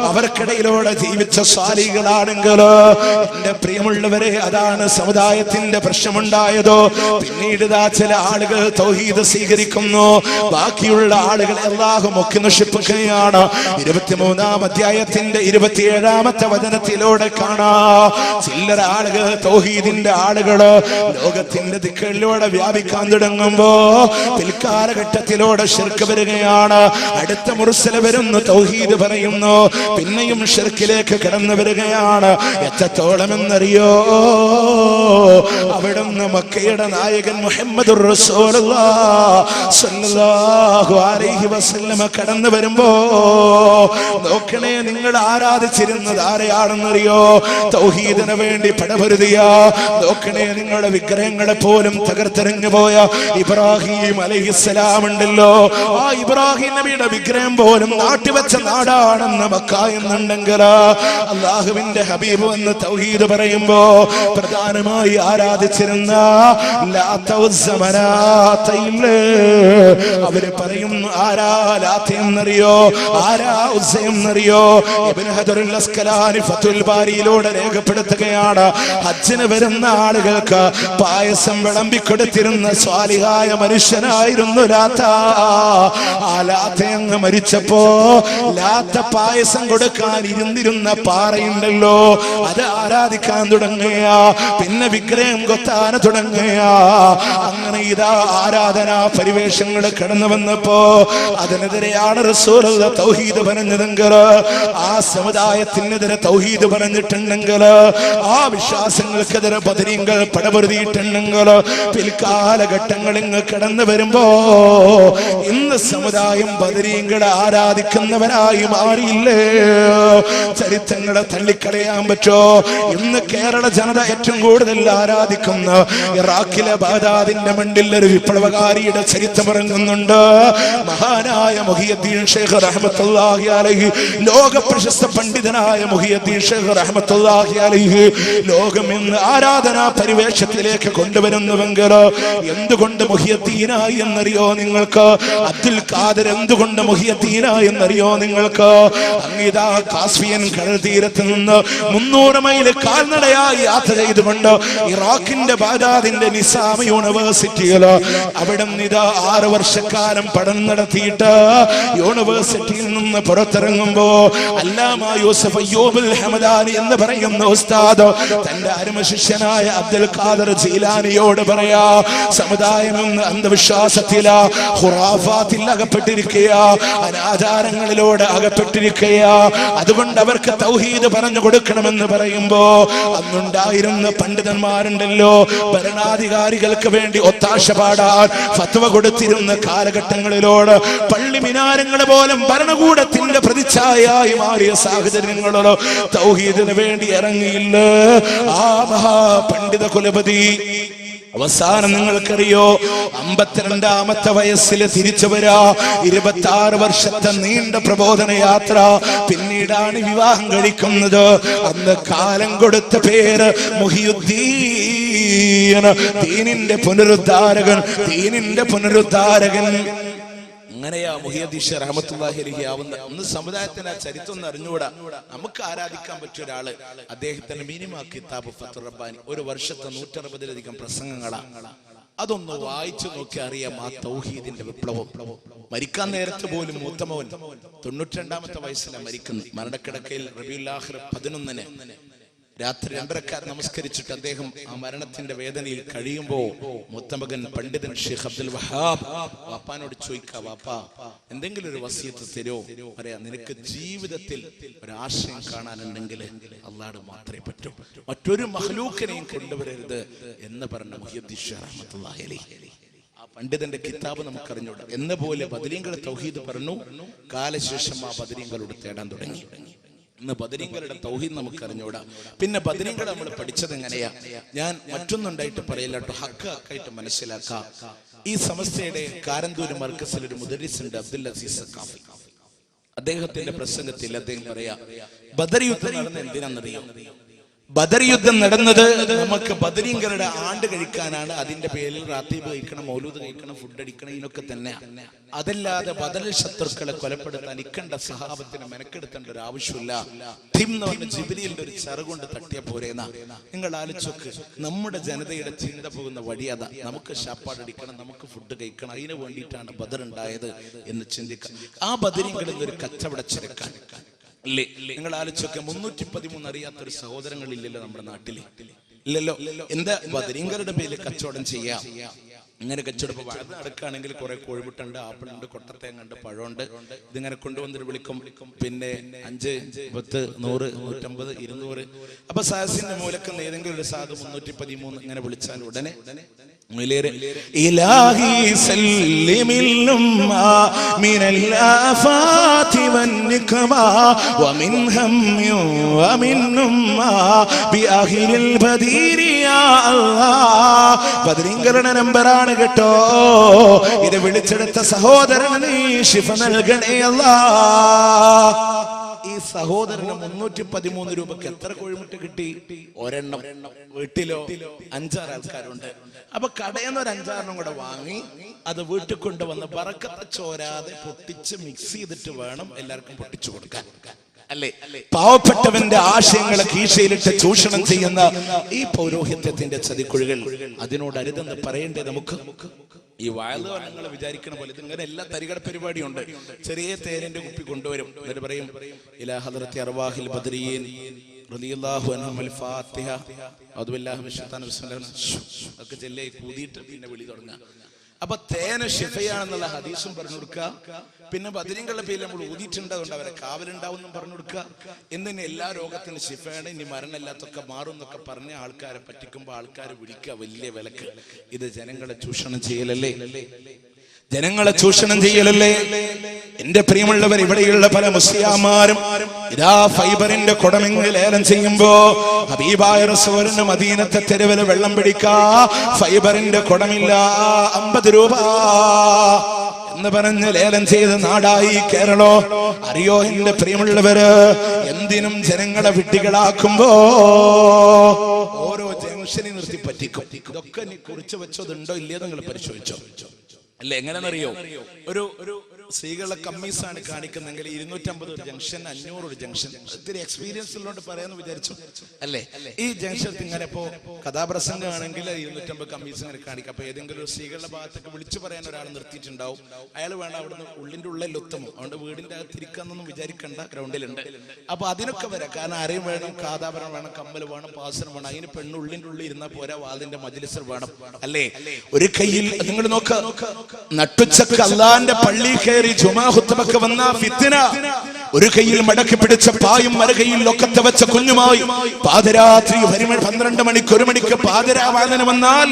അവർക്കിടയിലൂടെ ജീവിച്ച വെച്ച സ്വാലികളാണെങ്കിൽ എന്റെ പ്രിയമുള്ളവരെ, അതാണ് സമുദായത്തിന്റെ പ്രശ്നമുണ്ടായതോ. പിന്നീട് ചില ആളുകൾ തൗഹീദ് സ്വീകരിക്കുന്നു, ബാക്കിയുള്ള ആളുകളെ അല്ലാഹു മുക്കി നശിപ്പിക്കുകയാണ്. 23-ാം അധ്യായത്തിന്റെ 27-ാമത്തെ വചനത്തിലൂടെ കാണാം, ചില്ലറ ആളുകൾ, തൗഹീദിന്റെ ആളുകള് ലോകത്തിന്റെ ദിക്കുകളിലൂടെ വ്യാപിക്കാൻ തുടങ്ങുമ്പോ പിൽക്കാലഘട്ടത്തിലൂടെ ശിർക്ക് വരികയാണ്. അടുത്ത മുർസല വരുന്നു, തൗഹീദ് പറയുന്നു, പിന്നെയും ശിർക്കിലേക്ക് കടന്നു വരികയാണ്. എത്രത്തോളം എന്നറിയോ? അവിടുന്ന് മക്കയുടെ നായകൻ മുഹമ്മദുർ റസൂലുള്ളാഹി സ്വല്ലല്ലാഹു അലൈഹി വസല്ലം കടന്നു വരുമ്പോ നോക്കണേ, നിങ്ങൾ ആരാധിച്ചിരുന്നത് ആരെയാണെന്നറിയോ? തൗഹീദിന് വേണ്ടി പടപൊരുതിയ, നോക്കണേ, നിങ്ങളുടെ വിഗ്രഹങ്ങളെ പോലും തകർത്തെറിഞ്ഞു പോയ ഇബ്രാഹിം അലൈഹിസ്സലാം ഉണ്ടല്ലോ. ആ ഇബ്രാഹിം നബിയുടെ വിഗ്രഹം പോലും നാട്ടിവെച്ച നാടാണെന്ന് മക്ക എന്നുണ്ടെങ്കിൽ അല്ലാഹുവിന്റെ ഹബീബ് എന്ന് തൗഹീദ് പറയുമ്പോ പ്രധാനമായി ആരാധിച്ചിരുന്ന അവര് പറയും, ആരാ ലാത്ത് എന്നറിയോ? ആരാ ഉസ്സ എന്നറിയോ? ഇബ്നു ഹജറുൽ അസ്കലാനി ഫതുൽ ബാരിയിലൂടെ രേഖപ്പെടുത്തുകയാണ്, ഹജ്ജിന് വരുന്ന ആളുകൾക്ക് പായസം വിളമ്പിക്കൊടുത്തിരുന്ന സ്വാലിഹായ മനുഷ്യനായിരുന്നു ലാത്ത. ആ ലാത്ത അങ്ങ് മരിച്ചപ്പോ ലാത്ത പായസം കൊടുക്കാൻ ഇരുന്നിരുന്ന പാറയുണ്ടല്ലോ, അത് ആരാധിക്കാൻ തുടങ്ങുക, പിന്നെ വിഗ്രഹം കൊത്താൻ തുടങ്ങുക. അങ്ങനെ ഇതാ ആരാധനാ പരിവേഷങ്ങൾ കടന്നു വന്നപ്പോ അതിനെതിരെയാണ് റസൂലുള്ള തൗഹീദ് പറഞ്ഞതെങ്കിൽ, ആ സമുദായത്തിനെതിരെ തൗഹീദ് പറഞ്ഞിട്ടുണ്ടെങ്കിൽ, ആ വിശ്വാസങ്ങൾക്കെതിരെ ബദരീങ്ങൾ പടപൊരുതിയിട്ടുണ്ടെങ്കിൽ, പിൽക്കാലഘട്ടങ്ങൾ ഇങ്ങ് കടന്നു വരുമ്പോ ഇന്ന് സമുദായം ബദരീങ്ങളെ ആരാധിക്കുന്നവരായി മാറിയില്ലേ? ചരിത്രങ്ങളെ തള്ളിക്കളയാൻ പറ്റോ? ഇന്ന് കേരള ജനത ഏറ്റവും കൂടുതൽ ആരാധിക്കുന്ന ഇറാഖിലെ ബാഗ്ദാദിന്റെ മണ്ണിൽ ഒരു വിപ്ലവകാരിയുടെ ചരിത്രം ഇറങ്ങുന്നുണ്ട്. മഹാനായ മുഹിയുദ്ദീൻ ഷേഖ് റഹ്മത്തുള്ളാഹി അലൈഹി, ലോക പ്രശസ്ത പണ്ഡിതനായ മുഹിയുദ്ദീൻ ഷേഖ് റഹ്മത്തുള്ളാഹി അലൈഹി ലോകം ഇന്ന് ആരാധനാ പരിവേഷത്തിലേക്ക് കൊണ്ടുവരുന്നുവെങ്കിൽ എന്തുകൊണ്ട് മുഹിയുദ്ദീനായി എന്നറിയോ നിങ്ങൾക്ക്? അബ്ദുൽ ഖാദിർ എന്തുകൊണ്ട് മുഹിയുദ്ദീനായി എന്നറിയോ നിങ്ങൾക്ക്? അങ്ങീതാ കാസ്പിയൻ കടൽ തീരത്ത് നിന്ന് 300 മൈൽ കാൽനടയായി യാത്ര ചെയ്തുകൊണ്ട് ഇറാഖിന്റെ ബാഗ്ദാദിന്റെ നിസാം യൂണിവേഴ്സിറ്റിയിൽ അവിടെ ഇതാ 6 വർഷക്കാലം പഠനം നടത്തിയിട്ട് യൂണിവേഴ്സിറ്റിയിൽ നിന്ന് പുറത്തിറങ്ങുമ്പോ അല്ലാമ യൂസഫ് അയ്യൂബുൽ ഹമദാനി എന്ന് പറയുന്ന ഉസ്താദ് തന്റെ അരുമ ശിഷ്യനായ അബ്ദുൽ ഖാദിർ ജീലാനിയോട് പറയാ, സമുദായം എന്ന് അന്ധവിശ്വാസത്തില, ഖുറാഫാത്തിൽ അകപ്പെട്ടിരിക്കുക, അനാചാരങ്ങളിലൂടെ അകപ്പെട്ടിരിക്കുക, അതുകൊണ്ട് അവർക്ക് തൗഹീദ് പറഞ്ഞു കൊടുക്കണമെന്ന് പറയുമ്പോ അന്നുണ്ടായിരുന്ന പണ്ഡിതന്മാരുണ്ടല്ലോ, ഭരണാധികാരികൾക്ക് വേണ്ടി ഒത്താശ പാടാൻ ഫത്വ കൊടുത്തിരുന്ന കാലഘട്ടങ്ങളിലോട് പള്ളി മിനാരങ്ങൾ പോലും ഭരണകൂടത്തിന്റെ പ്രതിച്ഛായയായി മാറിയ സാഹചര്യങ്ങളോ തൗഹീദിന് വേണ്ടി ഇറങ്ങിയില്ല ആ മഹാപണ്ഡിത കുലപതി. അവസാനം നിങ്ങൾക്കറിയോ, 52-ാമത്തെ വയസ്സിൽ തിരിച്ചു വരാ, 26 വർഷത്തെ നീണ്ട പ്രബോധന യാത്ര, പിന്നീടാണ് വിവാഹം കഴിക്കുന്നത്. അന്ന് കാലം കൊടുത്ത പേര് മുഹിയുദ്ദീൻ, ദീനിന്റെ പുനരുദ്ധാരകൻ, ദീനിന്റെ പുനരുദ്ധാരകൻ. അങ്ങനെയാ മുഹിയുദ്ദീൻ റഹ്മത്തുള്ളാഹി അലൈഹി ആവുന്ന. അന്ന് സമുദായത്തിന് ആ ചരിത്രം ഒന്ന് അറിഞ്ഞുകൂടാ. നമുക്ക് ആരാധിക്കാൻ പറ്റിയ ഒരാള്, അദ്ദേഹത്തിന്റെ മിനിമം കിതാബ് ഫത്ഹുർ റബ്ബാനി, 1 വർഷത്തെ 160-ലധികം പ്രസംഗങ്ങളാ. അതൊന്ന് വായിച്ചു നോക്കി അറിയാം ആ തൗഹീദിന്റെ വിപ്ലവം. മരിക്കാൻ നേരത്തെ പോലും മൂത്തമവൻ 92-ാമത്തെ വയസ്സിലാണ് മരിക്കുന്നത്. മരണക്കിടക്കയിൽ റബീഉൽ ആഖിർ 11-ന് രാത്രി 2 റക്അത്ത് നമസ്കരിച്ചിട്ട് അദ്ദേഹം ആ മരണത്തിന്റെ വേദനയിൽ കഴിയുമ്പോ മൂത്തമകൻ പണ്ഡിതൻ ഷെയ്ഖ് അബ്ദുൽ വഹാബ് വാപ്പാനോട് ചോദിക്കാ, വാപ്പാ എന്തെങ്കിലും ഒരു വസിയത്ത് തരോ? പറയാ, നിനക്ക് ജീവിതത്തിൽ ഒരു ആശയം കാണാനുണ്ടെങ്കിൽ അല്ലാഹു മാത്രമേ പറ്റൂ, മറ്റൊരു മഖ്ലൂക്കിനെയും കൊണ്ടുവരരുത് എന്ന് പറഞ്ഞ മുഹിയുദ്ദീൻ റഹ്മത്തുള്ളാഹി അലൈഹി. ആ പണ്ഡിതന്റെ കിതാബ് നമുക്കറിഞ്ഞൂടാ. എന്ന പോലെ ബദരീങ്ങൾ തൗഹീദ് പറഞ്ഞു. കാലശേഷം ആ ബദരീങ്ങളോട് തേടാൻ തുടങ്ങി. ഇന്ന് ബദരീങ്ങളുടെ തൗഹീദ് നമുക്കറിഞ്ഞൂടാ. പിന്നെ ബദരീങ്ങൾ നമ്മൾ പഠിച്ചത് എങ്ങനെയാ? ഞാൻ മറ്റൊന്നുണ്ടായിട്ട് പറയില്ല കേട്ടോ, ഹക്കായിട്ട് മനസ്സിലാക്കാം. ഈ സമസ്തയുടെ കാരന്തൂര് മർക്കസിൽ ഒരു മുദരിസ് ഉണ്ട്, അബ്ദുൽ അസീസ് സഖാഫി. അദ്ദേഹത്തിന്റെ പ്രസംഗത്തിൽ അദ്ദേഹം പറയാ, ബദർ യുദ്ധം നടന്ന എന്തിനാണെന്നറിയാം? ബദർ യുദ്ധം നടന്നത് നമുക്ക് ബദരീങ്ങളുടെ ആണ്ട് കഴിക്കാനാണ്. അതിന്റെ പേരിൽ റാത്തീബ് കഴിക്കണം, മൗലൂദ് കഴിക്കണം, ഫുഡ് അടിക്കണം, ഇതിനൊക്കെ തന്നെ. അതല്ലാതെ ബദർ ശത്രുക്കളെ കൊലപ്പെടുത്താൻ ഇക്കണ്ട സഹാബത്തിന് മെനക്കെടുത്തേണ്ട ഒരു ആവശ്യമില്ല. ജിബ്രീലിന്റെ ഒരു ചെറുകൊണ്ട് തട്ടിയ പോരേന്നാ. നിങ്ങൾ ആലോചിച്ചോക്ക്, നമ്മുടെ ജനതയുടെ ചിന്ത പോകുന്ന വഴി അതാ. നമുക്ക് ശാപ്പാടടിക്കണം, നമുക്ക് ഫുഡ് കഴിക്കണം, അതിന് വേണ്ടിയിട്ടാണ് ബദർ ഉണ്ടായത് എന്ന് ചിന്തിക്കാം. ആ ബദരീങ്ങളിൽ ഒരു കച്ചവട ചരക്കാൻ അല്ലേ? നിങ്ങൾ ആലോചിച്ചൊക്കെ 313 അറിയാത്തൊരു സഹോദരങ്ങളില്ലല്ലോ നമ്മുടെ നാട്ടില്, ഇല്ലല്ലോ. എന്താ ബദരീങ്ങളുടെ പേരിൽ കച്ചവടം ചെയ്യാം? ഇങ്ങനെ കച്ചവടം വഴുത് നടക്കുകയാണെങ്കിൽ കുറെ കോഴിമുട്ടുണ്ട്, ആപ്പിളുണ്ട്, കൊട്ടത്തേങ്ങുണ്ട്, പഴമുണ്ട്. ഇതിങ്ങനെ കൊണ്ടുവന്നിട്ട് വിളിക്കും. പിന്നെ 5, 10, 100, 150, 200. അപ്പൊ സാസിന്റെ മൂലക്കുന്ന ഏതെങ്കിലും ഒരു സാധു 313 ഇങ്ങനെ വിളിച്ചാൽ ഉടനെ ഇലാഹി സല്ലിമില്ലും മിനൽ ആഫാതി വന്നിഖമാ വമിൻ ഹമ്മി വമിന്നും ബിഅഖിലിൽ ബദീരി യാ അല്ലാഹ്. ബദരീങ്ങളുടെ നമ്പറാണ് കേട്ടോ. ഇത് വിളിച്ചെടുത്ത സഹോദരന് നീ ശിഫ നൽകണേ അല്ലാഹ്. ഈ സഹോദരന് 313 രൂപക്ക് എത്ര കോഴിമുട്ട കിട്ടി? ഒരെണ്ണം. വീട്ടിലോ 5-6 ആൾക്കാരുണ്ട്. അപ്പൊ കടയിൽ നിന്ന് ഒരു 5-6 കൂടെ വാങ്ങി അത് വീട്ടിൽ കൊണ്ടുവന്ന് ബറക്കത്ത് ചോരാതെ പൊട്ടിച്ച് മിക്സ് ചെയ്തിട്ട് വേണം എല്ലാവർക്കും പൊട്ടിച്ചു കൊടുക്കാൻ, അല്ലേ? പാവപ്പെട്ടവന്റെ ആശയങ്ങളെ കീശയിലിട്ട് ചൂഷണം ചെയ്യുന്ന ഈ പൗരോഹിത്യത്തിന്റെ ചതിക്കുഴികൾ, അതിനോട് അരുതെന്ന് പറയേണ്ടത് നമുക്ക്. ഈ വയല് നിങ്ങൾ വിചാരിക്കണ പോലെ ഇതിങ്ങനെ എല്ലാ തരികട പരിപാടിയുണ്ട്. ചെറിയ തേനിന്റെ കുപ്പി കൊണ്ടുവരും, എന്നിട്ട് പറയും ഇലാ ഹദ്റത്തി അർവാഹിൽ ബദരിയീൻ റളിയല്ലാഹു അൻഹും അൽ ഫാത്തിഹ അഊദുബില്ലാഹി മിനശ് ശൈത്താനിർ റജീം ഒക്കെ ചെല്ലി കൂതിയിട്ട് പിന്നെ വിളി തുടങ്ങുക. അപ്പൊ തേന് ഷിഫയാണെന്നുള്ള ഹദീസും പറഞ്ഞു കൊടുക്കുക. പിന്നെ ബദരീങ്ങളുടെ പേരിൽ നമ്മൾ ഊതിയിട്ടുണ്ട്, അതുകൊണ്ട് അവരെ കാവലുണ്ടാവും പറഞ്ഞു കൊടുക്കുക. എന്തിന് എല്ലാ രോഗത്തിനും ഷിഫയാണ്, ഇനി മരണമില്ലാത്തൊക്കെ മാറും എന്നൊക്കെ പറഞ്ഞ ആൾക്കാരെ പറ്റിക്കുമ്പോൾ ആൾക്കാർ വിളിക്കുക വലിയ വിലക്ക്. ഇത് ജനങ്ങളെ ചൂഷണം ചെയ്യലല്ലേ? ജനങ്ങളെ ചൂഷണം ചെയ്യലല്ലേ? എന്റെ പ്രിയമുള്ളവർ, ഇവിടെയുള്ള പല മുസ്ലിയാമാരും ഇതാ ഫൈബറിന്റെ കുടമെങ്കിൽ ലേലം ചെയ്യുമ്പോ ഹബീബായ റസൂലിന് മദീനത്തെ തെരുവില് വെള്ളം പിടിക്കാ ഫൈബറിന്റെ കുടമില്ല, 50 രൂപ എന്ന് പറഞ്ഞ് ലേലം ചെയ്ത് നാടായി കേരളോ. അറിയോ എന്റെ പ്രിയമുള്ളവര്, എന്തിനും ജനങ്ങളെ വിഡ്ഢികളാക്കുമ്പോ ഓരോ ജംഗ്ഷനിൽ നിർത്തി പറ്റിക്കും. ഇതൊക്കെ നീ കുറിച്ച് വെച്ചതുണ്ടോ ഇല്ലയോ നിങ്ങൾ പരിശോധിച്ചോ, അല്ലെ? എങ്ങനെയെന്നറിയോ? ഒരു സ്ത്രീകളുടെ കമ്മീസാണ് കാണിക്കുന്നെങ്കിൽ 250 ഒരു ജംഗ്ഷൻ, 500 ഒരു ജംഗ്ഷൻ. ഒത്തിരി എക്സ്പീരിയൻസ് ഉള്ളതുകൊണ്ട് പറയാന്ന് വിചാരിച്ചു, അല്ലേ? ഈ ജംഗ്ഷൻ ഇങ്ങനെ ഇപ്പോ കഥാപ്രസംഗം ആണെങ്കിൽ 250 കമ്മീസ് ഇങ്ങനെ കാണിക്കും. അപ്പൊ ഏതെങ്കിലും ഒരു സ്ത്രീകളുടെ ഭാഗത്തേക്ക് വിളിച്ചു പറയാൻ ഒരാൾ നിർത്തിയിട്ടുണ്ടാവും. അയാൾ വേണം അവിടുന്ന് ഉള്ളിന്റെ ഉള്ളിൽ ഒത്തുമോ, അതുകൊണ്ട് വീടിന്റെ അകത്ത് ഇരിക്കാന്നൊന്നും വിചാരിക്കണ്ട, ഗ്രൗണ്ടിലുണ്ട്. അപ്പൊ അതിനൊക്കെ വരാം. കാരണം അരയും വേണം, കാതാപരം വേണം, കമ്മൽ വേണം, പാസനം വേണം. അതിന് പെണ്ണ് ഉള്ളിന്റെ ഉള്ളിൽ ഇരുന്നാൽ പോരാ, വാതിന്റെ മജ്ലിസിൽ വേണം, അല്ലേ? ഒരു കയ്യിൽ നിങ്ങൾ നോക്ക, നട്ടുച്ചക്ക് അള്ളാന്റെ പള്ളി കയറി ജുമാ ഖുത്ബക്ക് വന്ന ഫിത്ന, ഒരു കയ്യിൽ മടക്കി പിടിച്ച പായും മറുകയിൽ ലൊക്കത്തെ വെച്ച കുഞ്ഞുമായി പാതിരാത്രി 12 മണിക്ക് 1 മണിക്ക് പാതിരാവാദനം വന്നാൽ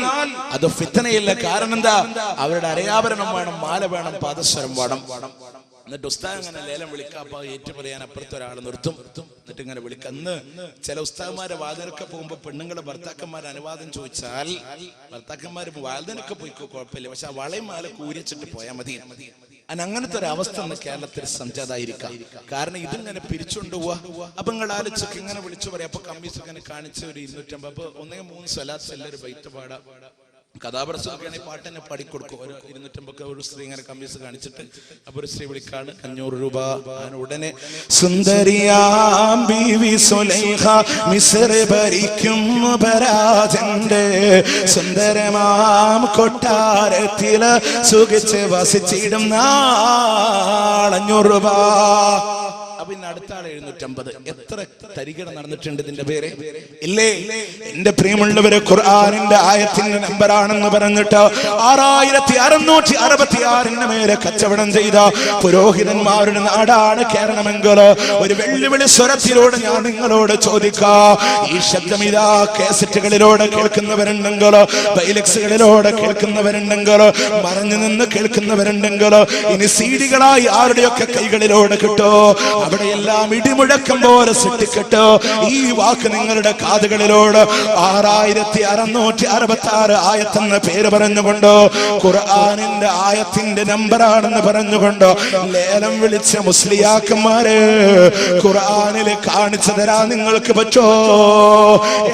അത് ഫിത്നയല്ല. കാരണം എന്താ? അവരുടെ അരയാഭരണം വേണം, മാല വേണം, പാദസ്വരം വേണം. എന്നിട്ട് ഉസ്താദ് അങ്ങനെ ലേലം വിളിക്കാപ്പ ഏറ്റു പറയാൻ അപ്പുറത്ത് ഒരാൾ നിർത്തും. എന്നിട്ട് ഇങ്ങനെ വിളിക്കുക. അന്ന് ചില ഉസ്താദ്മാരെ വാതിലൊക്കെ പോകുമ്പോ പെണ്ണുങ്ങളുടെ ഭർത്താക്കന്മാർ അനുവാദം ചോദിച്ചാൽ ഭർത്താക്കന്മാര് വാതിലൊക്കെ പോയിക്കോ, കുഴപ്പമില്ല, പക്ഷെ ആ വളയും മാല കൂരിച്ചിട്ട് പോയാൽ മതി. അങ്ങനത്തെ ഒരു അവസ്ഥ ഒന്ന് കേരളത്തിൽ സംജാതായിരിക്കാം. കാരണം ഇതിങ്ങനെ പിരിച്ചുകൊണ്ട് പോവാ. അപ്പൊ നിങ്ങൾ ആലോചിച്ചൊക്കെ ഇങ്ങനെ വിളിച്ചു പറയാം. അപ്പൊ കമ്മീസ് ഇങ്ങനെ കാണിച്ച ഒരു 250, അപ്പൊ 1-3 സ്വലാത്ത് എല്ലാവരും ബൈത്ത് പാടാ. കഥാപ്രസംഗമാണെങ്കിൽ പാട്ട് തന്നെ പാടിക്കൊടുക്കും. ഒരു 250 ഒരു സ്ത്രീ ഇങ്ങനെ കമ്മീസ് കാണിച്ചിട്ട് അപ്പൊ ഒരു സ്ത്രീ വിളിക്കാണ് 500 രൂപ. ഉടനെ സുന്ദരിയാം ബീവി സുലൈഖ മിസ്ർ ഭരിക്കും പരാജന്റെ സുന്ദരമാം കൊട്ടാരത്തില് സുഖിച്ച് വസിച്ചിടും നാൾ 500 രൂപ. പിന്നെ അടുത്ത ആൾ 750. എത്ര തരികട നടന്നിട്ടുണ്ട് ഇതിന്റെ പേര്, ഇല്ലേ? എന്റെ പ്രിയമുള്ളവരെ, ഖുർആനിന്റെ ആയത്തിന്റെ നമ്പറാണെന്ന് പറഞ്ഞിട്ട് 6666 മേലെ കച്ചവടം ചെയ്ത പുരോഹിതന്മാരുടെ നാടാണ് കേരളമെങ്കിൽ ഒരു വെല്ലുവിളി സ്വരത്തിലൂടെ ഞാൻ നിങ്ങളോട് ചോദിക്കാം. ഈ ശബ്ദം ഇതാ കാസറ്റുകളിലൂടെ കേൾക്കുന്നവരുണ്ടെങ്കിൽ, ബൈലക്സുകളിലൂടെ കേൾക്കുന്നവരുണ്ടെങ്കിൽ, മറഞ്ഞു നിന്ന് കേൾക്കുന്നവരുണ്ടെങ്കിൽ, ഇനി സീഡികളായി ആരുടെയൊക്കെ കൈകളിലൂടെ കിട്ടോ അവിടെയെല്ലാം ഇടിമുഴക്കം പോലെ സൃഷ്ടിക്കട്ടെ. ഈ വാക്ക് നിങ്ങളുടെ കാതുകളിലോട് 6666 ആയത്തെന്ന പേര് പറഞ്ഞുകൊണ്ട്, ഖുർആനിന്റെ ആയത്തിന്റെ നമ്പറാണെന്ന് പറഞ്ഞുകൊണ്ട് ലേലം വിളിച്ച മുസ്ലിയാക്കന്മാരെ, ഖുർആനിൽ കാണിച്ചു തരാ നിങ്ങൾക്ക് പറ്റോ?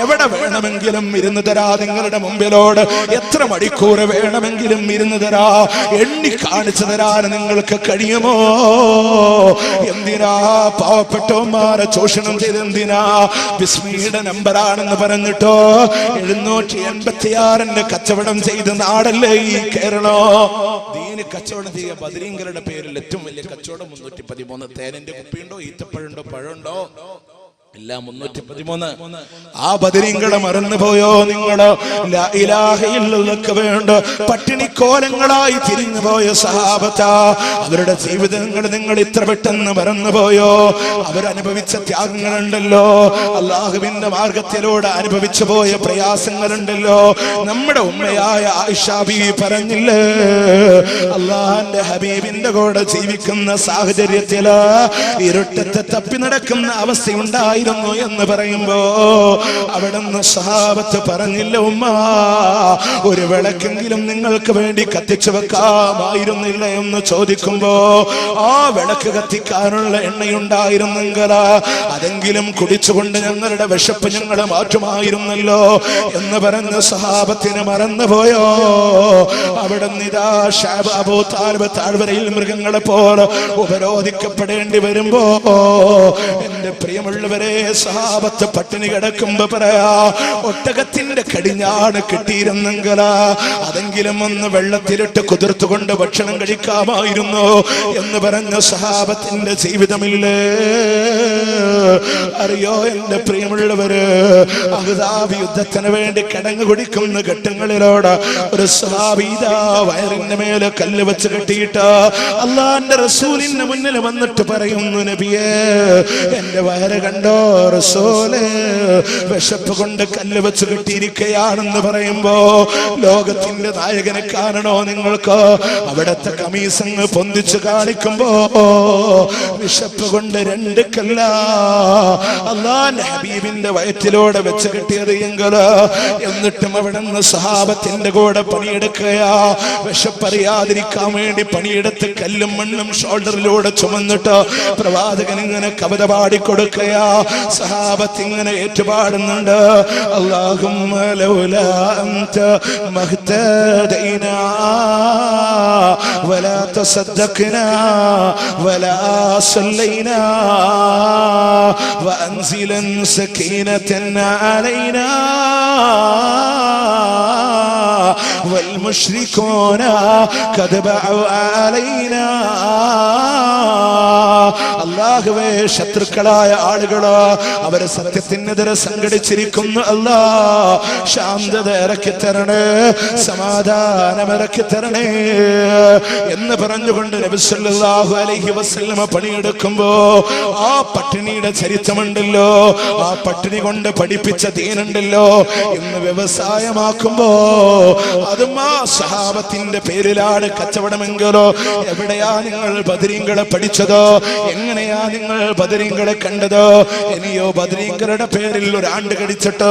എവിടെ വേണമെങ്കിലും ഇരുന്ന് തരാ നിങ്ങളുടെ മുമ്പിലോട്, എത്ര മണിക്കൂർ വേണമെങ്കിലും ഇരുന്ന് തരാ, എണ്ണി കാണിച്ചു തരാൻ നിങ്ങൾക്ക് കഴിയുമോ? എന്തിനാ പാവപ്പെട്ടവന്മാരെ ചൂഷണം ചെയ്ത്? എന്തിനാ? ബിസ്മിയുടെ നമ്പറാണെന്ന് പറഞ്ഞിട്ടോ 786 കച്ചവടം ചെയ്ത് നാടല്ലേ ഈ കേരളം. ദീന് കച്ചവടം ചെയ്യ ബദരീങ്ങളുടെ പേരിൽ ഏറ്റവും വലിയ കച്ചവടം 313. തേനിന്റെ കുപ്പിയുണ്ടോ, ഈത്തപ്പഴുണ്ടോ, പഴമുണ്ടോ? എല്ലാം 313. ആ ബദരീങ്ങളെ മറന്നുപോയോ നിങ്ങള്? ലാ ഇലാഹ ഇല്ലല്ലാഹ് വേണ്ട പട്ടിണിക്കോലങ്ങളായി തിരിഞ്ഞുപോയ സഹാബത്ത, അവരുടെ ജീവിതങ്ങൾ നിങ്ങൾ ഇത്ര പെട്ടെന്ന് മറന്നുപോയോ? അവരനുഭവിച്ച ത്യാഗങ്ങളുണ്ടല്ലോ, അള്ളാഹുവിന്റെ മാർഗത്തിലൂടെ അനുഭവിച്ചു പോയ പ്രയാസങ്ങളുണ്ടല്ലോ. നമ്മുടെ ഉമ്മയായ ആയിഷ ബീവി പറഞ്ഞില്ലേ, അള്ളാഹുവിന്റെ ഹബീബിന്റെ കൂടെ ജീവിക്കുന്ന സാഹചര്യത്തില് ഇരുട്ടത്തെ തപ്പി നടക്കുന്ന അവസ്ഥയുണ്ടായി എന്ന് പറയുമ്പോ അവിടുന്ന് സഹാബത്ത് പറഞ്ഞില്ല, ഉമ്മ ഒരു വിളക്കെങ്കിലും നിങ്ങൾക്ക് വേണ്ടി കത്തിച്ചു വെക്കാമായിരുന്നില്ല എന്ന് ചോദിക്കുമ്പോ, ആ വിളക്ക് കത്തിക്കാനുള്ള എണ്ണയുണ്ടായിരുന്നെങ്കിൽ അതെങ്കിലും കുടിച്ചുകൊണ്ട് ഞങ്ങളുടെ വിശപ്പ് ഞങ്ങൾ മാറ്റുമായിരുന്നല്ലോ എന്ന് പറഞ്ഞ് സഹാബത്തിന് മറന്നുപോയോ? അവിടുന്ന് ഇതാ അബൂ താലിബ് താഴ്വരയിൽ മൃഗങ്ങളെ പോലെ ഉപരോധിക്കപ്പെടേണ്ടി വരുമ്പോ, എന്റെ പ്രിയമുള്ളവരെ, സഹാബത്ത് പട്ടിണി കിടക്കുമ്പോ പറയാ, ഒട്ടകത്തിന്റെ കടിഞ്ഞാണ് കിട്ടിയിരുന്നെങ്കിൽ അതെങ്കിലും ഒന്ന് വെള്ളത്തിലിട്ട് കുതിർത്തുകൊണ്ട് ഭക്ഷണം കഴിക്കാമായിരുന്നു എന്ന് പറഞ്ഞ സഹാബത്തിന്റെ ജീവിതമില്ലേ? അറിയോ എന്റെ പ്രിയമുള്ളവര്, അഹ്സാബ് യുദ്ധത്തിന് വേണ്ടി കിടങ്ങ് കുടിക്കുന്ന ഘട്ടങ്ങളിലോട് ഒരു സഹാബീദാ വയറിന്റെ മേലെ കല്ല് വെച്ച് കെട്ടിയിട്ട് അള്ളാന്റെ റസൂലിന്റെ മുന്നിൽ വന്നിട്ട് പറയുന്നു, നബിയേ എന്റെ വയറ് കണ്ടോ റസൂലേ, വിശപ്പ് കൊണ്ട് കല്ല് വെച്ച് കിട്ടിയിരിക്കുകയാണെന്ന് പറയുമ്പോ, ലോകത്തിന്റെ നായകനെ കാണണോ നിങ്ങൾക്ക്? അവിടത്തെ കമീസങ്ങ് പൊന്തിച്ച് കാണിക്കുമ്പോ വിശപ്പ് കൊണ്ട് 2 കല്ല അല്ലാഹുവിന്റെ ഹബീബിന്റെ വയറ്റിലൂടെ വെച്ച് കിട്ടിയത് എങ്കില്, എന്നിട്ടും അവിടെ നിന്ന് സഹാബത്തിന്റെ കൂടെ പണിയെടുക്കുകയാ. വിശപ്പറിയാതിരിക്കാൻ വേണ്ടി പണിയെടുത്ത് കല്ലും മണ്ണും ഷോൾഡറിലൂടെ ചുമന്നിട്ട് പ്രവാചകൻ ഇങ്ങനെ കവിത പാടിക്കൊടുക്കുകയാ. സഹാബത്ത് ഇങ്ങനെ ഏറ്റുപാടുന്നുണ്ട്, അല്ലാഹുമ്മ ലൗലാ അൻത മഹ്തദൈനാ വലാ തസദ്ദഖ്നാ വലാ സല്ലൈനാ വഅൻസിലൻ സകീനതൻ അലൈനാ والمشركون قد باعوا علينا. അല്ലാഹുവേ, ശത്രുക്കളായ ആളുകള് അവര് സത്യത്തിനെതിരെ സംഘടിച്ചിരിക്കുന്നു. അല്ലാ, ശാന്തത ഇറക്കി തരണേ, സമാധാനം ഇറക്കി തരണേ എന്ന് പറഞ്ഞുകൊണ്ട് നബി സല്ലല്ലാഹു അലൈഹി വസല്ലമ പണിയെടുക്കുമ്പോ ആ പട്ടിണിയുടെ ചരിത്രമുണ്ടല്ലോ, ആ പട്ടിണി കൊണ്ട് പഠിപ്പിച്ച ദീനുണ്ടല്ലോ, ഇന്ന് വ്യവസായമാക്കുമ്പോ അതും ആ സഹാബത്തിന്റെ പേരിലാണ് കച്ചവടമെങ്കിലോ. എവിടെയാ നിങ്ങൾ ബദരീങ്ങളെ പഠിച്ചതോ? എങ്ങനെയാ നിങ്ങൾ ബദരീങ്ങളെ കണ്ടതോ? ഇനിയോ ബദരീങ്ങളുടെ പേരിൽ ഒരു ആണ്ട് കടിച്ചിട്ട്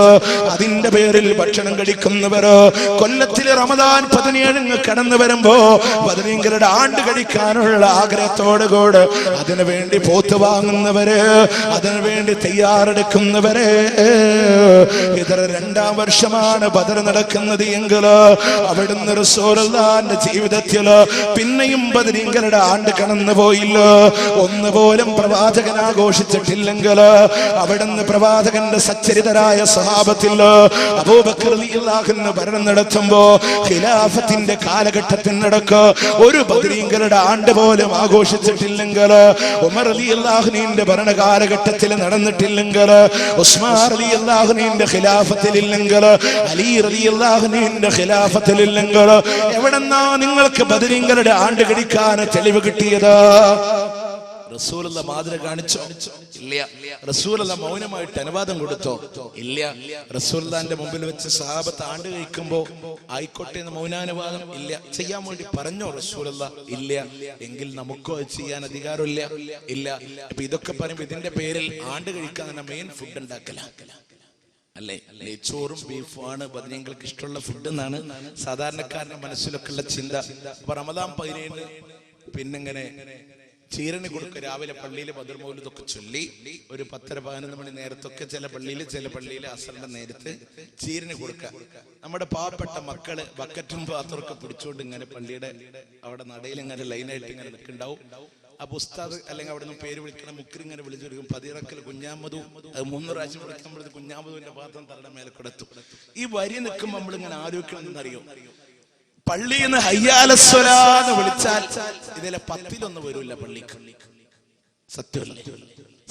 അതിന്റെ പേരിൽ ഭക്ഷണം കഴിക്കുന്നവരോ, കൊല്ലത്തിലെ റമദാൻ 17 കടന്നു വരുമ്പോ ബദരീങ്ങളുടെ ആണ്ട് കഴിക്കാനുള്ള ആഗ്രഹത്തോടു കൂടെ അതിനു വേണ്ടി പോത്ത് വാങ്ങുന്നവര്, അതിനു വേണ്ടി തയ്യാറെടുക്കുന്നവര്, ഇതര 2ാം വർഷമാണ് ബദർ നടക്കുന്നത് എങ്കില് അവിടുന്ന് റസൂലുള്ളാഹിന്റെ ജീവിതത്തില് പിന്നെയും ബദരീങ്ങളുടെ ആണ്ട് കടന്നു പോയില്ല. ഒന്നുപോലും പ്രവാചകൻ ആഘോഷിച്ചിട്ടില്ലെങ്കിൽ അവിടുന്ന് പ്രവാചകന്റെ സച്ചരിതരായ സഹാബത്തിൽ അബൂബക്കർ റളിയല്ലാഹു അൻഹു ഭരണം നടത്തുമ്പോ ഖിലാഫത്തിന്റെ കാലഘട്ടത്തിനടക്ക് ഒരു ബദരീങ്ങളുടെ ആണ്ട് പോലും ആഘോഷിച്ചിട്ടില്ലെങ്കിൽ, ഉമർ റളിയല്ലാഹു അൻഹുവിന്റെ ഭരണ കാലഘട്ടത്തിൽ നടന്നിട്ടില്ലെങ്കിൽ, ഉസ്മാൻ റളിയല്ലാഹു അൻഹുവിന്റെ ഖിലാഫത്തിലില്ലെങ്കിൽ, അലി റളിയല്ലാഹു അൻഹുവിന്റെ ഖിലാഫത്തിലില്ലെങ്കിൽ, എവിടെന്നാ നിങ്ങൾക്ക് ബദരീങ്ങളുടെ ആണ്ട് കഴിക്കാൻ തെളിവ് കിട്ടിയത്? റസൂലുള്ള മാതൃക കാണിച്ചോ? ഇല്ല. റസൂലുള്ള മൗനമായിട്ട് അനുവാദം കൊടുത്തോ? ഇല്ല. റസൂലുള്ളാന്റെ മുമ്പിൽ വെച്ച് സഹാബത്ത് ആണ്ട് കഴിക്കുമ്പോ ആയിക്കോട്ടെ എന്ന് മൗനാനുവാദം ഇല്ല. ചെയ്യാൻ വേണ്ടി പറഞ്ഞോ റസൂലുള്ള? ഇല്ല. എങ്കിൽ നമുക്കോ അത് ചെയ്യാൻ അധികാരമില്ല. ഇല്ല. അപ്പൊ ഇതൊക്കെ പറയുമ്പോ ഇതിന്റെ പേരിൽ ആണ്ട് കഴിക്കാൻ തന്നെ മെയിൻ ഫുഡ് ഉണ്ടാക്കല അല്ലേ? നെയ്ച്ചോറും ബീഫും ആണ് ബദരീങ്ങൾക്ക് ഇഷ്ടമുള്ള ഫുഡ് എന്നാണ് സാധാരണക്കാരന്റെ മനസ്സിലൊക്കെ ഉള്ള ചിന്ത. അപ്പൊ റമദാൻ 17 പിന്നിങ്ങനെ ചീരന് കൊടുക്കുക. രാവിലെ പള്ളിയിൽ ബദർ മൗലിദൊക്കെ ചൊല്ലി ഒരു 10-11 മണി നേരത്തൊക്കെ ചില പള്ളിയിൽ അസറിന്റെ നേരത്ത് ചീരന് കൊടുക്കുക. നമ്മുടെ പാവപ്പെട്ട മക്കള് ബക്കറ്റും പാത്രമൊക്കെ പിടിച്ചുകൊണ്ട് ഇങ്ങനെ പള്ളിയുടെ അവിടെ നടയിൽ ഇങ്ങനെ ലൈനായിട്ട് ഇങ്ങനെ നിൽക്കുന്നുണ്ടാവും. അപ്പൊ ഉസ്താദ് അല്ലെങ്കിൽ അവിടെ നിന്ന് പേര് വിളിക്കണം, മുക്കറി ഇങ്ങനെ വിളിച്ചു കൊടുക്കും. പതിറക്കൽ കുഞ്ഞാമതു, അത് 3 പ്രാവശ്യം വിളിക്കുമ്പോഴത് കുഞ്ഞാമതുവിന്റെ പാത്രം തലയുടെ മേലെ കൊടുത്തു. ഈ വരി നിൽക്കുമ്പോൾ നമ്മളിങ്ങനെ ആരോഗ്യമെന്നറിയോ? പള്ളിയിൽ നിന്ന് ഹയ്യാലസ്വലാന്ന് വിളിച്ചാൽ ഇതിലെ 10-1 വരൂല്ല പള്ളിക്ക്.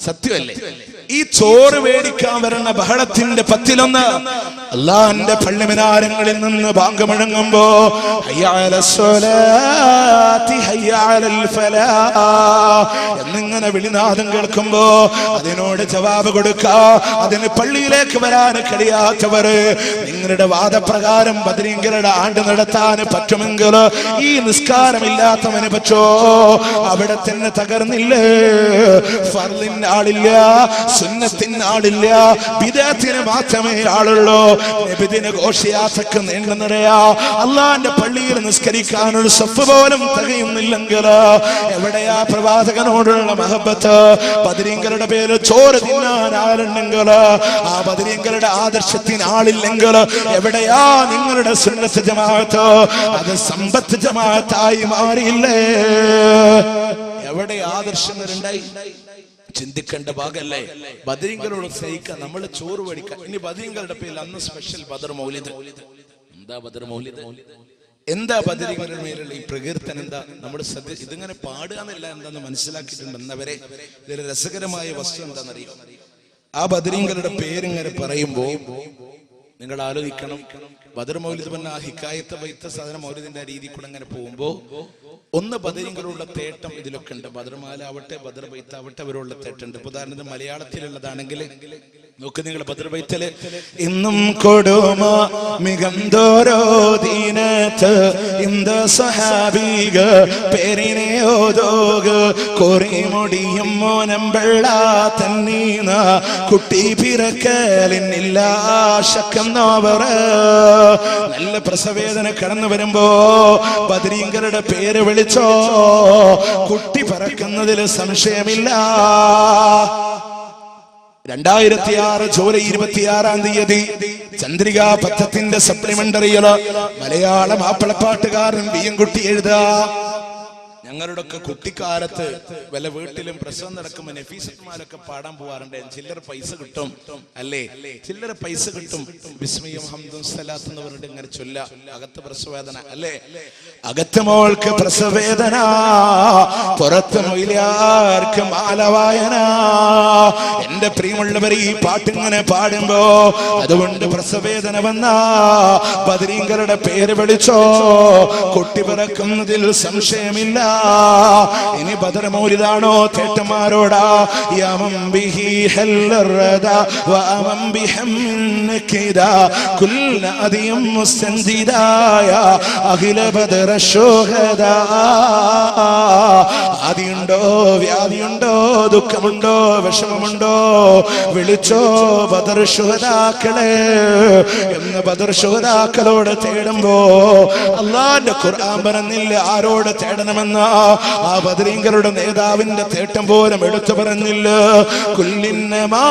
സത്യമല്ലേ? ഈ ചോറ് മേടിക്കാൻ വരുന്ന ബഹളത്തിന്റെ 10-1 അള്ളാന്റെ പള്ളി മിനാരങ്ങളിൽ നിന്ന് ബാങ്ക് മുഴങ്ങുമ്പോ എന്നിങ്ങനെ വിളിനാദം കേൾക്കുമ്പോ അതിനോട് ജവാബ് കൊടുക്കാ. അതിന് പള്ളിയിലേക്ക് വരാൻ കഴിയാത്തവര് നിങ്ങളുടെ വാദപ്രകാരം ബദരീങ്ങളുടെ ആണ്ട് നടത്താൻ പറ്റുമെങ്കിൽ ഈ നിസ്കാരമില്ലാത്തവന് പറ്റോ? അവിടെ തന്നെ തകർന്നില്ലേ? ഫർളിന് ആളില്ല, സുന്നത്തിന് ആളില്ല, ബിദഅത്തിന് മാത്രമേ ആളുള്ളൂ. നബിദിന ഘോഷയാത്രക്ക് നീണ്ടു നിറയാ. അള്ളാന്റെ പള്ളിയിൽ നിസ്കരിക്കാനൊരു സഫ് പോലും തികയുന്നില്ലെങ്കിൽ എവിടെയാ പ്രവാചകനോടുള്ള മഹബത്ത്? ബദരീങ്ങളുടെ പേര് ചോറ് തിന്നാൻ ആളുണ്ടെങ്കിൽ, ആ ബദരീങ്ങളുടെ ആദർശത്തിന് ആളില്ലെങ്കിൽ എവിടെയാ നിങ്ങളുടെ സുന്നത്ത് ജമാഅത്ത്? അത് സമ്പത്ത് ജമാഅത്തായി മാറിയില്ലേ? എവിടെ ആദർശങ്ങളുണ്ടായി? ചിന്തിക്കേണ്ട ഭാഗല്ലേ? ബദരീങ്ങളോട് സ്നേഹിക്കാൻ നമ്മൾ ചോറ് മേടിക്കാൻ. ഇനി ബദരീങ്ങളുടെ പേരിൽ അന്ന് സ്പെഷ്യൽ ബദർ മൗലിദ്. എന്താ ബദർ മൗലിദ്? എന്താ ബദരീങ്ങളുടെ മേലുള്ള ഈ പ്രകീർത്തനം? എന്താ നമ്മൾ ഇതിങ്ങനെ പാടുക എന്നല്ല, എന്താന്ന് മനസ്സിലാക്കിയിട്ടുണ്ടെന്നവരെ ഇതിൽ രസകരമായ വസ്തു എന്താണെന്നറിയോ? ആ ബദരീങ്ങളുടെ പേരിങ്ങനെ പറയുമ്പോ നിങ്ങൾ ആലോചിക്കണം. ബദർ മൗലിദ് പറഞ്ഞ ആ ഹിക്കായത്ത് ബൈത്ത് സാധന മൗലിദിന്റെ രീതി കൂടെ അങ്ങനെ പോകുമ്പോ ഒന്ന് ബദരീങ്ങളുള്ള തേട്ടം ഇതിലൊക്കെ ഉണ്ട്. ബദർമാല ആവട്ടെ ബദർ ബൈത്ത് ആവട്ടെ അവരുള്ള തേട്ടുണ്ട്. ഉദാഹരണത്തിന് മലയാളത്തിലുള്ളതാണെങ്കിൽ നോക്ക് നിങ്ങൾ ബദർ ബൈത്തില് ഇന്നും കൊടുമ മികന്തോരോ ദീനത്ത് ഇന്ത സഹാബീക പേരിനെ ഓതോക കൊറിമുടിയും മോനം വെള്ള തന്നീന കുട്ടി പിറക്കലിന്നില്ല ശക്കുന്നവർ. നല്ല പ്രസവേദന കടന്നു വരുമ്പോ ബദരീങ്ങളുടെ പേര് വിളിച്ചോ, കുട്ടി പറക്കുന്നതിൽ സംശയമില്ല. 2006 ജൂലൈ 26 ചന്ദ്രികാ പത്രത്തിന്റെ സപ്ലിമെന്ററിയില് മലയാള മാപ്പിളപ്പാട്ടുകാരൻ ബിയ്യൻകുട്ടി എഴുതാ. ഞങ്ങളുടെയൊക്കെ കുട്ടിക്കാലത്ത് വല്ല വീട്ടിലും പ്രസവം നടക്കുമ്പോ നഫീസന്മാരൊക്കെ പാടാൻ പോവാറുണ്ട്. ചില്ലറ പൈസ കിട്ടും അല്ലേ? ചില്ലറ പൈസ കിട്ടും. ബിസ്മിയും ഹംദും സലാത്ത് എന്ന് പറഞ്ഞിട്ട് ഇങ്ങനെ ചൊല്ല. അകത്ത് പ്രസവവേദന അല്ലേ? അകത്ത് മോൾക്ക് പ്രസവവേദന, പുറത്ത് മൊയിലാർക്ക് മാലവായന. എന്റെ പ്രിയമുള്ളവർ, ഈ പാട്ടിങ്ങനെ പാടുമ്പോ അതുകൊണ്ട് പ്രസവവേദന വന്ന ബദരീങ്ങളുടെ പേര് വിളിച്ചോ, കുട്ടി പിറക്കുന്നതിൽ സംശയമില്ല. ഇനി ബദർ മൗലിദാണോ തേട്ടന്മാരോടാ? യമം ബിഹി ഹല്ലറദ വമം ബിഹംനകിദാ കുല്ല അദിയം മുസ്തൻദിദായ അഖില ബദർ ശുഹദാ. ആദിയുണ്ടോ, വ്യാധിയുണ്ടോ, ദുഃഖമുണ്ടോ, വിഷമമുണ്ടോ, വിളിച്ചോ ബദർ ശുഹദാക്കളെ എന്ന് ബദർ ശുഹദാക്കളോട് തേടുമ്പോ അല്ലാഹുവിന്റെ ഖുർആൻ പറഞ്ഞില്ല ആരോട് തേടണമെന്ന്? ആ ബദരീങ്ങളുടെ നേതാവിന്റെ തേട്ടം പോലും എടുത്തു പറഞ്ഞില്ല. കുല്ലിന്നമാ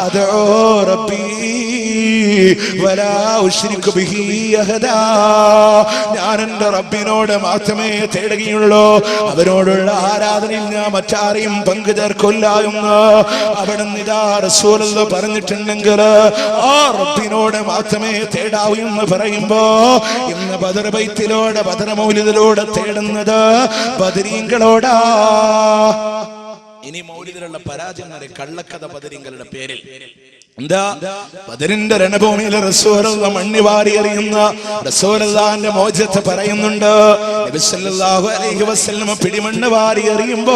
അദഊ റബ്ബി വലാ ഉശ്രികു ബിഹി അഹദാ. ഞാൻ എന്റെ റബ്ബിനോട് മാത്രമേ തേടുകയുള്ളൂ, അവരോടുള്ള ആരാധനയിൽ ഞാൻ മറ്റാരെയും പങ്കു ചേർക്കില്ല എന്ന് അവിടുന്ന് ഇതാ റസൂലുള്ളാഹി പറഞ്ഞിട്ടുണ്ടെങ്കിൽ ആ റബ്ബിനോട് മാത്രമേ തേടാവൂ എന്ന് പറയുമ്പോ ഇന്ന് ബദർ ബൈത്തിലൂടെ ബദർ മൗലിദിലൂടെ തേടുന്നത് ബദരീങ്ങളോടാ. ഇനി മൗലിദിലുള്ള പരാജയം കള്ളക്കഥ ബദരീങ്ങളുടെ പേരിൽ എന്താ ബദറിന്റെ രണഭൂമിയിൽ റസൂലുള്ള മണ്ണിവാരി എറിയുന്ന റസൂലുള്ളാഹിന്റെ മോചത്തെ പറയുന്നുണ്ട്. നബി സല്ലല്ലാഹു അലൈഹി വസല്ലം പിടിമണ്ണ് വാരി എറിയുമ്പോ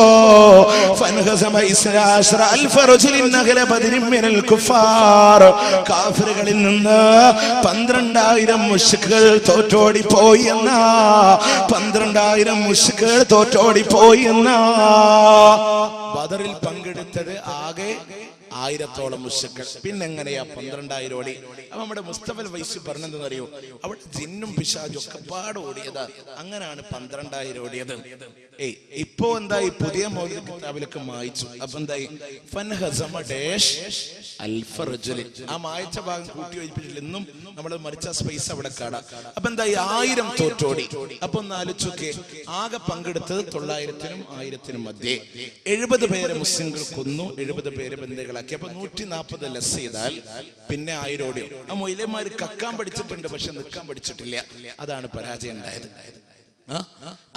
ഫൻഹസമ ഇസ്രാഅ അൽഫ റജുലിൻ നഗല ബദരിൻ മിനൽ കുഫാർ, കാഫിറുകളിൽ നിന്ന് 12,000 മുശ്രിക്കുകൾ തോറ്റോടി പോയി എന്ന 12,000 മുശ്രിക്കുകൾ തോറ്റോടി പോയി എന്ന. ബദറിൽ പങ്കെടുത്തത് ആകെ 1000-ഓളം മുശ്രിക്കുകൾ. പിന്നെങ്ങനെയാ 12,000 ഓടി? അപ്പൊ നമ്മുടെ മുസ്തഫൽ വൈസ് പറഞ്ഞെന്നറിയോ, അവിടെ ജിന്നും പിശാചും ഒക്കെ പാട് ഓടിയതാ. അങ്ങനെയാണ് 12,000 ഓടിയത്. ഇപ്പോ എന്തായി? പുതിയ മൗലിദ് കിതാബിലൊക്കെ മായിച്ചു. അപ്പൊ എന്തായി? ഫൻഹസമ ഡാഷ് അൽഫ റജുലിൻ. ആ മായച്ച ഭാഗം കൂട്ടി യോജിപ്പിച്ചില്ല. ഇന്നും നമ്മൾ മറിച്ച സ്പേസ് അവിടെ കാണാം. അപ്പൊ എന്തായി? 1000 തോറ്റോടി. അപ്പൊ ഒന്ന് ആലോചിച്ചോക്കെ, ആകെ പങ്കെടുത്തത് 900-നും 1000-നും മധ്യേ 70 പേരെ മുസ്ലിംകൾ കൊന്നു, 70 പേരെ ബന്ദികളാക്കി. അപ്പൊ 140 ലെസ് ചെയ്താൽ പിന്നെ 1000 ഓടിയോ? ആ മൊയിലന്മാര് കക്കാൻ പഠിച്ചിട്ടുണ്ട്, പക്ഷെ നിൽക്കാൻ പഠിച്ചിട്ടില്ല. അതാണ് പരാജയം ഉണ്ടായത്.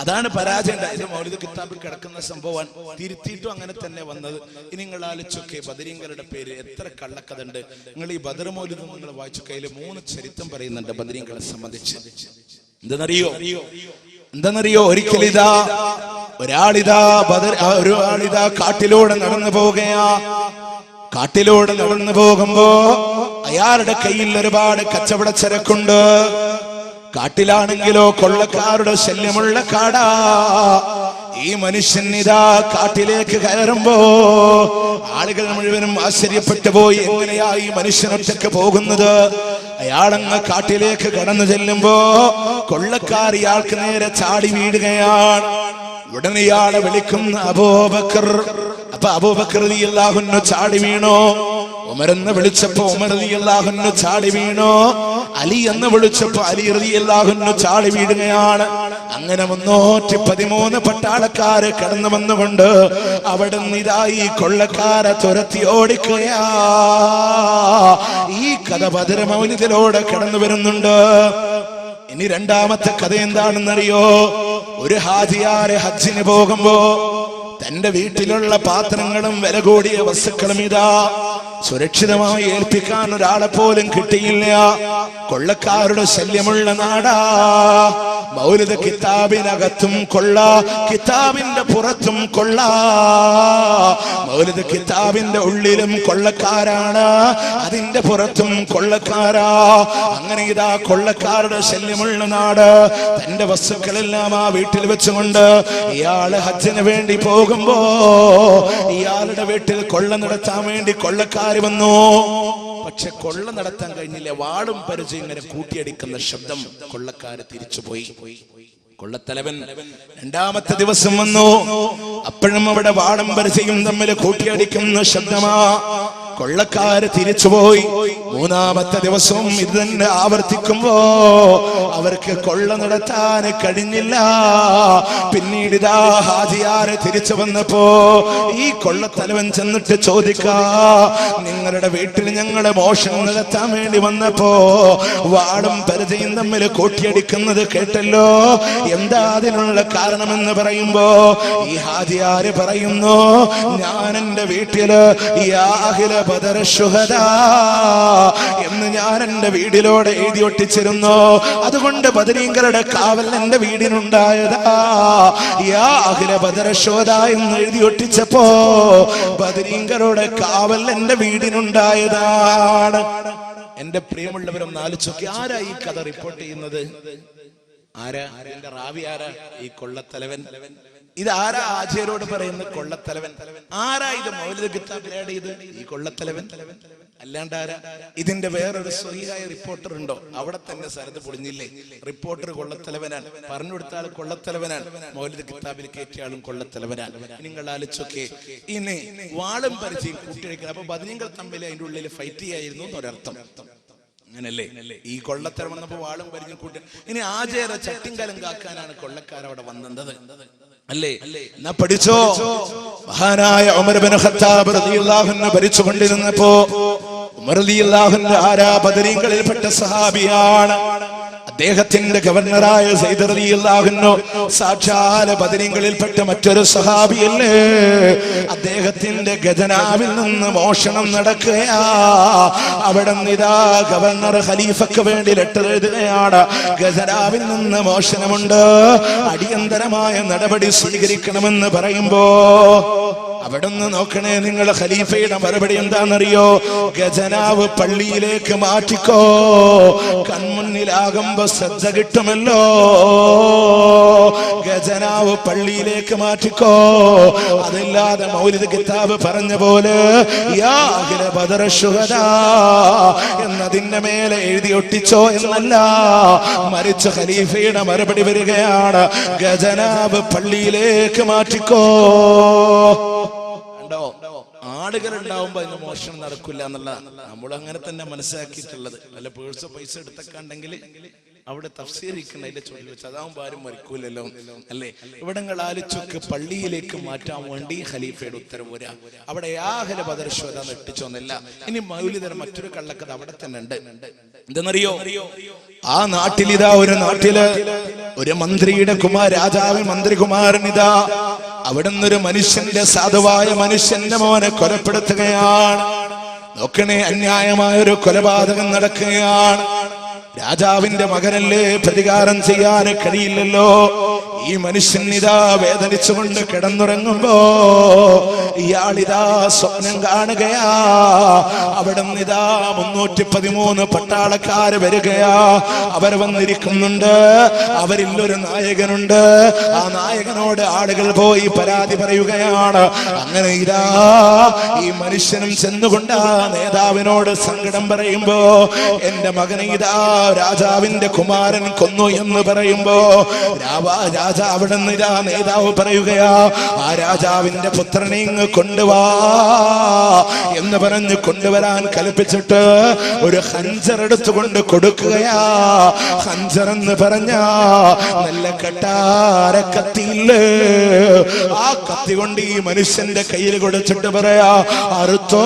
അതാണ് പരാജയം ഉണ്ടായത്. മൗലിദ് കിതാബിൽ കിടക്കുന്ന സംഭവം തിരുത്തിയിട്ടും അങ്ങനെ തന്നെ വന്നത്. ഇനി നിങ്ങൾ ആലോചിച്ചൊക്കെ, ബദരീങ്ങളുടെ പേര് എത്ര കള്ളക്കഥ ഉണ്ട്. നിങ്ങൾ ഈ ബദർ മൗലിദ് നിങ്ങൾ വായിച്ചു, കയ്യിൽ 3 ചരിത്രം പറയുന്നുണ്ട് ബദരീങ്ങളെ സംബന്ധിച്ച്. എന്താണെന്നറിയോ? ഒരിക്കലിതാ ഒരാളിതാ കാട്ടിലൂടെ നടന്നു പോവുകയാ. കാട്ടിലൂടെ നടന്നു പോകുമ്പോ അയാളുടെ കയ്യിൽ ഒരുപാട് കച്ചവട ചരക്കുണ്ട്. കാട്ടിലാണെങ്കിലോ കൊള്ളക്കാരുടെ ശല്യമുള്ള കാടാ. ഈ മനുഷ്യൻ ഇതാ കാട്ടിലേക്ക് കയറുമ്പോ ആളുകൾ മുഴുവനും ആശ്ചര്യപ്പെട്ടു പോയി. എങ്ങനെയാ ഈ മനുഷ്യനൊറ്റക്ക് പോകുന്നത്? അയാളങ്ങ് കാട്ടിലേക്ക് കടന്നു ചെല്ലുമ്പോ കൊള്ളക്കാർ ഇയാൾക്ക് നേരെ ചാടി വീഴുകയാണ്. ഉടനെ ഇയാളെ വിളിക്കുന്ന അബൂബക്കർ. അപ്പൊ അബൂബക്കർ റളിയല്ലാഹു അൻഹു ചാടി വീണോ? ഉമർ എന്ന് വിളിച്ചപ്പോ ഉമർ റളിയല്ലാഹു അൻഹു ചാടി വീണോ? അലി എന്ന് വിളിച്ചപ്പോ അലി റളിയല്ലാഹു അൻഹു ചാടി വീഴുകയാണ്. അങ്ങനെ 313 പട്ടാളക്കാര് കടന്നു വന്നുകൊണ്ട് അവിടെ നിതായി കൊള്ളക്കാരെ തുരത്തി ഓടിക്കുകയാ. ഈ കഥ ബദർ മൗലിദിലൂടെ കടന്നു വരുന്നുണ്ട്. ഇനി രണ്ടാമത്തെ കഥ എന്താണെന്നറിയോ? ഒരു ഹാജിയാരെ ഹജ്ജിന് പോകുമ്പോ തന്റെ വീട്ടിലുള്ള പാത്രങ്ങളും വില കൂടിയ വസ്തുക്കളും ഇതാ സുരക്ഷിതമായി ഏൽപ്പിക്കാൻ ഒരാളെ പോലും കിട്ടിയില്ല. കൊള്ളക്കാരുടെ ശല്യമുള്ള നാടാ. മൗലിദ് കിതാബിനകത്തും കൊള്ള, കിതാബിന്റെ പുറത്തും കൊള്ള. മൗലിദ് കിതാബിന്റെ ഉള്ളിലും കൊള്ളക്കാരാണ്, അതിന്റെ പുറത്തും കൊള്ളക്കാരാ. അങ്ങനെ ഇതാ കൊള്ളക്കാരുടെ ശല്യമുള്ള നാട്. തന്റെ വസ്തുക്കളെല്ലാം ആ വീട്ടിൽ വെച്ചുകൊണ്ട് ഇയാള് ഹജ്ജിന് വേണ്ടി പോകുമ്പോ ഇയാളുടെ വീട്ടിൽ കൊള്ള നടത്താൻ വേണ്ടി കൊള്ളക്കാർ വന്നു. പക്ഷെ കൊള്ള നടത്താൻ കഴിഞ്ഞില്ല. വാളും പരിചയം ഇങ്ങനെ കൂട്ടിയടിക്കുന്ന ശബ്ദം. കൊള്ളക്കാര് തിരിച്ചുപോയി. കൊള്ളത്തലവൻ രണ്ടാമത്തെ ദിവസം വന്നു. അപ്പോഴും അവിടെ വാളും പരിചയം തമ്മിൽ കൂട്ടിയടിക്കുന്ന ശബ്ദമാ. കൊള്ളക്കാര് തിരിച്ചുപോയി. മൂന്നാമത്തെ ദിവസവും ഇത് തന്നെ ആവർത്തിക്കുമ്പോ അവർക്ക് കൊള്ള നടത്താൻ കഴിഞ്ഞില്ല. പിന്നീട് ഇതാ ഹാജിയാര് തിരിച്ചു വന്നപ്പോ ഈ കൊള്ളത്തലവൻ ചെന്നിട്ട് ചോദിക്കാ, നിങ്ങളുടെ വീട്ടിൽ ഞങ്ങളെ മോഷണം നടത്താൻ വേണ്ടി വന്നപ്പോ വാളും പരിചയം തമ്മിൽ കൂട്ടിയടിക്കുന്നത് കേട്ടല്ലോ, എന്താ അതിനുള്ള കാരണമെന്ന് പറയുമ്പോ ഈ ഹാജിയാര് പറയുന്നു, ഞാൻ എന്റെ വീട്ടില് ബദർ ശുഹദാ എന്ന് ഞാൻ എന്റെ വീടിലൂടെ എഴുതി ഒട്ടിച്ചിരുന്നു. അതുകൊണ്ട് ബദരീങ്ങളുടെ കാവൽ എന്റെ വീടിനുണ്ടായതാ. യാ അഹ്ല ബദർ ശുഹദാ എന്ന് എഴുതി ഒട്ടിച്ചപ്പോ ബദരീങ്ങളുടെ കാവൽ എന്റെ വീടിനുണ്ടായതാണ്. എന്റെ പ്രിയമുള്ളവരൊന്ന് ആലോചിച്ചോക്കി, ആരാ ഈ കഥ റിപ്പോർട്ട് ചെയ്യുന്നത്? ആരാ? എന്റെ റാവി ആരാ? ഈ കൊള്ളത്തലവൻ. ഇതാരാ ആചാര്യോട് പറയുന്ന കൊള്ളത്തലവൻ? ആരാ ഇത് മൗലിദ് കിതാബിൽ ആഡ് ചെയ്ത്? ഈ കൊള്ളത്തലവൻ. അല്ലാണ്ട് ആരാ? ഇതിന്റെ വേറൊരു സ്വഹീഹായ റിപ്പോർട്ടർ ഉണ്ടോ? അവിടെ തന്നെ സരത് പൊളിഞ്ഞില്ലേ? റിപ്പോർട്ടർ കൊള്ളത്തലവനാണ്, പറഞ്ഞു കൊടുത്ത ആൾ കൊള്ളത്തലവനാണ്, മൗലിദ് കിതാബിൽ കയറ്റിയ ആളും കൊള്ളത്തലവനാണ്. നിങ്ങൾ ആലോചിച്ചൊക്കെ, ഇനി വാളും പരിചയം കൂട്ടിയടിക്കണം. അപ്പൊ ബദരീങ്ങൾ തമ്മിൽ അതിന്റെ ഉള്ളിൽ ഫൈറ്റ് ചെയ്യായിരുന്നു എന്നൊരർത്ഥം. അങ്ങനല്ലേ? ഈ കൊള്ളത്തരം വന്നപ്പോ വാളും പരിചയം കൂട്ടി. ഇനി ആചാര ചട്ടിങ്കലം കാക്കാനാണ് കൊള്ളക്കാരവിടെ വന്നത്, അല്ലേ? എന്നാ പഠിച്ചോ. മഹാനായ ഉമർ ഇബ്നു ഖത്താബ് റളിയല്ലാഹു അൻഹു ഭരിച്ചുകൊണ്ടിരുന്നപ്പോ ഉമർ റളിയല്ലാഹു അൻഹു ആരാ? ബദരീങ്ങളിൽപ്പെട്ട സഹാബിയാണ്. അദ്ദേഹത്തിന്റെ ഗവർണറായ സയ്യിദ് റളിയല്ലാഹു അൻഹു സാക്ഷാൽ ബദരീങ്ങളിൽപ്പെട്ട മറ്റൊരു സഹാബിയല്ലേ, അദ്ദേഹത്തിന്റെ ഖജനാവിൽ നിന്ന് മോഷണം നടക്കുകയാ. അവിടെ നിതാ ഗവർണർ ഖലീഫക്ക് വേണ്ടി ലെറ്റർ എഴുതുകയാണ്. ഖജനാവിൽ നിന്ന് മോഷണമുണ്ട്, അടിയന്തരമായ നടപടി സ്വീകരിക്കണമെന്ന് പറയുമ്പോ അവിടുന്ന് നോക്കണേ നിങ്ങൾ, ഖലീഫയുടെ മറുപടി എന്താണെന്നറിയോ? ഖജനാവ് പള്ളിയിലേക്ക് മാറ്റിക്കോ, കൺമുന്നിലാകുമ്പോ ശ്രദ്ധ കിട്ടുമല്ലോ. ഖജനാവ് പള്ളിയിലേക്ക് മാറ്റിക്കോ. അതില്ലാതെ മൗലിദ് കിതാബ് പറഞ്ഞ പോലെ യാ അഹ്ല ബദർ ശുഹദാ എന്നതിന്റെ മേലെ എഴുതി ഒട്ടിച്ചോ എന്നല്ല, മറിച്ച് ഖലീഫയുടെ മറുപടി വരികയാണ്, ഖജനാവ് പള്ളിയിലേക്ക് മാറ്റിക്കോ. ആളുകൾ ഉണ്ടാവുമ്പോ അതിന് മോഷണം നടക്കില്ല എന്നുള്ള നമ്മൾ അങ്ങനെ തന്നെ മനസ്സിലാക്കിയിട്ടുള്ളത്. അല്ല പേഴ്സോ പൈസ എടുത്തൊക്കെ ഉണ്ടെങ്കിൽ അവിടെ തഫ്സീരിക്കണം, അതിന്റെ ചൊല്ലി വെച്ച് അതാവുമ്പോ ആരും മരിക്കൂലല്ലോ അല്ലേ. ഇവിടങ്ങൾ ആലോചിച്ചൊക്കെ പള്ളിയിലേക്ക് മാറ്റാൻ വേണ്ടി ഖലീഫയുടെ ഉത്തരവ് വരാ. അവിടെ യാഹല ബദർശ്വത നെട്ടിച്ചോന്നില്ല. ഇനി മൗലിദർ മറ്റൊരു കള്ളക്കഥ അവിടെ തന്നെ ഉണ്ട്. എന്തെന്നറിയോ? ആ നാട്ടിലിതാ ഒരു നാട്ടില് ഒരു മന്ത്രിയുടെ രാജാവ് മന്ത്രികുമാരൻ ഇതാ അവിടുന്ന് ഒരു മനുഷ്യന്റെ സാധുവായ മനുഷ്യന്റെ മോനെ കൊലപ്പെടുത്തുകയാണ്. നോക്കണേ, അന്യായമായ ഒരു കൊലപാതകം നടക്കുകയാണ്. രാജാവിന്റെ മകനല്ലേ, പ്രതികാരം ചെയ്യാൻ കഴിയില്ലല്ലോ. ഈ മനുഷ്യൻ ഇതാ വേദനിച്ചുകൊണ്ട് കിടന്നുറങ്ങുമ്പോ ഇയാളിതാ സ്വപ്നം കാണുകയാ. അവിടെ നിതാ 313 പട്ടാളക്കാര് വരികയാ. അവർ വന്നിരിക്കുന്നുണ്ട്. അവരിൽ ഒരു നായകനുണ്ട്. ആ നായകനോട് ആളുകൾ പോയി പരാതി പറയുകയാണ്. അങ്ങനെ ഇതാ ഈ മനുഷ്യനും ചെന്നുകൊണ്ട് ആ നേതാവിനോട് സങ്കടം പറയുമ്പോ, എന്റെ മകനെ ഇതാ രാജാവിന്റെ കുമാരൻ കൊന്നു എന്ന് പറയുമ്പോ അവിടെ നിന്ന് നേതാവ് പറയുകയാ, ആ രാജാവിന്റെ പുത്രനെ ഇങ്ങ് കൊണ്ടുവാ എന്ന് പറഞ്ഞ് കൊണ്ടുവരാൻ കൽപ്പിച്ചിട്ട് ഒരു ഹഞ്ചർ എടുത്തുകൊണ്ട് കൊടുക്കുകയാ. ഹഞ്ചർ എന്ന് പറഞ്ഞ നല്ല കട്ടാര കത്തിയില്ലേ, ആ കത്തി കൊണ്ട് ഈ മനുഷ്യന്റെ കയ്യിൽ കൊടുത്തിട്ട് പറയാ, അറുത്തോ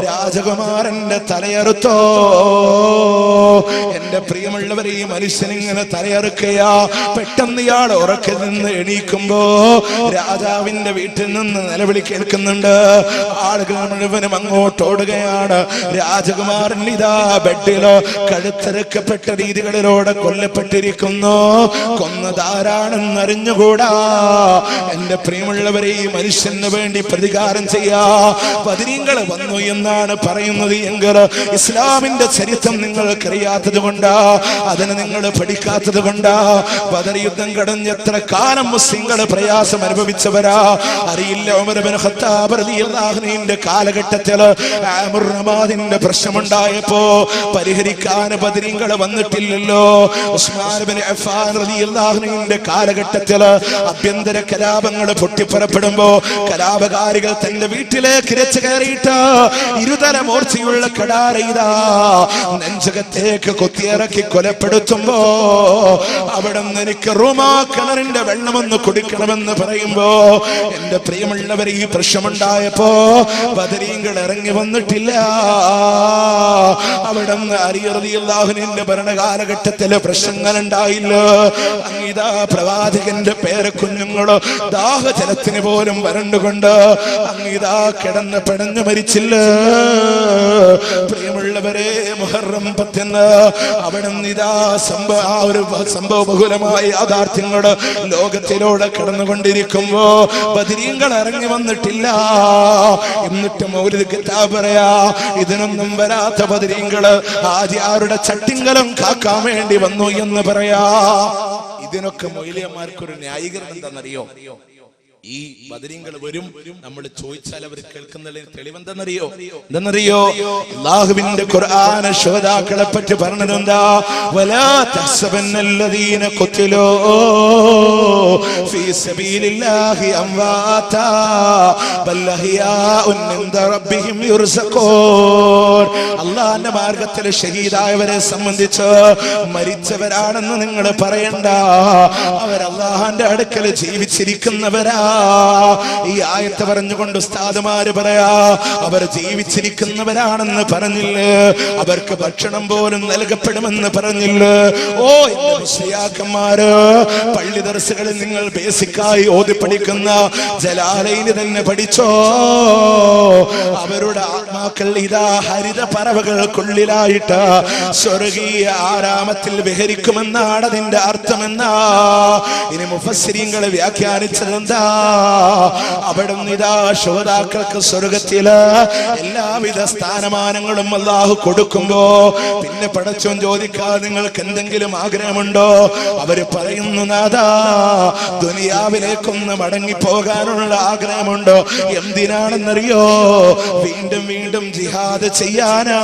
രാജകുമാരന്റെ തലയറുത്തോ. എന്റെ പ്രിയമുള്ളവരെ, ഈ മനുഷ്യൻ ഇങ്ങനെ തലയറുക്കയാ. പെട്ടെന്ന് ഇയാൾ ഉറക്കിൽ നിന്ന് എണീക്കുമ്പോ രാജാവിന്റെ വീട്ടിൽ നിന്ന് നിലവിളി കേൾക്കുന്നുണ്ട്. ആളുകൾ മുഴുവനും അങ്ങോട്ട് ഓടുകയാണ്. രാജകുമാരൻ ഇതാ ബെഡിലോ കഴുത്തറുക്കപ്പെട്ട രീതികളിലൂടെ കൊല്ലപ്പെട്ടിരിക്കുന്നു. കൊന്നതാരാണെന്ന് അറിഞ്ഞുകൂടാ. എന്റെ പ്രിയമുള്ളവരെ, ഈ മനുഷ്യന് വേണ്ടി പ്രതികാരം ചെയ്യാ ബദരീങ്ങൾ വന്നു എന്നാണ് പറയുന്നത് എങ്കിൽ ഇസ്ലാമിന്റെ ചരിത്രം നിങ്ങൾക്കറിയാത്തത് കൊണ്ടാ, അതിന് നിങ്ങൾ പഠിക്കാത്തത് കൊണ്ടാ. ബദർ യുദ്ധം കടഞ്ഞ് എത്ര കാലം മുസ്ലിങ്ങൾ പ്രയാസം അനുഭവിച്ചവരാ അറിയില്ല. ഉമർ ഇബ്നു ഖത്താബ് റളിയല്ലാഹു അൻഹുവിന്റെ കാലഘട്ടത്തില് ആമുർ റമാദിന്റെ പ്രശ്നമുണ്ടായപ്പോ പരിഹരിക്കാൻ ബദരീങ്ങൾ വന്നിട്ടില്ലല്ലോ. ഉസ്മാൻ ഇബ്നു അഫ്ഫാൻ റളിയല്ലാഹു അൻഹുവിന്റെ കാലഘട്ടത്തില് ആഭ്യന്തര കലാപങ്ങൾ പൊട്ടിപ്പുറപ്പെടുമ്പോ കലാപകാരികൾ തന്റെ വീട്ടിലേക്ക് ഇരച്ചു കയറിയിട്ട് ഇരുതല മൂർച്ചയുള്ള കടാരയിതാ നെഞ്ചകത്തേക്ക് കൊത്തിയിറക്കി കൊലപ്പെടുത്തുമ്പോ അവിടെ എനിക്ക് റൂമാ കിണറിന്റെ വെള്ളമൊന്ന് കുടിക്കണമെന്ന് പറയുമ്പോ, എന്റെ പ്രിയമുള്ളവർ, ഈ പ്രശ്നമുണ്ടായപ്പോ ബദരീങ്ങൾ ഇറങ്ങി വന്നിട്ടില്ല. അവിടെ അലി റളിയല്ലാഹു അൻഹുവിന്റെ ഭരണകാലഘട്ടത്തില് പ്രശ്നങ്ങൾ ഉണ്ടായില്ല. അങ്ങിതാ പ്രവാചകന്റെ പേരക്കുഞ്ഞുങ്ങളോ ദാഹജലത്തിന് പോലും വരണ്ടുകൊണ്ട് അങ്ങിതാ കിടന്ന് പിടഞ്ഞു മരിച്ചില്ല. പ്രിയമുള്ളവരെ, മുഹറം 10 അവിടെ ഇതാ ഒരു സംഭവ ബഹുലമായ യാഥാർത്ഥ്യങ്ങൾ ലോകത്തിലൂടെ കടന്നുകൊണ്ടിരിക്കുമ്പോ ബദരീങ്ങൾ ഇറങ്ങി വന്നിട്ടില്ല. എന്നിട്ട് മൗലിദ് കിതാബ് പറയാ, ഇതിനൊന്നും വരാത്ത ബദരീങ്ങൾ ആദ്യാരുടെ ചട്ടിങ്കലം കാക്കാൻ വേണ്ടി വന്നു എന്ന് പറയാ. ഇതിനൊക്കെ മൗലിയന്മാർക്കൊരു ന്യായീകരണം എന്താണെന്നറിയോ? ഈ ബദരീങ്ങൾ വരും, നമ്മൾ ചോദിച്ചാൽ അവർ കേൾക്കുന്നതിന് തെളിവെന്തെന്നറിയോ? അല്ലാഹുവിന്റെ ഖുർആൻ ശുഹദാക്കളെ പറ്റി പറഞ്ഞതെന്താ? വലാ തഹ്സബന്നല്ലദീന ഖുതിലൂ ഫീ സബീലില്ലാഹി അംവാതാ ബൽ അഹ്യാഉൻ ഇൻദ റബ്ബിഹിം യുർസഖൂൻ. അല്ലാഹുവിന്റെ മാർഗ്ഗത്തിൽ ഷഹീദായവരെ സംബന്ധിച്ച് മരിച്ചവരാണെന്ന് നിങ്ങൾ പറയണ്ട. അവർ അല്ലാഹുവിന്റെ അടുക്കൽ ജീവിച്ചിരിക്കുന്നവരാ. ഈ ആയത്ത് പറഞ്ഞുകൊണ്ട് ഉസ്താദുമാര് പറയാ, അവർ ജീവിച്ചിരിക്കുന്നവരാണെന്ന് പറഞ്ഞില്ലേ, അവർക്ക് ഭക്ഷണം പോലും നൽകപ്പെടുമെന്ന് പറഞ്ഞില്ലേ. ഓ എന്റെ മുസ്ലിയാക്കന്മാര്, പള്ളി ദർസുകളിൽ നിങ്ങൾ ബേസിക്കായി ഓതി പഠിക്കുന്ന ജലാലയിൽ തന്നെ പഠിച്ചോ. അവരുടെ ആത്മാക്കൾ ഇതാ ഹരിത പറവകൾക്കുള്ളിലായിട്ട് സ്വർഗീയ ആരാമത്തിൽ വിഹരിക്കുമെന്നാണ് അതിന്റെ അർത്ഥമെന്നാ. ഇനി മുഫസ്സിരീങ്ങളെ വ്യാഖ്യാനിച്ചതെന്താ? അവിടുന്ന് ഇതാ ശുഹദാക്കൾക്ക് സ്വർഗത്തില് എല്ലാവിധ സ്ഥാനമാനങ്ങളും അല്ലാഹു കൊടുക്കുമ്പോ പിന്നെ പടച്ചോൻ ചോദിക്കാതെ നിങ്ങൾക്ക് എന്തെങ്കിലും ആഗ്രഹമുണ്ടോ? അവര് പറയുന്നു, നാഥാ ദുനിയാവിലേക്കൊന്ന് മടങ്ങിപ്പോകാനുള്ള ആഗ്രഹമുണ്ടോ? എന്തിനാണെന്നറിയോ? വീണ്ടും വീണ്ടും ജിഹാദ് ചെയ്യാനാ.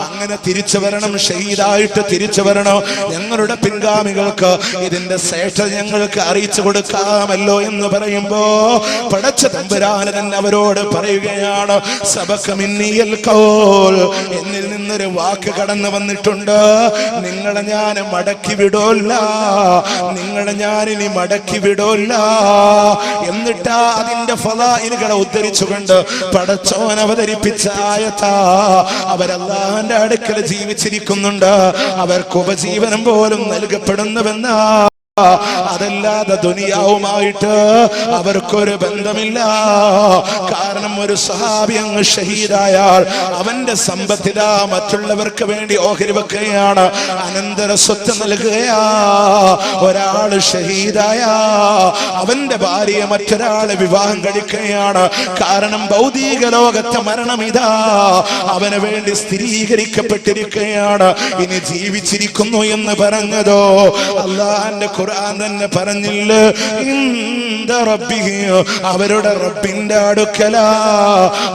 അങ്ങനെ തിരിച്ചു വരണം, ഷഹീദായിട്ട് തിരിച്ചു വരണം. ഞങ്ങളുടെ പിൻഗാമികൾക്ക് ഇതിന്റെ ശ്രേഷ്ഠ ഞങ്ങൾക്ക് അറിയിച്ചു കൊടുക്കാമല്ലോ എന്ന് പറയുമ്പോ പടച്ച തമ്പുരാൻ തന്നെ അവരോട് പറയുകയാണ്, സബഖ മിന്നിയൽ ഖൗൽ, എന്നിൽ നിന്നൊരു വാക്ക് കടന്നു വന്നിട്ടുണ്ട്, നിങ്ങളെ ഞാൻ മടക്കി വിടോല്ല, നിങ്ങളെ ഞാൻ ഇനി മടക്കി വിടോല്ല. എന്നിട്ടാ അതിന്റെ ഫളായിലുകളെ ഉദ്ധരിച്ചുകൊണ്ട് പടച്ചോൻ അവതരിപ്പിച്ച ആയത്താ. അവരല്ലാഹുവിന്റെ അടുക്കൽ ജീവിച്ചിരിക്കുന്നുണ്ട്, അവർക്ക് ഉപജീവനം പോലും നൽകപ്പെടുന്നുവെന്നാ. അതല്ലാതെ ദുനിയാവുമായിട്ട് അവർക്കൊരു ബന്ധമില്ല. കാരണം ഒരു സഹാബി അങ്ങ് ഷഹീദായാൽ അവന്റെ സമ്പത്തിലാ മറ്റുള്ളവർക്ക് വേണ്ടി ഓഹരി വെക്കുകയാണ്, അനന്തര സ്വത്ത് നൽകുകയാ. ഒരാള് ഷഹീദായ അവന്റെ ഭാര്യയെ മറ്റൊരാളെ വിവാഹം കഴിക്കുകയാണ്. കാരണം ഭൗതിക ലോകത്തെ മരണം ഇതാ അവന് വേണ്ടി സ്ഥിരീകരിക്കപ്പെട്ടിരിക്കുകയാണ്. ഇനി ജീവിച്ചിരിക്കുന്നു എന്ന് പറഞ്ഞതോ അല്ലാഹുവിന്റെ ഖുർആൻ തന്നെ പറഞ്ഞില്ലേ, അവരുടെ റബ്ബിന്റെ അടുക്കലാ,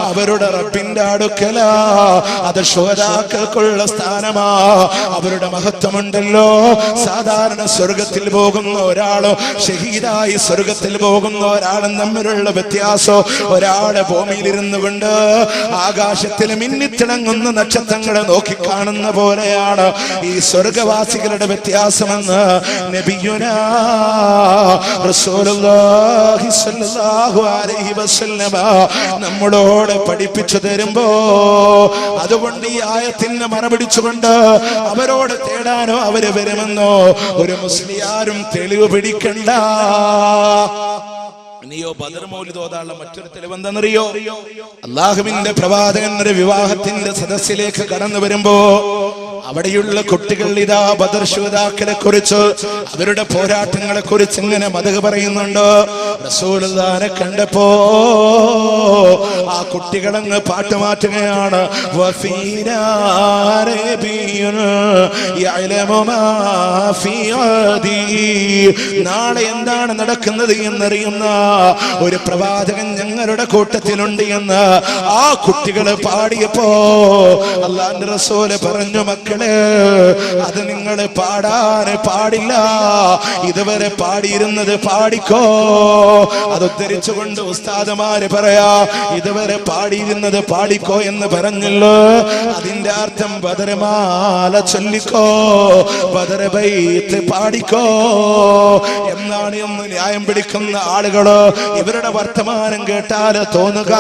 അവരുടെ റബ്ബിന്റെ അടുക്കലാ. അത് ശുഹദാക്കൾക്കുള്ള സ്ഥാനമാ. അവരുടെ മഹത്വമുണ്ടല്ലോ. സാധാരണ സ്വർഗത്തിൽ പോകുന്ന ഒരാളോ ഷഹീദായി സ്വർഗത്തിൽ പോകുന്ന ഒരാളും തമ്മിലുള്ള വ്യത്യാസം, ഒരാളെ ഭൂമിയിലിരുന്നു കൊണ്ട് ആകാശത്തിൽ മിന്നിത്തിളങ്ങുന്ന നക്ഷത്രങ്ങളെ നോക്കിക്കാണുന്ന പോലെയാണ് ഈ സ്വർഗവാസികളുടെ വ്യത്യാസമെന്ന് നബിയുനാ റസൂലുള്ളാഹി സ്വല്ലല്ലാഹു അലൈഹി വസല്ലമ നമ്മളോട് പഠിപ്പിച്ചു തരുമ്പോ, അതുകൊണ്ട് ഈ ആയത്തിന് മറപിടിച്ചുകൊണ്ട് അവരോട് തേടാനോ അവര് വരുമെന്നോ ഒരു മുസ്ലിയാരും തെളിവ് പിടിക്കണ്ട. നീയോ ബദർ മൗലിദ് ഓതാനുള്ള മറ്റൊരു തെളിവെന്തെന്നറിയോ? അല്ലാഹുവിന്റെ പ്രവാചകൻ ഒരു വിവാഹത്തിന്റെ സദസ്സിലേക്ക് കടന്നു വരുമ്പോ അവിടെയുള്ള കുട്ടികൾ ഇതാ ബദർ ശുഹദാക്കളെ കുറിച്ച്, അവരുടെ പോരാട്ടങ്ങളെ കുറിച്ച് ഇങ്ങനെ മദഹ് പറയുന്നുണ്ട്. റസൂലുള്ളാഹിനെ കണ്ടപ്പോ ആ കുട്ടികളങ്ങ് പാട്ട് മാറ്റുകയാണ്. നാളെ എന്താണ് നടക്കുന്നത് എന്നറിയുന്ന ഒരു പ്രവാചകൻ ഞങ്ങളുടെ കൂട്ടത്തിലുണ്ട് എന്ന് ആ കുട്ടികള് പാടിയപ്പോ അല്ലാഹുവിന്റെ റസൂല് പറഞ്ഞു, മക്കളെ അത് നിങ്ങൾ പാടാൻ പാടില്ല, ഇതുവരെ പാടിയിരുന്നത് പാടിക്കോ. അത് ഉദ്ധരിച്ചുകൊണ്ട് ഉസ്താദുമാര് പറയാ, ഇതുവരെ പാടിയിരുന്നത് പാടിക്കോ എന്ന് പറഞ്ഞല്ലോ. അതിന്റെ അർത്ഥം ബദർമാല ചൊല്ലിക്കോ, ബദർ ബൈത്ത് പാടിക്കോ എന്നാണ് എന്ന് ന്യായം പിടിക്കുന്ന ആളുകള്. ഇവരുടെ വർത്തമാനം കേട്ടാല് തോന്നുക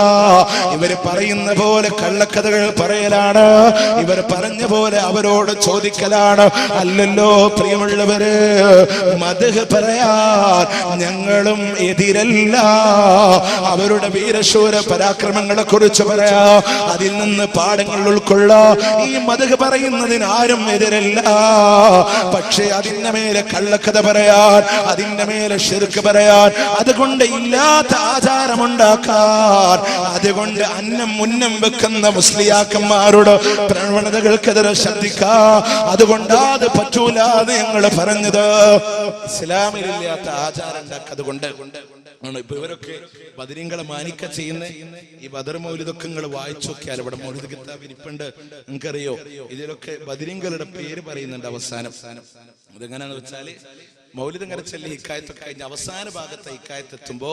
ഇവര് പറയുന്ന പോലെ കള്ളക്കഥകൾ പറയലാണ്, ഇവർ പറഞ്ഞ പോലെ അവരോട് ചോദിക്കലാണ്. അല്ലല്ലോ പ്രിയമുള്ളവര്, മദ്ഹ് പറയാൻ ഞങ്ങളും എതിരല്ല. അവരുടെ വീരശൂര പരാക്രമങ്ങളെ കുറിച്ച് പറയാ, അതിൽ നിന്ന് പാഠങ്ങൾ ഉൾക്കൊള്ള ഈ മദ്ഹ് പറയുന്നതിന് ആരും എതിരല്ല. പക്ഷേ അതിന്റെ മേലെ കള്ളക്കഥ പറയാൻ, അതിന്റെ മേലെ ശിർക്ക് പറയാൻ, അതുകൊണ്ട് ഇല്ലാത്ത ആചാരമുണ്ടാക്കാൻ, അതുകൊണ്ട് അന്നം മുന്നം വെക്കുന്ന മുസ്ലിയാക്കന്മാരുടെ പ്രവണതകൾക്കെതിരെ ശ്രദ്ധിക്കാ. അതുകൊണ്ട് അത് പറ്റൂല എന്ന് ഞങ്ങൾ പറഞ്ഞത്. ഇസ്ലാമിലില്ലാത്ത ആചാരം ഉണ്ടാക്കതുകൊണ്ട് ഇപ്പൊ ഇവരൊക്കെ ബദരീങ്ങളെ മാനിക്ക ചെയ്യുന്ന ഈ ബദർ മൗലിദൊക്കെ നിങ്ങൾ വായിച്ചു നോക്കിയാൽ ഇവിടെ മൗലിദ് കിതാബ് ഇരിപ്പുണ്ട്. നിങ്ങൾക്കറിയോ ഇതിലൊക്കെ ബദരീങ്ങളുടെ പേര് പറയുന്നുണ്ട് അവസാനം. അതെങ്ങനെയാന്ന് വെച്ചാല് മൗലിദ് ഇങ്ങനെ ചൊല്ലി ഹിക്കായത്തൊക്കെ കഴിഞ്ഞ അവസാന ഭാഗത്ത് ഹിക്കായത്ത് എത്തുമ്പോ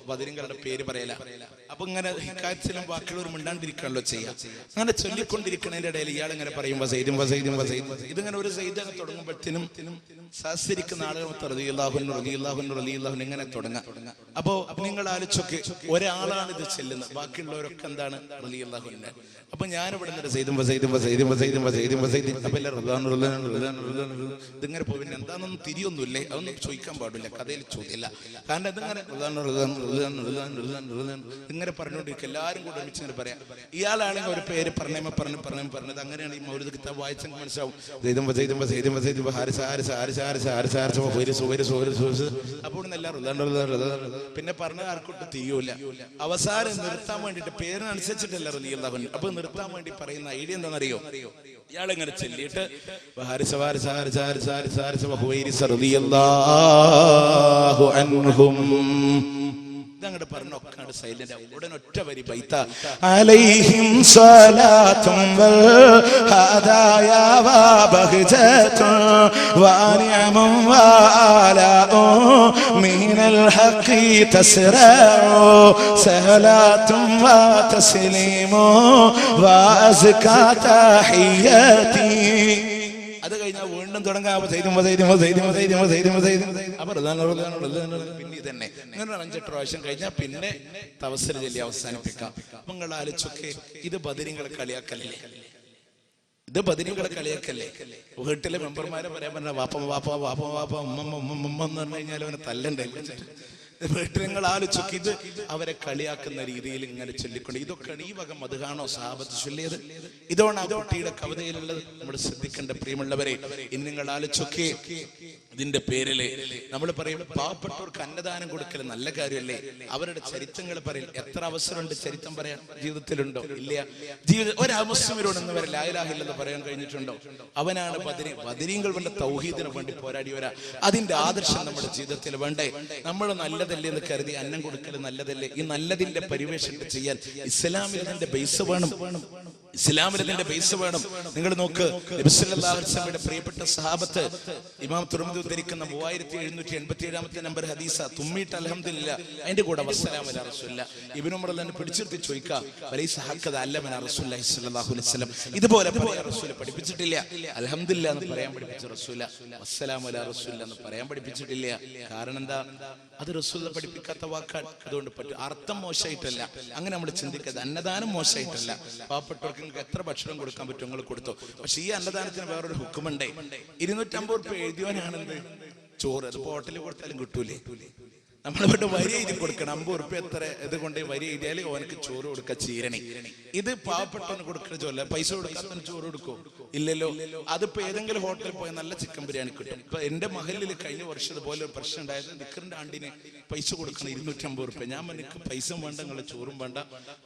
ബദരീങ്ങളുടെ പേര് പറയല. അപ്പൊ ഇങ്ങനെ ഹിക്കായത്തിലും ബാക്കിയുള്ളവർ മിണ്ടാണ്ടിരിക്കണല്ലോ ചെയ്യാം. അങ്ങനെ ചൊല്ലിക്കൊണ്ടിരിക്കുന്നതിന്റെ ഇടയിൽ ഇയാൾ ഇങ്ങനെ പറയും വസൈദും വസൈദും വസൈദും. ഇതിങ്ങനെ ഒരു സൈദ് തുടങ്ങുമ്പോഴത്തേനും സഹസ്കരിക്കുന്ന ആളുകൾ ഇങ്ങനെ തുടങ്ങാം. അപ്പോ നിങ്ങൾ ആലോചിച്ചൊക്കെ ഒരാളാണ് ഇത് ചെല്ലുന്നത്, ബാക്കിയുള്ളവരൊക്കെ എന്താണ് റളിയല്ലാഹുവിന്റെ. അപ്പൊ ഞാൻ ഇവിടെ ഇതിങ്ങനെ പോയി എന്താണെന്നൊന്നും തിരിയൊന്നുമില്ലേ, അതൊന്നും ചോദിക്കാൻ പാടില്ല, കഥയിൽ ചോദ്യമില്ല. കാരണം ഇതിങ്ങനെ ഇങ്ങനെ പറഞ്ഞുകൊണ്ടിരിക്കും, എല്ലാവരും കൂടെ ഒരുമിച്ച് ഇങ്ങനെ പറയാം. ഇയാളാണെങ്കിൽ ഒരു പേര് പറഞ്ഞത് അങ്ങനെയാണ് ഈ മൗലിദ് കിതാബ് വായിച്ചെങ്കിൽ മനസ്സിലാവും. അപ്പോൾ പിന്നെ പറഞ്ഞ ആർക്കൊട്ട് തിരിയൂല. അവസാനം നിർത്താൻ വേണ്ടിട്ട് പേരിനനുസരിച്ചിട്ടല്ല റളിയല്ലാഹു അൻഹു. അപ്പൊ നിർത്താൻ വേണ്ടി പറയുന്ന ഐഡിയ എന്താണെന്നറിയോ? ഇയാളെങ്ങനെ ചെല്ലിയിട്ട് ഇതങ്ങോട്ട് പറഞ്ഞൊക്കെ സൈലന്റ് ആവും. ഉടൻ ഒറ്റ വരി ബൈത്ത അലൈഹിം സ്വലാത്തും വൽ ഹദായാ വ ബഹജത്തും വ നിഅമും വ ആലാഉ മിനൽ ഹഖി തസ്റഉ സലാത്തും വ തസ്ലീമു വ അസ്കാ തഹിയതി. അത് കഴിഞ്ഞാൽ വീണ്ടും തുടങ്ങാം. പിന്നെ തന്നെ ഇങ്ങനെ 5-8 പ്രാവശ്യം കഴിഞ്ഞാൽ പിന്നെ തവസ്സൽ ചൊല്ലി അവസാനിപ്പിക്കാം. നിങ്ങൾ ആലോചിച്ചൊക്കെ ഇത് ബദരീങ്ങളെ കളിയാക്കല്ലേ? ഇത് ബദരീങ്ങളെ കളിയാക്കല്ലേ? വീട്ടിലെ മെമ്പർമാരെ പറയാൻ പറഞ്ഞ വാപ്പ ഉമ്മ എന്ന് പറഞ്ഞു കഴിഞ്ഞാൽ അവനെ തല്ലണ്ടേ? വീട്ടിൽ നിങ്ങൾ ആലോചിച്ചൊക്കെ ഇത് അവരെ കളിയാക്കുന്ന രീതിയിൽ ഇങ്ങനെ ചൊല്ലിക്കൊണ്ട് ഇതൊക്കെയാണ് ഈ വക മദ്ഹാണോ സഹാബത്ത് ചൊല്ലിയത്? ഇതാണ് ആ കുട്ടിയുടെ കവിതയിലുള്ളത്. നമ്മൾ ശ്രദ്ധിക്കേണ്ട പ്രിയമുള്ളവരെ. ഇനി നിങ്ങൾ ആലോചിച്ചൊക്കെ ഇതിന്റെ പേരില് നമ്മൾ പറയും പാവപ്പെട്ടവർക്ക് അന്നദാനം കൊടുക്കൽ നല്ല കാര്യമല്ലേ? അവരുടെ ചരിത്രങ്ങൾ പറയും. എത്ര അവസരമുണ്ട് ചരിത്രം പറയാൻ? ജീവിതത്തിലുണ്ടോ? ഇല്ല. ഒരു അമുസ്ലിമിനോടൊന്നും വരെ ലാ ഇലാഹ ഇല്ലല്ലാഹ് പറയാൻ കഴിഞ്ഞിട്ടുണ്ടോ? അവനാണ് ബദരീങ്ങൾ വേണ്ട തൗഹീദിന് വേണ്ടി പോരാടിയവരാ. അതിന്റെ ആദർശം നമ്മുടെ ജീവിതത്തിൽ വേണ്ടേ? നമ്മൾ നല്ലതല്ലേ എന്ന് കരുതി അന്നം കൊടുക്കൽ നല്ലതല്ലേ? ഈ നല്ലതിന്റെ പരിവേഷണം ചെയ്യാൻ ഇസ്ലാമിൽ ഇതിന്റെ ബേസ് വേണം. ഇസ്ലാമിന്റെ ബേസ് വേണം. നിങ്ങൾ നോക്ക്, നബി സല്ലല്ലാഹു അലൈഹി വസല്ലമയുടെ പ്രിയപ്പെട്ട സഹാബത്ത് ഇമാം തുർമിദി ഉദ്ധരിക്കുന്ന 3787 നമ്പർ ഹദീസ തുമ്മിട്ട് അൽഹംദുലില്ലാ അതിന്റെ കൂടെ വസ്സലാമു അലാ റസൂലില്ലാഹ്. ഇബ്നു ഉമർ തന്നെ പിടിച്ചിട്ട് ചോദിക്കുക, വലൈസ ഹഖദ അല്ലമന റസൂലുള്ളാഹി സ്വല്ലല്ലാഹു അലൈഹി വസല്ലം. ഇതുപോലെ പറയാൻ റസൂൽ പഠിപ്പിച്ചിട്ടില്ല. അൽഹംദുലില്ലാ എന്ന് പറയാൻ പഠിപ്പിച്ച റസൂല, വസ്സലാമു അലാ റസൂലില്ലാഹ് എന്ന് പറയാൻ പഠിപ്പിച്ചിട്ടില്ല. കാരണം എന്താ? അത് റസൂൽ പഠിപ്പിക്കാത്ത വാക്കാണ്. അതുകൊണ്ട് പറ്റും. അർത്ഥം മോശമായിട്ടല്ല, അങ്ങനെ നമ്മൾ ചിന്തിക്കരുത്. അന്നദാനം മോശമായിട്ടല്ല. പാവപ്പെട്ടവർക്ക് എത്ര ഭക്ഷണം കൊടുക്കാൻ പറ്റും നിങ്ങൾ കൊടുത്തോ. പക്ഷെ ഈ അന്നദാനത്തിന് വേറൊരു ഹുക്കുമുണ്ടേ. 250 രൂപ എഴുതിയവനാണെന്ത് ചോറ്. അത് ഹോട്ടലിൽ കൊടുത്താലും കിട്ടൂലേ? നമ്മളിവിടെ വരി എഴുതി കൊടുക്കണം. 50 രൂപ എത്ര ഇത് കൊണ്ട് വരി എഴുതിയാൽ ഓനക്ക് ചോറ് കൊടുക്കുക, ചീരണി. ഇത് പാവപ്പെട്ടവന് കൊടുക്കുന്ന ചോറല്ല. പൈസ കൊടുക്കാത്തവന് ചോറ് കൊടുക്കോ? ഇല്ലല്ലോ. അതിപ്പോ ഏതെങ്കിലും ഹോട്ടലിൽ പോയാൽ നല്ല ചിക്കൻ ബിരിയാണി കിട്ടും. ഇപ്പൊ എന്റെ മഹലിൽ കഴിഞ്ഞ വർഷം ഇതുപോലെ ഒരു പ്രശ്നം ഉണ്ടായത്. നിക്കറിന്റെ ആണ്ടിന് പൈസ കൊടുക്കണം 250 രൂപ. ഞാൻ എനിക്ക് പൈസ വേണ്ട, നിങ്ങളെ ചോറും വേണ്ട,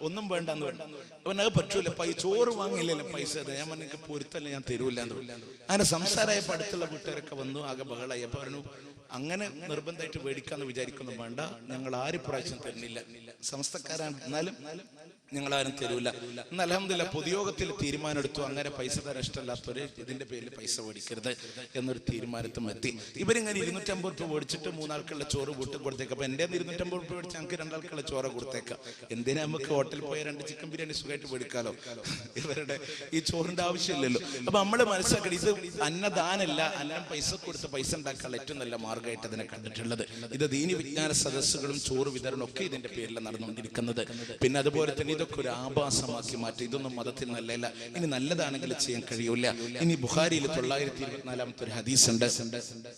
ഒന്നും വേണ്ട എന്ന് വേണ്ട. അവൻ അത് പറ്റൂല. ചോറ് വാങ്ങില്ലല്ലോ പൈസ. ഞാൻ എനിക്ക് പൊരുത്തല്ല, ഞാൻ തരൂല്ല എന്ന്. അങ്ങനെ സംസാരമായപ്പോൾ അടുത്തുള്ള വീട്ടുകാരൊക്കെ വന്നു, ആകെ ബഹളായി. അപ്പൊ പറഞ്ഞു, അങ്ങനെ നിർബന്ധമായിട്ട് മേടിക്കാന്ന് വിചാരിക്കുന്നു വേണ്ട, ഞങ്ങൾ ആര് പ്രാവശ്യം തരുന്നില്ല. സമസ്തക്കാരാണ്, എന്നാലും ഞങ്ങൾ ആരും തരൂല. ഇന്ന് അൽഹംദുലില്ലാ പൊതുയോഗത്തിൽ തീരുമാനം എടുത്തു, അങ്ങനെ പൈസ തരാൻ ഇഷ്ടമല്ലാത്തവര് ഇതിന്റെ പേരിൽ പൈസ മേടിക്കരുത് എന്നൊരു തീരുമാനത്തും എത്തി. ഇവരിങ്ങനെ 250 രൂപ മേടിച്ചിട്ട് 3 ആൾക്കുള്ള ചോറ് വീട്ടിൽ കൊടുത്തേക്കാം. അപ്പൊ എന്റെ 250 രൂപ മേടിച്ച് ഞങ്ങൾക്ക് 2 ആൾക്കുള്ള ചോറ് കൊടുത്തേക്കാം. എന്തിനാ നമുക്ക് ഹോട്ടലിൽ പോയ 2 ചിക്കൻ ബിരിയാണി സുഖമായിട്ട് മേടിക്കാലോ? ഇവരുടെ ഈ ചോറിന്റെ ആവശ്യമില്ലല്ലോ. അപ്പൊ നമ്മള് മനസ്സിലാക്കണം, ഇത് അന്നദാനല്ല, അന്നം പൈസ കൊടുത്ത് പൈസ ഉണ്ടാക്കാനുള്ള ഏറ്റവും നല്ല മാർഗമായിട്ട് അതിനെ കണ്ടിട്ടുള്ളത്. ഇത് ദീനി വിജ്ഞാന സദസ്സുകളും ചോറ് വിതരണം ഒക്കെ ഇതിന്റെ പേരിൽ നടന്നുകൊണ്ടിരിക്കുന്നത്. പിന്നെ അതുപോലെ തന്നെ ഇതൊക്കെ ഒരു ആഭാസമാക്കി മാറ്റി. ഇതൊന്നും മതത്തിൽ നല്ലതല്ല. ഇനി നല്ലതാണെങ്കിൽ ചെയ്യാൻ കഴിയൂല. ഇനി ബുഖാരിയിൽ 924 ഒരു ഹദീസ് ഉണ്ട്.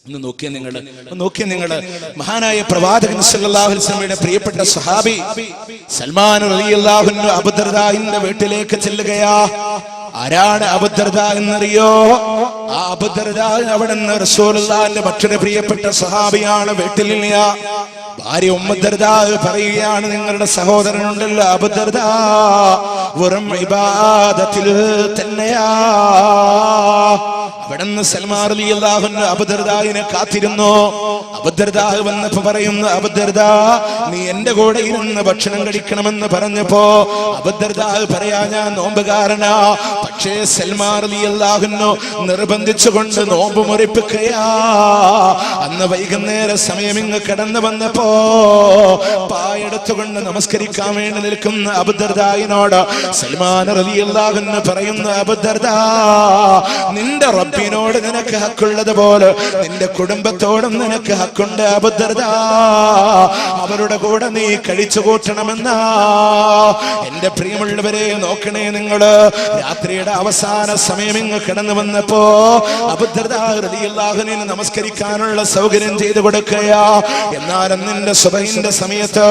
ഒന്ന് നോക്കിയ നിങ്ങള് മഹാനായ പ്രവാചകൻ സല്ലല്ലാഹു അലൈഹി വസല്ലമയുടെ പ്രിയപ്പെട്ട സ്വഹാബി സൽമാൻ റളിയല്ലാഹു അൻഹു അബൂ ദർദാഇന്റെ വീട്ടിലേക്ക് ചെല്ലുകയാ. ആരാണ് അബൂ ദർദാ എന്നറിയോ? ആ അബൂ ദർദാ അവിടുന്ന് റസൂലുള്ളാഹിന്റെ മറ്റൊരു പ്രിയപ്പെട്ട സ്വഹാബിയാണ്. വീട്ടിലില്ല. ഭാര്യ ഉമ്മു ദർദാ പറയുകയാണ്, നിങ്ങളുടെ സഹോദരനുണ്ടല്ലോ അബൂ ദർദാ വെറും ഇബാദത്തിൽ തന്നെയാ. അവിടുന്ന് സൽമാൻ റളിയല്ലാഹു അൻഹു അബൂ ദർദായിനെ കാത്തിരുന്നു. അബൂ ദർദാ വന്നപ്പോ പറയുന്നു, അബൂ ദർദാ നീ എന്റെ കൂടെ ഇരുന്ന് ഭക്ഷണം കഴിക്കണമെന്ന് പറഞ്ഞപ്പോ അബൂ ദർദാ പറയാ, ഞാൻ നോമ്പുകാരനാ. പക്ഷേ സൽമാൻ റളിയല്ലാഹു അൻഹു നിർബന്ധിച്ചുകൊണ്ട് നോമ്പ് മുറിപ്പിക്കുകയാ. അന്ന് വൈകുന്നേര സമയം ഇങ്ങ് കടന്നു വന്നപ്പോ പായെടുത്തുകൊണ്ട് നമസ്കരിക്കാൻ വേണ്ടി നിൽക്കുന്ന അബൂ ദർദായിനോട് സൽമാൻ റളിയല്ലാഹു അൻഹു പറയുന്നു, അബൂ ദർദാ നിന്റെ റബ്ബ് റബ്ബിനോട് നിനക്ക് ഹക്കുള്ളതുപോലെ നിന്റെ കുടുംബത്തോടും നിനക്ക് ഹക്കുണ്ട് അബൂദർദാ. അവരുടെ കൂടെ നീ കഴിച്ചു കൂട്ടണമെന്ന എന്റെ പ്രിയമുള്ളവരെ നോക്കണേ. നിങ്ങള് രാത്രിയുടെ അവസാന സമയം ഇങ്ങ് കിടന്നു വന്നപ്പോ അബൂദർദാ റളിയല്ലാഹു അൻഹു നമസ്കരിക്കാനുള്ള സൗകര്യം ചെയ്തു കൊടുക്കുകയാ. എന്നാലും നിന്റെ സുബഹിന്റെ സമയത്ത്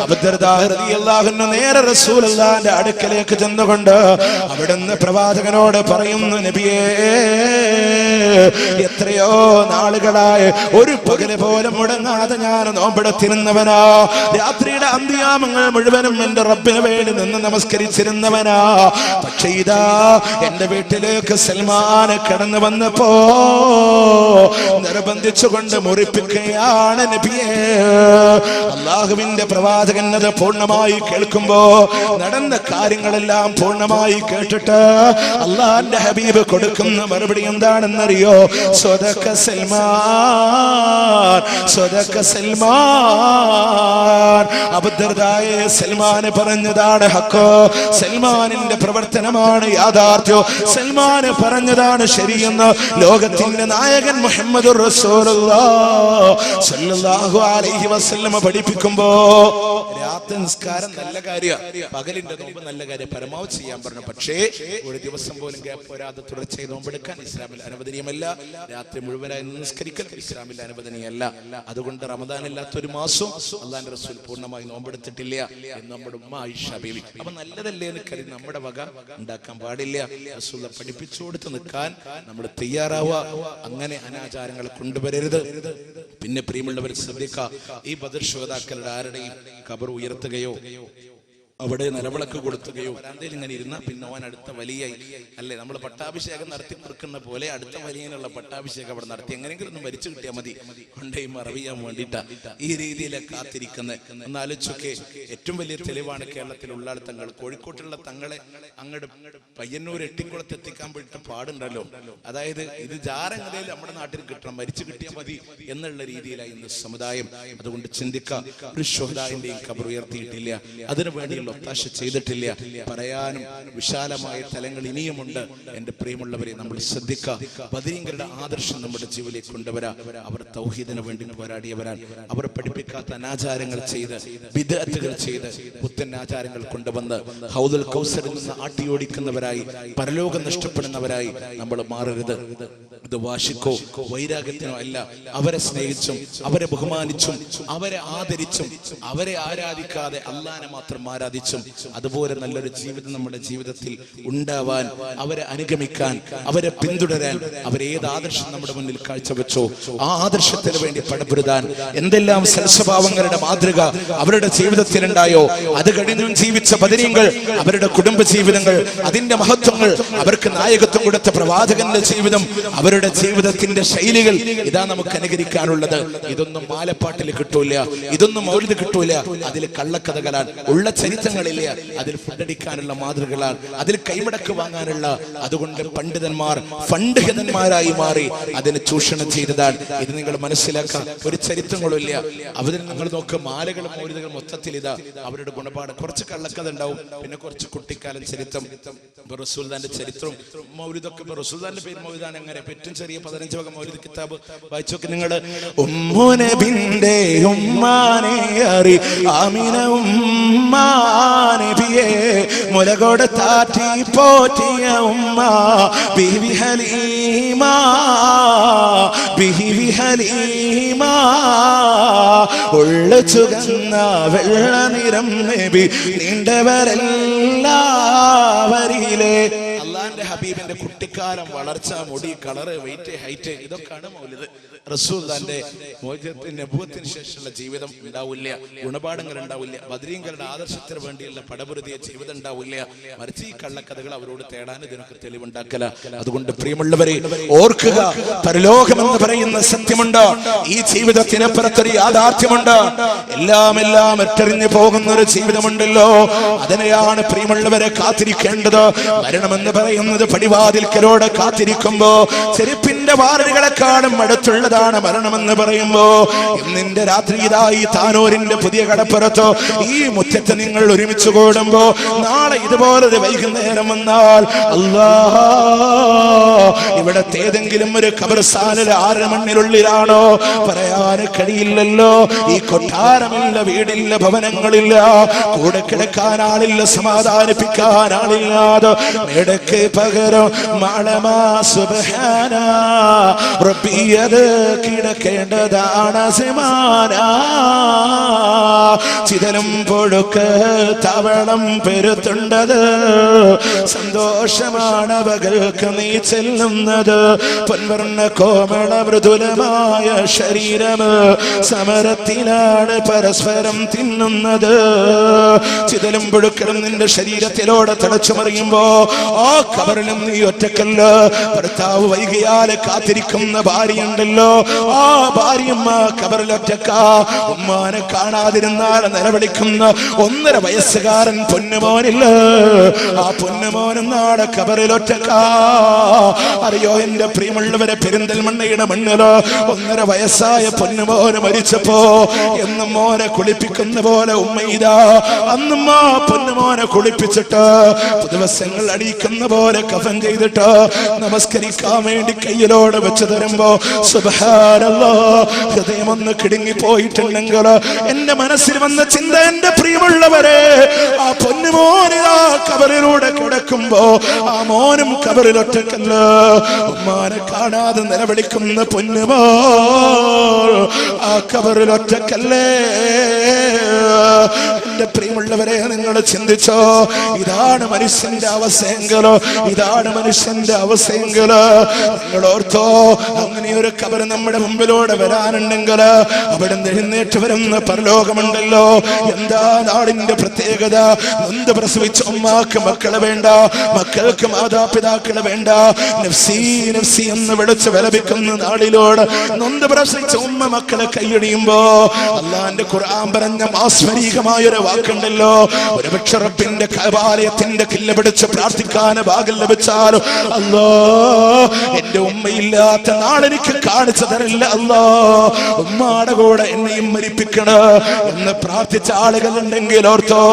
അബൂദർദാ റളിയല്ലാഹു അൻഹു നേരെ റസൂലുള്ളാഹിന്റെ അടുക്കലേക്ക് ചെന്നുകൊണ്ട് അവിടുന്ന് പ്രവാചകനോട് പറയുന്നു, നബിയേ, എത്രയോ നാളുകളായി ഒരു പകല് പോലും മുടങ്ങാതെ ഞാൻ നോമ്പെടുത്തിരുന്നവനാ. രാത്രിയുടെ അന്ത്യാമങ്ങൾ മുഴുവനും എന്റെ റബ്ബിന് വേണ്ടി നിന്ന് നമസ്കരിച്ചിരുന്നവനാ. പക്ഷേ ഇതാ എന്റെ വീട്ടിലേക്ക് സൽമാൻ കടന്നു വന്നപ്പോ നിർബന്ധിച്ചുകൊണ്ട് മുറിപ്പിക്കുകയാണ് നബിയേ. അല്ലാഹുവിന്റെ പ്രവാചകൻ അത് പൂർണ്ണമായി കേൾക്കുമ്പോ നടന്ന കാര്യങ്ങളെല്ലാം പൂർണ്ണമായി കേട്ടിട്ട് അള്ളാന്റെ ഹബീബ് കൊടുക്കുന്ന മറുപടി എന്താണെന്നറിയോ? സ്വദഖ സൽമാൻ, സ്വദഖ സൽമാൻ. അബൂദർദായെ, സൽമാൻ പറഞ്ഞതാണ് ഹക്ക്, സൽമാനിന്റെ പ്രവർത്തനമാണ് യാഥാർത്ഥ്യം, സൽമാൻ പറഞ്ഞതാണ് ശരിയെന്ന് ലോകത്തിന്റെ നായകൻ മുഹമ്മദുർ റസൂലുള്ളാഹി സ്വല്ലല്ലാഹു അലൈഹി വസല്ലം പഠിപ്പിക്കുമ്പോ രാത്രി നിസ്കാരം നല്ല കാര്യമാണ്, പകലിന്റെ നോമ്പ് നല്ല കാര്യം, പരമാവധി ചെയ്യാൻ പറഞ്ഞു. പക്ഷേ ഒരു ദിവസം പോലും ഗ്യാപ്പ് വരാതെ തുടർച്ചയായി നോമ്പെടുക്കാൻ ഇസ്ലാമിൽ അനുവദനീയമല്ല. രാത്രി മുഴുവനായി നിസ്കരിക്കൽ ഇസ്ലാമിൽ അനുവദനീയമല്ല. അതുകൊണ്ട് റമദാൻ ഇല്ലാത്ത ഒരു മാസം അല്ലാഹുവിന്റെ റസൂൽ പൂർണ്ണമായി നോമ്പെടുത്തിട്ടില്ല എന്ന് നമ്മുടെ ഉമ്മ ആയിഷ ബീവി. അപ്പൊ നല്ലതല്ലേ എന്ന് കരുതി നമ്മുടെ വക ഉണ്ടാക്കാൻ പാടില്ല. റസൂൽ പഠിപ്പിച്ചു കൊടുത്ത് നിൽക്കാൻ നമ്മൾ തയ്യാറാവുക. അങ്ങനെ അനാചാരങ്ങൾ കൊണ്ടുവരരുത്. പിന്നെ പ്രിയമുള്ളവർ ശ്രദ്ധിക്കുക, ഈ ബദർ ശുഹദാക്കളുടെ ആരുടെയും ഖബർ ഉയർത്തുകയോ അവിടെ നിലവിളക്ക് കൊടുത്തുകയോ വരാന്തയിൽ ഇങ്ങനെ ഇരുന്ന പിന്നെ അവൻ അടുത്ത വലിയ അല്ലേ നമ്മൾ പട്ടാഭിഷേകം നടത്തി കൊടുക്കുന്ന പോലെ അടുത്ത വലിയനുള്ള പട്ടാഭിഷേകം അവിടെ നടത്തി എങ്ങനെയെങ്കിലും ഒന്ന് മരിച്ചു കിട്ടിയാൽ മതി കൊണ്ടേ മറവിയാൻ വേണ്ടിയിട്ടാ ഈ രീതിയിലൊക്കെ കാത്തിരിക്കുന്നത്. എന്നാലോചിച്ചൊക്കെ ഏറ്റവും വലിയ തെളിവാണ് കേരളത്തിലുള്ള തങ്ങൾ. കോഴിക്കോട്ടുള്ള തങ്ങളെ അങ്ങോട്ട് പയ്യന്നൂർ എട്ടിക്കുളത്ത് എത്തിക്കാൻ പോയിട്ട് പാടുണ്ടല്ലോ. അതായത് ഇത് ജാരങ്ങലയിൽ നമ്മുടെ നാട്ടിൽ കിട്ടണം, മരിച്ചു കിട്ടിയാൽ മതി എന്നുള്ള രീതിയിലായി ഇന്ന് സമുദായം. അതുകൊണ്ട് ചിന്തിക്കാം, ഒരു ശുഹദാഇന്റെയും ഖബർ ഉയർത്തിയിട്ടില്ല, അതിനു വേണ്ടിയുള്ള ഒത്താശ ചെയ്തിട്ടില്ല. പറയാനും വിശാലമായ തലങ്ങൾ ഇനിയുമുണ്ട്. എന്റെ പ്രിയമുള്ളവരെ, നമ്മൾ ശ്രദ്ധിക്കുക. ബദരീങ്ങളുടെ ആദർശം നമ്മുടെ ജീവിതത്തിലേക്ക് കൊണ്ടുവരാം. അവർ തൗഹീദിന് വേണ്ടി പോരാടിയവരാണ്. അവർ പഠിപ്പിക്കാത്ത അനാചാരങ്ങൾ ചെയ്ത്, ബിദ്അത്തുകൾ ചെയ്ത്, പുത്തൻ ആചാരങ്ങൾ കൊണ്ടുവന്ന് ഹൗദുൽ കൗസറിൽ നിന്ന് ആട്ടിയോടിക്കുന്നവരായി, പരലോകം നഷ്ടപ്പെടുന്നവരായി നമ്മൾ മാറരുത്. ഇത് വാശിക്കോ വൈരാഗ്യത്തിനോ അല്ല. അവരെ സ്നേഹിച്ചും അവരെ ബഹുമാനിച്ചും അവരെ ആദരിച്ചും അവരെ ആരാധിക്കാതെ അല്ലാഹനെ മാത്രം ആരാധിച്ചും അതുപോലെ നല്ലൊരു ജീവിതം നമ്മുടെ ജീവിതത്തിൽ ഉണ്ടാവാൻ, അവരെ അനുഗമിക്കാൻ, അവരെ പിന്തുടരാൻ, അവരേത് ആദർശം നമ്മുടെ മുന്നിൽ കാഴ്ചവെച്ചോ ആ ആദർശത്തിന് വേണ്ടി പടപൊരുതാൻ എന്തെല്ലാം സൽസ്വഭാവങ്ങളുടെ മാതൃക അവരുടെ ജീവിതത്തിൽ ഉണ്ടായോ അത് കഴിഞ്ഞും ജീവിച്ച ബദരീങ്ങൾ, അവരുടെ കുടുംബ ജീവിതങ്ങൾ, അതിന്റെ മഹത്വങ്ങൾ, അവർക്ക് നായകത്വം കൊടുത്ത പ്രവാചകന്റെ ജീവിതം, അവരുടെ ജീവിതത്തിന്റെ ശൈലികൾ, ഇതാ നമുക്ക് അനുകരിക്കാനുള്ളത്. ഇതൊന്നും മാലപ്പാട്ടിൽ കിട്ടൂല, ഇതൊന്നും മൗലിദ് കിട്ടൂല. അതിൽ കള്ളക്കഥകളാണ്, ഉള്ള ചരിത്രങ്ങളില്ല. അതിൽ ഫണ്ടടിക്കാനുള്ള മാതൃകളാണ്, അതിൽ കൈമടക്ക് വാങ്ങാനുള്ള. അതുകൊണ്ട് പണ്ഡിതന്മാർ ഫണ്ഡിതന്മാരായി മാറി അതിനെ ചൂഷണം ചെയ്തതാണ്. ഇത് നിങ്ങൾ മനസ്സിലാക്കാം. ഒരു ചരിത്രങ്ങളില്ല. അവരിൽ നിങ്ങൾ നോക്കുക, മാലകളും മൗലിദുകളും മൊത്തത്തിൽ ഇതാ അവരുടെ ഗുണപാഠം. കുറച്ച് കള്ളക്കഥ ഉണ്ടാവും, പിന്നെ കുറച്ച് കുട്ടിക്കാലം ചരിത്രം. റസൂലുള്ളാഹിന്റെ ചരിത്രം മൗലിദൊക്കെ റസൂലുള്ളാഹിന്റെ പേര് മൗലിദാണ്. അങ്ങനെ ഏറ്റവും ചെറിയ 15 വക മൗലിദ് കിതാബ് വായിച്ചോക്കെ നിങ്ങൾ. ഉമ്മു നബിന്റെ ഉമ്മാനെ അറി ആമിന ഉമ്മാ നബിയെ മുലകൊട് താറ്റി പോറ്റിയ ഉമ്മ ബിഹി ഹലീമ ബിഹി ഹലീമ ഉള്ള ചുകന്ന വെള്ള നിറം നബി നീണ്ടവരെല്ലാവരിലെ അല്ലാഹുവിന്റെ ഹബീബിന്റെ കുട്ടിക്കാലം, വളർച്ച, മുടി, കളറ്, വെയിറ്റ്, ഹൈറ്റ്, ഇതൊക്കെയാണ് മൗലിദ്. റസൂലുള്ളാഹിന്റെ നബുവത്തിന് ശേഷമുള്ള ജീവിതം ഉണ്ടാവില്ല, ഗുണപാഠങ്ങൾ ഉണ്ടാവില്ല, ബദരീങ്ങളുടെ ആദർശത്തിന് വേണ്ടിയുള്ള പടപുരുതിയ ജീവിതം ഉണ്ടാവില്ല. മറിച്ച് ഈ കള്ളക്കഥകൾ അവരോട് തേടാൻ ഇതിനൊക്കെ തെളിവുണ്ടാക്കല. അതുകൊണ്ട് പ്രിയമുള്ളവരെ ഓർക്കുക, പരലോകമെന്ന് പറയുന്ന സത്യമുണ്ട്, ഈ ജീവിതത്തിനപ്പുറത്തൊരു യാഥാർത്ഥ്യമുണ്ട്. എല്ലാം എട്ടെറിഞ്ഞു പോകുന്ന ഒരു ജീവിതമുണ്ടല്ലോ, അതിനെയാണ് പ്രിയമുള്ളവരെ കാത്തിരിക്കേണ്ടത്. മരണമെന്ന് പറയുന്നത് പടിവാതിൽക്കലോടെ കാത്തിരിക്കുമ്പോ ചെരുപ്പിന്റെ ഗൾഫിന്റെ വാരലുകളെക്കാളും അടുത്തുള്ളതാണ് മരണമെന്ന് പറയുമ്പോ ഇന്നിന്റെ രാത്രി ഇതായി താനൂരിന്റെ പുതിയ കടപ്പുറത്തോ ഈ മുറ്റത്ത് നിങ്ങൾ ഒരുമിച്ച് കൂടുമ്പോ നാളെ ഇതുപോലൊരു വൈകുന്നേരം വന്നാൽ അല്ലാഹ് ഇവിടത്തെ ഏതെങ്കിലും ഒരു ഖബർസ്ഥാനിൽ 6 മണ്ണിനുള്ളിലാണോ പറയാൻ കഴിയില്ലല്ലോ. ഈ കൊട്ടാരമില്ല, വീടില്ല, ഭവനങ്ങളില്ല, കൂടെ കിടക്കാൻ ആളില്ല, സമാധാനിപ്പിക്കാൻ ആളില്ലാതെ മേടക്ക് പകരം മഴമാ സുബ്ഹാന റബ്ബിയത് കിടക്കേണ്ടതാണ് സിമാന. ചിതലും പൊഴുക്ക് തവളം പെരുത്തുണ്ടത് സന്തോഷമാണ് പകൽക്ക് നീ ചെല്ലുന്നത്. പൊൻവർണ്ണ കോമള മൃദുലമായ ശരീരം സമരത്തിലാണ് പരസ്പരം തിന്നുന്നത്. ചിതലും പൊഴുക്കളും നിന്റെ ശരീരത്തിലൂടെ തിളച്ചു മറിയുമ്പോ ആ ഖബറിലും നീ ഒറ്റക്കല്ല. ഭർത്താവ് വൈകിയാല് കാത്തിരിക്കുന്ന ഭാര്യയുണ്ടല്ലോ, ആ ഭാര്യമ്മ ഖബറിൽ ഒറ്റക്ക. ഉമ്മാനെ കാണാതിരുന്നാൽ നിലവിളിക്കുന്ന 1.5 വയസ്സുകാരൻ പൊന്നുമോനില്ല, ആ പൊന്നുമോനും നാളെ ഖബറിൽ ഒറ്റക്ക. അറിയോ എന്റെ പ്രിയമുള്ളവരെ, പെരിന്തൽമണ്ണയുടെ മണ്ണിലോ 1.5 വയസ്സായ പൊന്നുമോന് മരിച്ചപ്പോ എന്നും മോനെ കുളിപ്പിക്കുന്ന പോലെ ഉമ്മയിതാ അന്നും ആ പൊന്നുമോനെ കുളിപ്പിച്ചിട്ട് ദിവസങ്ങൾ അടിക്കുന്ന പോലെ കഫൻ ചെയ്തിട്ട് നമസ്കരിക്കാൻ വേണ്ടി കയ്യിലോടെ വെച്ച് തരുമ്പോ സുബ്ഹാനല്ലാഹ് ഹൃദയം ഒന്ന് കിടുങ്ങി പോയിട്ടുണ്ടെങ്കിൽ എന്റെ മനസ്സിൽ വന്ന ചിന്ത, എന്റെ പ്രിയമുള്ളവരെ, ആ പൊന്നുമോനിതാ ഖബറിലൂടെ കിടക്കുമ്പോ ആ മോനും ഖബറിലൊറ്റക്കല്ല. ഉമ്മാനെ കാണാതെ നിലവിളിക്കുന്ന പൊന്നുമോ ആ ഖബറിലൊറ്റക്കല്ലേ. എന്റെ പ്രിയമുള്ളവരെ, നിങ്ങൾ ചിന്തിച്ചോ, ഇതാണ് മനുഷ്യന്റെ അവസ്ഥയെങ്കിലോ, ഇതാണ് മനുഷ്യന്റെ അവസ്ഥയെങ്കിലോ നിങ്ങൾ ഓർത്തോ, അങ്ങനെ ഒരു ഖബർ നമ്മുടെ മുമ്പിലൂടെ വരാനുണ്ടെങ്കിൽ അവിടെ എഴുന്നേറ്റ് വരുന്ന പരലോകമുണ്ടല്ലോ. എന്താ നാടിന്റെ പ്രത്യേകത? നൊന്ത് പ്രസവിച്ച ഉമ്മാക്ക് മക്കളെ വേണ്ട, മക്കൾക്ക് മാതാപിതാക്കളെ വേണ്ട, നഫ്സി നഫ്സി എന്ന് വിളിച്ച് വിലപിക്കുന്ന നാടിലോട് നൊന്ത് പ്രസവിച്ച ഉമ്മ മക്കളെ കൈയടിയുമ്പോ അള്ളാന്റെ ഖുർആൻ പറഞ്ഞ മാസ്മരീകമായൊരു വാക്കുണ്ടല്ലോ, ഒരുപക്ഷെ റബ്ബിന്റെ കഅബാലയത്തിന്റെ കില്ല പിടിച്ച് പ്രാർത്ഥിക്കാൻ ഭാഗ്യം ലഭിച്ചാലോ അല്ലാ എന്റെ ഉമ്മയില്ലാത്ത നാളെനിക്ക് കാണിച്ചു തരില്ല അല്ലാ, ഉമ്മാടെ കൂടെ എന്നെയും മരിപ്പിക്കണ എന്ന് പ്രാർത്ഥിച്ച ആളുകൾ ഉണ്ടെങ്കിൽ ഓർത്തോ,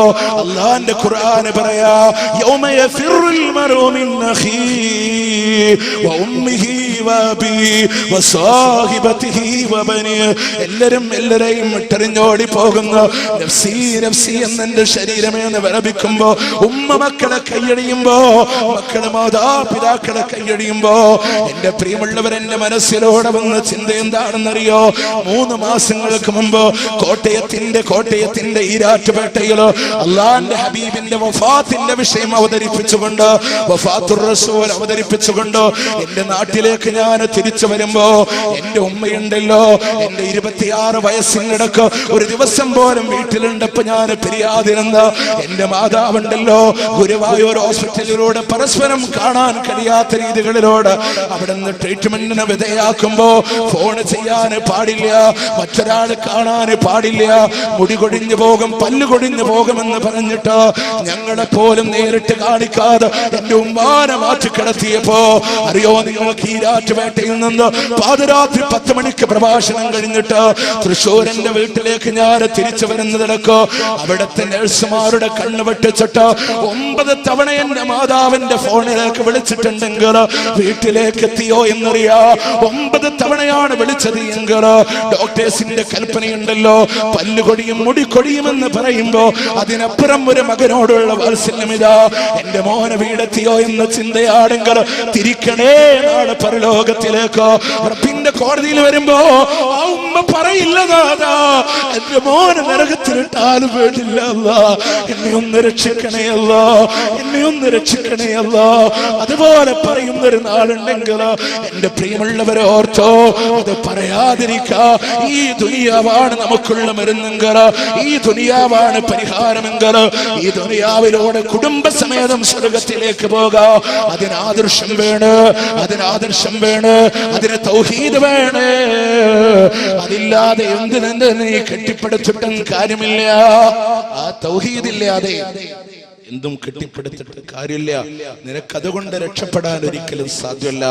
അള്ളാന്റെ ഖുർആന് പറയാ യൗമ യഫിറുൽ മർഉ മിൻ അഖീഹി വ ഉമ്മിഹി വ അബീഹി വ സാഹിബതിഹി വ ബനിഹി. എല്ലാരെയും ഇട്ടെറിഞ്ഞോടി പോകുന്ന നഫ്സി നഫ്സി എന്നെ ശരീരമേ എന്ന് വിലപിക്കുമ്പോ, ഉമ്മ മക്കളെ കൈയടിയുമ്പോ, മക്കളെ മാതാപിതാക്കളെ കൈയടിയുമ്പോ എന്റെ പ്രിയമുള്ളവർ, എന്റെ മനസ്സിലൂടെ വന്ന ചിന്ത എന്താണെന്നറിയോ? 3 മാസങ്ങൾക്ക് മുമ്പ് കോട്ടയത്തിന്റെ ഈരാറ്റുപേട്ടയിലോ അള്ളാന്റെ ഹബീബിന്റെ വഫാത്തിന്റെ വിഷയം അവതരിപ്പിച്ചുകൊണ്ട്, വഫാത്തുർ റസൂൽ അവതരിപ്പിച്ചുകൊണ്ട് എന്റെ നാട്ടിലേക്ക് ഞാൻ തിരിച്ചു വരുമ്പോ എന്റെ ഉമ്മയുണ്ടല്ലോ, എന്റെ 26 വയസ്സിനിടക്ക് ഒരു ദിവസം പോലും വീട്ടിലുണ്ടപ്പോ ഞാൻ പിരിയാതിരുന്ന എന്റെ മാതാവുണ്ടല്ലോ, ഗുരുവായൂർ ഹോസ്പിറ്റലിലൂടെ പരസ്പരം കാണാൻ കഴിയാത്ത രീതികളിലൂടെ അവിടെ നിന്ന് ട്രീറ്റ്മെന്റിന് വിധേയാക്കുമ്പോ ഫോൺ ചെയ്യാൻ പാടില്ല, മറ്റൊരാൾ കാണാൻ പാടില്ല, മുടി കൊഴിഞ്ഞു പോകും, പല്ല് കൊഴിഞ്ഞു പോകുമെന്ന് പറഞ്ഞിട്ട് ഞങ്ങളെ പോലും നേരിട്ട് കാണിക്കാതെ എന്റെ ഉമ്മാനെ മാറ്റി കിടത്തിയപ്പോ അറിയോ നിങ്ങൾക്ക് ഈരാറ്റുപേട്ടയിൽ നിന്ന് പാതിരാത്രി 10 മണിക്ക് പ്രഭാഷണം കഴിഞ്ഞിട്ട് തൃശ്ശൂരന്റെ വീട്ടിലേക്ക് ഞാൻ തിരിച്ചു വരുന്നതിലൊക്കെ അവിടുത്തെ നഴ്സുമാരുടെ കണ്ണ് വെട്ടിച്ചിട്ട് 9 തവണ എന്റെ മാതാവിന്റെ ഫോണിലേക്ക് വിളിച്ചിട്ടുണ്ടെങ്കിൽ വീട്ടിലേക്ക് എത്തിയോ എന്നറിയാ. 9 തവണയാണ് വിളിച്ചത് എങ്കിൽ ഡോക്ടേഴ്സിന്റെ കൽപ്പനയുണ്ടല്ലോ, പല്ലുകൊടിയും മുടി കൊടിയുമെന്ന് പറയുമ്പോ അതിനപ്പുറം ഒരു മകനോടുള്ള വാത്സല്യമിതാ. എന്റെ മോനെ വീടെത്തിയോ എന്ന ചിന്തയാണെങ്കിൽ തിരിക്കണേ നാളെ പരലോകത്തിലേക്കോ. റബ്ബിന്റെ കോടതിയിൽ വരുമ്പോ ആ ഉമ്മ പറയില്ല, നാഥാ എന്റെ മോനെ നരകത്തിലിട്ടാലും വേണ്ടില്ല അല്ലാ, എന്നെ ഒന്ന് രക്ഷിക്കണേ അല്ലാ, എന്നെ ഒന്ന് രക്ഷിക്കണേ അല്ലാ. അതുപോലെ പറയുന്നൊരു നാളുണ്ടെങ്കിൽ എന്റെ പ്രിയമുള്ളവരെ ഓർത്തോ, അത് പറയാതിരിക്കാ. ഈ ദുനിയാവാണ് നമുക്കുള്ള മരുന്നെങ്കിൽ, ഈ ദുനിയാവാണ് പരിഹാരമെങ്കിൽ, ഈ ദുനിയാവിലൂടെ കുടുംബസമേതം സ്വർഗത്തിലേക്ക് പോകാം. അതിനാദർശം വേണ്, അതിനാദർശം വേണ്, അതിന് തൗഹീദ് വേണ്. അതില്ലാതെ എന്തിനെന്ത് നീ കെട്ടിപ്പടുത്തിട്ടും കാര്യമില്ല. ആ തൗഹീദില്ലാതെ എന്തും കെട്ടിപ്പടുത്തിട്ട് കാര്യമില്ല. നിനക്കതുകൊണ്ട് രക്ഷപ്പെടാൻ ഒരിക്കലും സാധ്യമല്ല.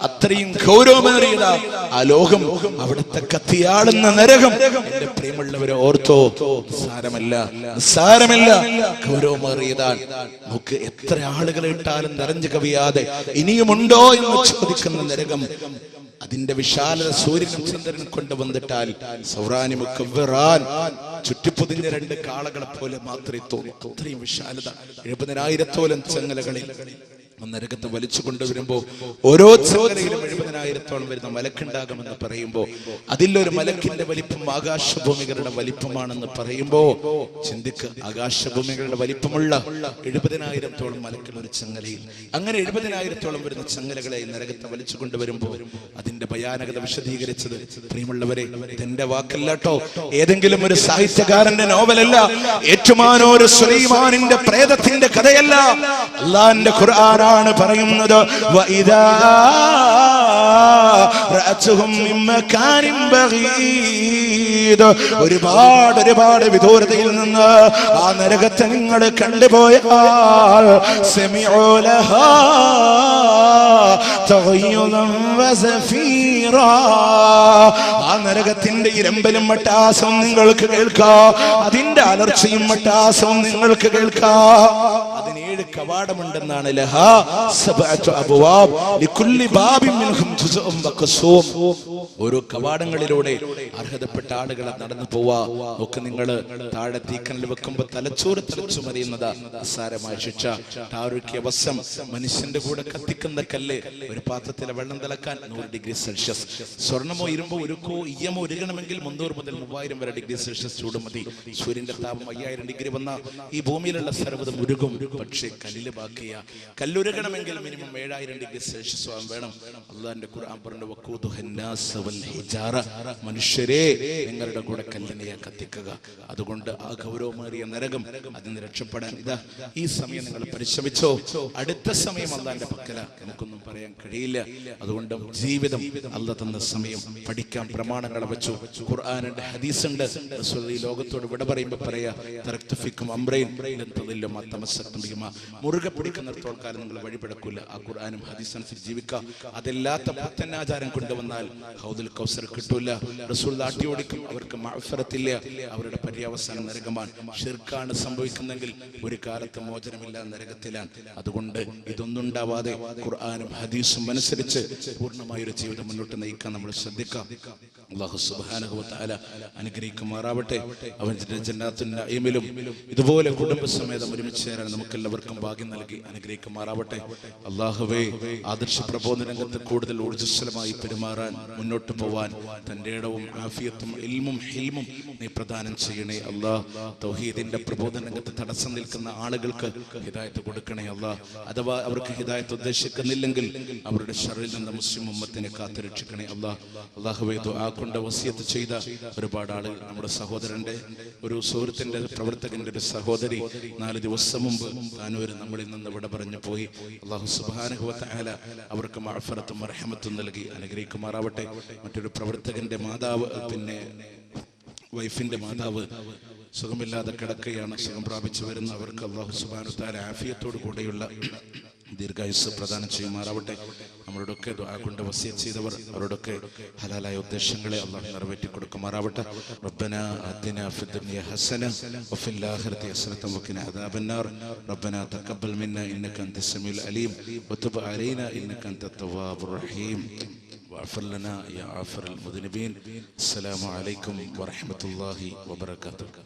അത്രയും ഗൗരവമേറിയതാ ആ ലോകം, അവിടുത്തെ കത്തിയാളുന്ന നരകം. എന്റെ പ്രിയമുള്ളവരെ ഓർത്തോ, നിസ്സാരമല്ല, ഗൗരവമേറിയതാണ്. നമുക്ക് എത്ര ആളുകളെ ഇട്ടാലും നിറഞ്ഞു കവിയാതെ ഇനിയുമുണ്ടോ എന്ന് ചോദിക്കുന്ന നരകം. അതിന്റെ വിശാലത സൂര്യനും ചന്ദ്രനും കൊണ്ടുവന്നിട്ടാൽ ചുറ്റിപ്പൊതിഞ്ഞ 2 കാളകളെ പോലെ മാത്രമേ തോന്നൂ. അത്രയും വിശാലത. 70,000-ഓളം ചങ്ങലകളിൽ നരകത്തെ വലിച്ചു കൊണ്ടുവരുമ്പോ ഓരോ ചങ്ങലയിലും 70,000-ഓളം വരുന്ന മലക്കുണ്ടാകുമെന്ന് പറയുമ്പോ അതിലൊരു മലക്കിന്റെ വലിപ്പം ആകാശഭൂമികളുടെ വലിപ്പമാണെന്ന് പറയുമ്പോ ചിന്തിക്ക്, ആകാശഭൂമികളുടെ വലിപ്പമുള്ള 70,000-ഓളം മലക്കുള്ള ഒരു ചങ്ങലയിൽ, അങ്ങനെ 70,000-ഓളം വരുന്ന ചങ്ങലകളെ നരകത്തെ വലിച്ചു കൊണ്ടുവരുമ്പോ അതിന്റെ ഭയാനകത വിശദീകരിച്ചത് പ്രിയമുള്ളവരെ ഇതെന്റെ വാക്കല്ലാട്ടോ, ഏതെങ്കിലും ഒരു സാഹിത്യകാരന്റെ നോവലല്ല, ഏറ്റുമാനൂർ സുലൈമാനിന്റെ പ്രേതത്തിന്റെ കഥയല്ല, അല്ലാഹുവിന്റെ ഖുർആനാണ് പറയുന്നത്. വഇദാ റഅതുഹും മിൻ മകാനിൻ ബഗീദ്, ഒരുപാട് വിദൂരതയിൽ നിന്ന് ആ നരകത്തെ നിങ്ങൾ കണ്ടുപോയാൽ സമിഉ ലഹാ തഗയ്യുദൻ വസഫീറാ, ആ നരകത്തിന്റെ ഇരമ്പലും മട്ടാസവും നിങ്ങൾക്ക് കേൾക്കാം, അതിന്റെ അലർച്ചയും മട്ടാസവും നിങ്ങൾക്ക് കേൾക്കാം. അതിന് 7 കവാടമുണ്ടെന്നാണ്. ലഹാ സബഅതു അബ്വാബ് ലികുല്ലി ബാബിൻ മിൻഹും ജുസ്ഉൻ വഖസൂം. ഓരോ കവാടങ്ങളിലൂടെ അർഹതപ്പെട്ട ആളുകളെ നടന്നു പോവാ. നോക്ക്, നിങ്ങൾ താഴെ തീക്കനൽ വെക്കുമ്പോ തലച്ചോറ് തലച്ചു മറിയുന്നതാ നിസ്സാരമായ ശിക്ഷ. ടാറുക്കിയ വശം, മനുഷ്യന്റെ കൂടെ കത്തിക്കുന്ന കല്ല്, ഒരു പാത്രത്തിലെ വെള്ളം തിളക്കാൻ 100 ഡിഗ്രി സെൽഷ്യസ്. സ്വർണമോ ഇരുമ്പോ ഉരുക്കോ ഈയമോ ഉരുകണമെങ്കിൽ 300 മുതൽ 3000 വരെ ഡിഗ്രി സെൽഷ്യസ് ചൂട് മതി. സൂര്യന്റെ താപം 5000 ഡിഗ്രി വന്ന ഈ ഭൂമിയിലുള്ള സർവ്വതും ഉരുകും. പക്ഷേ കല്ല് ബാക്കിയ കല്ലുരുകണമെങ്കിൽ മിനിമം 7000 ഡിഗ്രി സെൽഷ്യസ് വേണം. അല്ലാഹുവിന്റെ ഖുർആൻ പറഞ്ഞു, വഖൂദുഹന്നാസ് വൽ ഹിജാറ, മനുഷ്യരെ നിങ്ങളുടെ കൂടെ കല്ലിനെയാ കത്തിക്കുക. അതുകൊണ്ട് ആ ഗൗരവമേറിയ നരകം, അതിന് രക്ഷപ്പെടാൻ ഇതാ ഈ സമയം നിങ്ങൾ പരിശ്രമിച്ചോ. അടുത്ത സമയം അല്ലാഹുവിന്റെ പക്കല, നമുക്കൊന്നും പറയാൻ കഴിയില്ല. അതുകൊണ്ട് ജീവിതം അല്ലാഹ് തന്ന സമയം പഠിക്കാൻ പ്രമാണങ്ങളെ വെച്ചു. ഖുർആനുണ്ട്, ഹദീസുണ്ട്. റസൂൽ ഈ ലോകത്തോട് വിട പറയുമ്പോൾ പറയാ, തറക്തു ഫീക്കും അംറൈൻ ലൻ തദില്ലു മാ തമസ്സക്തും ബിഹിമാ, മുറുകെ പിടിക്കുന്നിടത്തോളം കാലം നിങ്ങൾ വഴിപെടക്കൂല. ആ ഖുർആനും ഹദീസും അനുസരിച്ച് ജീവിക്കുക. അതല്ലാത്ത പുത്തനാചാരം കൊണ്ടുവന്നാൽ ഹൗദുൽ കൗസർ കിട്ടൂല. റസൂൽ ആട്ടി ഓടിക്കും, അവർക്ക് മഅ്ഫറത്തില്ല, അവരുടെ പര്യവസാനം നരകമാണ്. ഷിർക്കാണ് സംഭവിക്കുന്നെങ്കിൽ ഒരു കാലത്ത് മോചനമില്ല, നരകത്തിലാണ്. അതുകൊണ്ട് ഇതൊന്നും ഉണ്ടാവാതെ ഖുർആനും ഹദീസും അനുസരിച്ച് പൂർണ്ണമായൊരു ജീവിതം മുന്നോട്ട് നയിക്കാൻ നമ്മൾ ശ്രദ്ധിക്കാം. അല്ലാഹു സുബ്ഹാനഹു വ തആല അനുഗ്രഹിക്കുമാറാവട്ടെ. അവന്റെ ജന്നാത്തുൻ നഈമിലും ഇതുപോലെ കുടുംബസമേതം ഒരുമിച്ച് ചേരാൻ നമുക്കെല്ലാവർക്കും ഭാഗ്യം നൽകി അനുഗ്രഹിക്കുമാറാവട്ടെ. അല്ലാഹുവേ, ആദർശ പ്രബോധന രംഗത്ത് കൂടുതൽ ഊർജ്ജസ്വലമായി പെരുമാറാൻ, മുന്നോട്ട് പോവാൻ തന്റെ ഇടവും ആഫിയത്തും ഇൽമും ഹിൽമും നീ പ്രദാനം ചെയ്യണേ അല്ലാഹ്. തൗഹീദിന്റെ പ്രബോധന രംഗത്ത് തടസ്സം നിൽക്കുന്ന ആളുകൾക്ക് ഹിദായത്ത് കൊടുക്കണേ അല്ലാഹ്. അഥവാ അവർക്ക് ഹിദായത്ത് ഉദ്ദേശിക്കുന്നില്ലെങ്കിൽ അവരുടെ ശർറിൽ നിന്ന് മുസ്ലിം ഉമ്മത്തിനെ കാത്തുരക്ഷിക്കണേ അല്ലാഹ്. അല്ലാഹുവേ, ദുആ കൊണ്ട് വസിയത്ത് ചെയ്ത ഒരുപാട് ആളുകൾ, നമ്മുടെ സഹോദരന്റെ ഒരു സുഹൃത്തിന്റെ പ്രവർത്തകന്റെ ഒരു സഹോദരി 4 ദിവസം മുമ്പ് താനൂർ നമ്മളിൽ നിന്ന് വിട പറഞ്ഞു പോയി. അല്ലാഹു സുബ്ഹാനഹു വ തആല അവർക്ക് മഅ്ഫറത്തും റഹ്മത്തും നൽകി അനുഗ്രഹിക്കുമാറാവട്ടെ. മറ്റൊരു പ്രവർത്തകന്റെ മാതാവ്, പിന്നെ വൈഫിന്റെ മാതാവ് സുഖമില്ലാതെ കിടക്കുകയാണ്. സുഖം പ്രാപിച്ചു വരുന്ന അവർക്ക് അല്ലാഹു സുബ്ഹാനഹു വ തആല ആഫിയത്തോടു കൂടെയുള്ള ദീർഘായുസ് പ്രദാനം ചെയ്യുമാറാവട്ടെ. നമ്മളോടൊക്കെ ദുആ കൊണ്ട് വസിയത്ത് ചെയ്തവർ, അവരോടൊക്കെ ഹലാലായ ഉദ്ദേശങ്ങളെ അല്ലാഹു നിറവേറ്റി കൊടുക്കുമാറാവട്ടെ. റബ്ബനാ ആതിനാ ഫിദ്ദുനിയ ഹസന വഫിൽ ആഖിറതി ഹസനതൻ വഖിനാ അദാബന്നാർ. റബ്ബനാ തഖബ്ബൽ മിന്നാ ഇന്നക അൻതസ് സമീഉൽ അലീം വതുബ് അലൈനാ ഇന്നക അൻതത് തവ്വാബുർ റഹീം വഅഫിർ ലനാ യാ ആഫിറൽ മുദ്നിബീൻ. അസ്സലാമു അലൈക്കും വറഹ്മത്തുള്ളാഹി വബറകാതുഹു.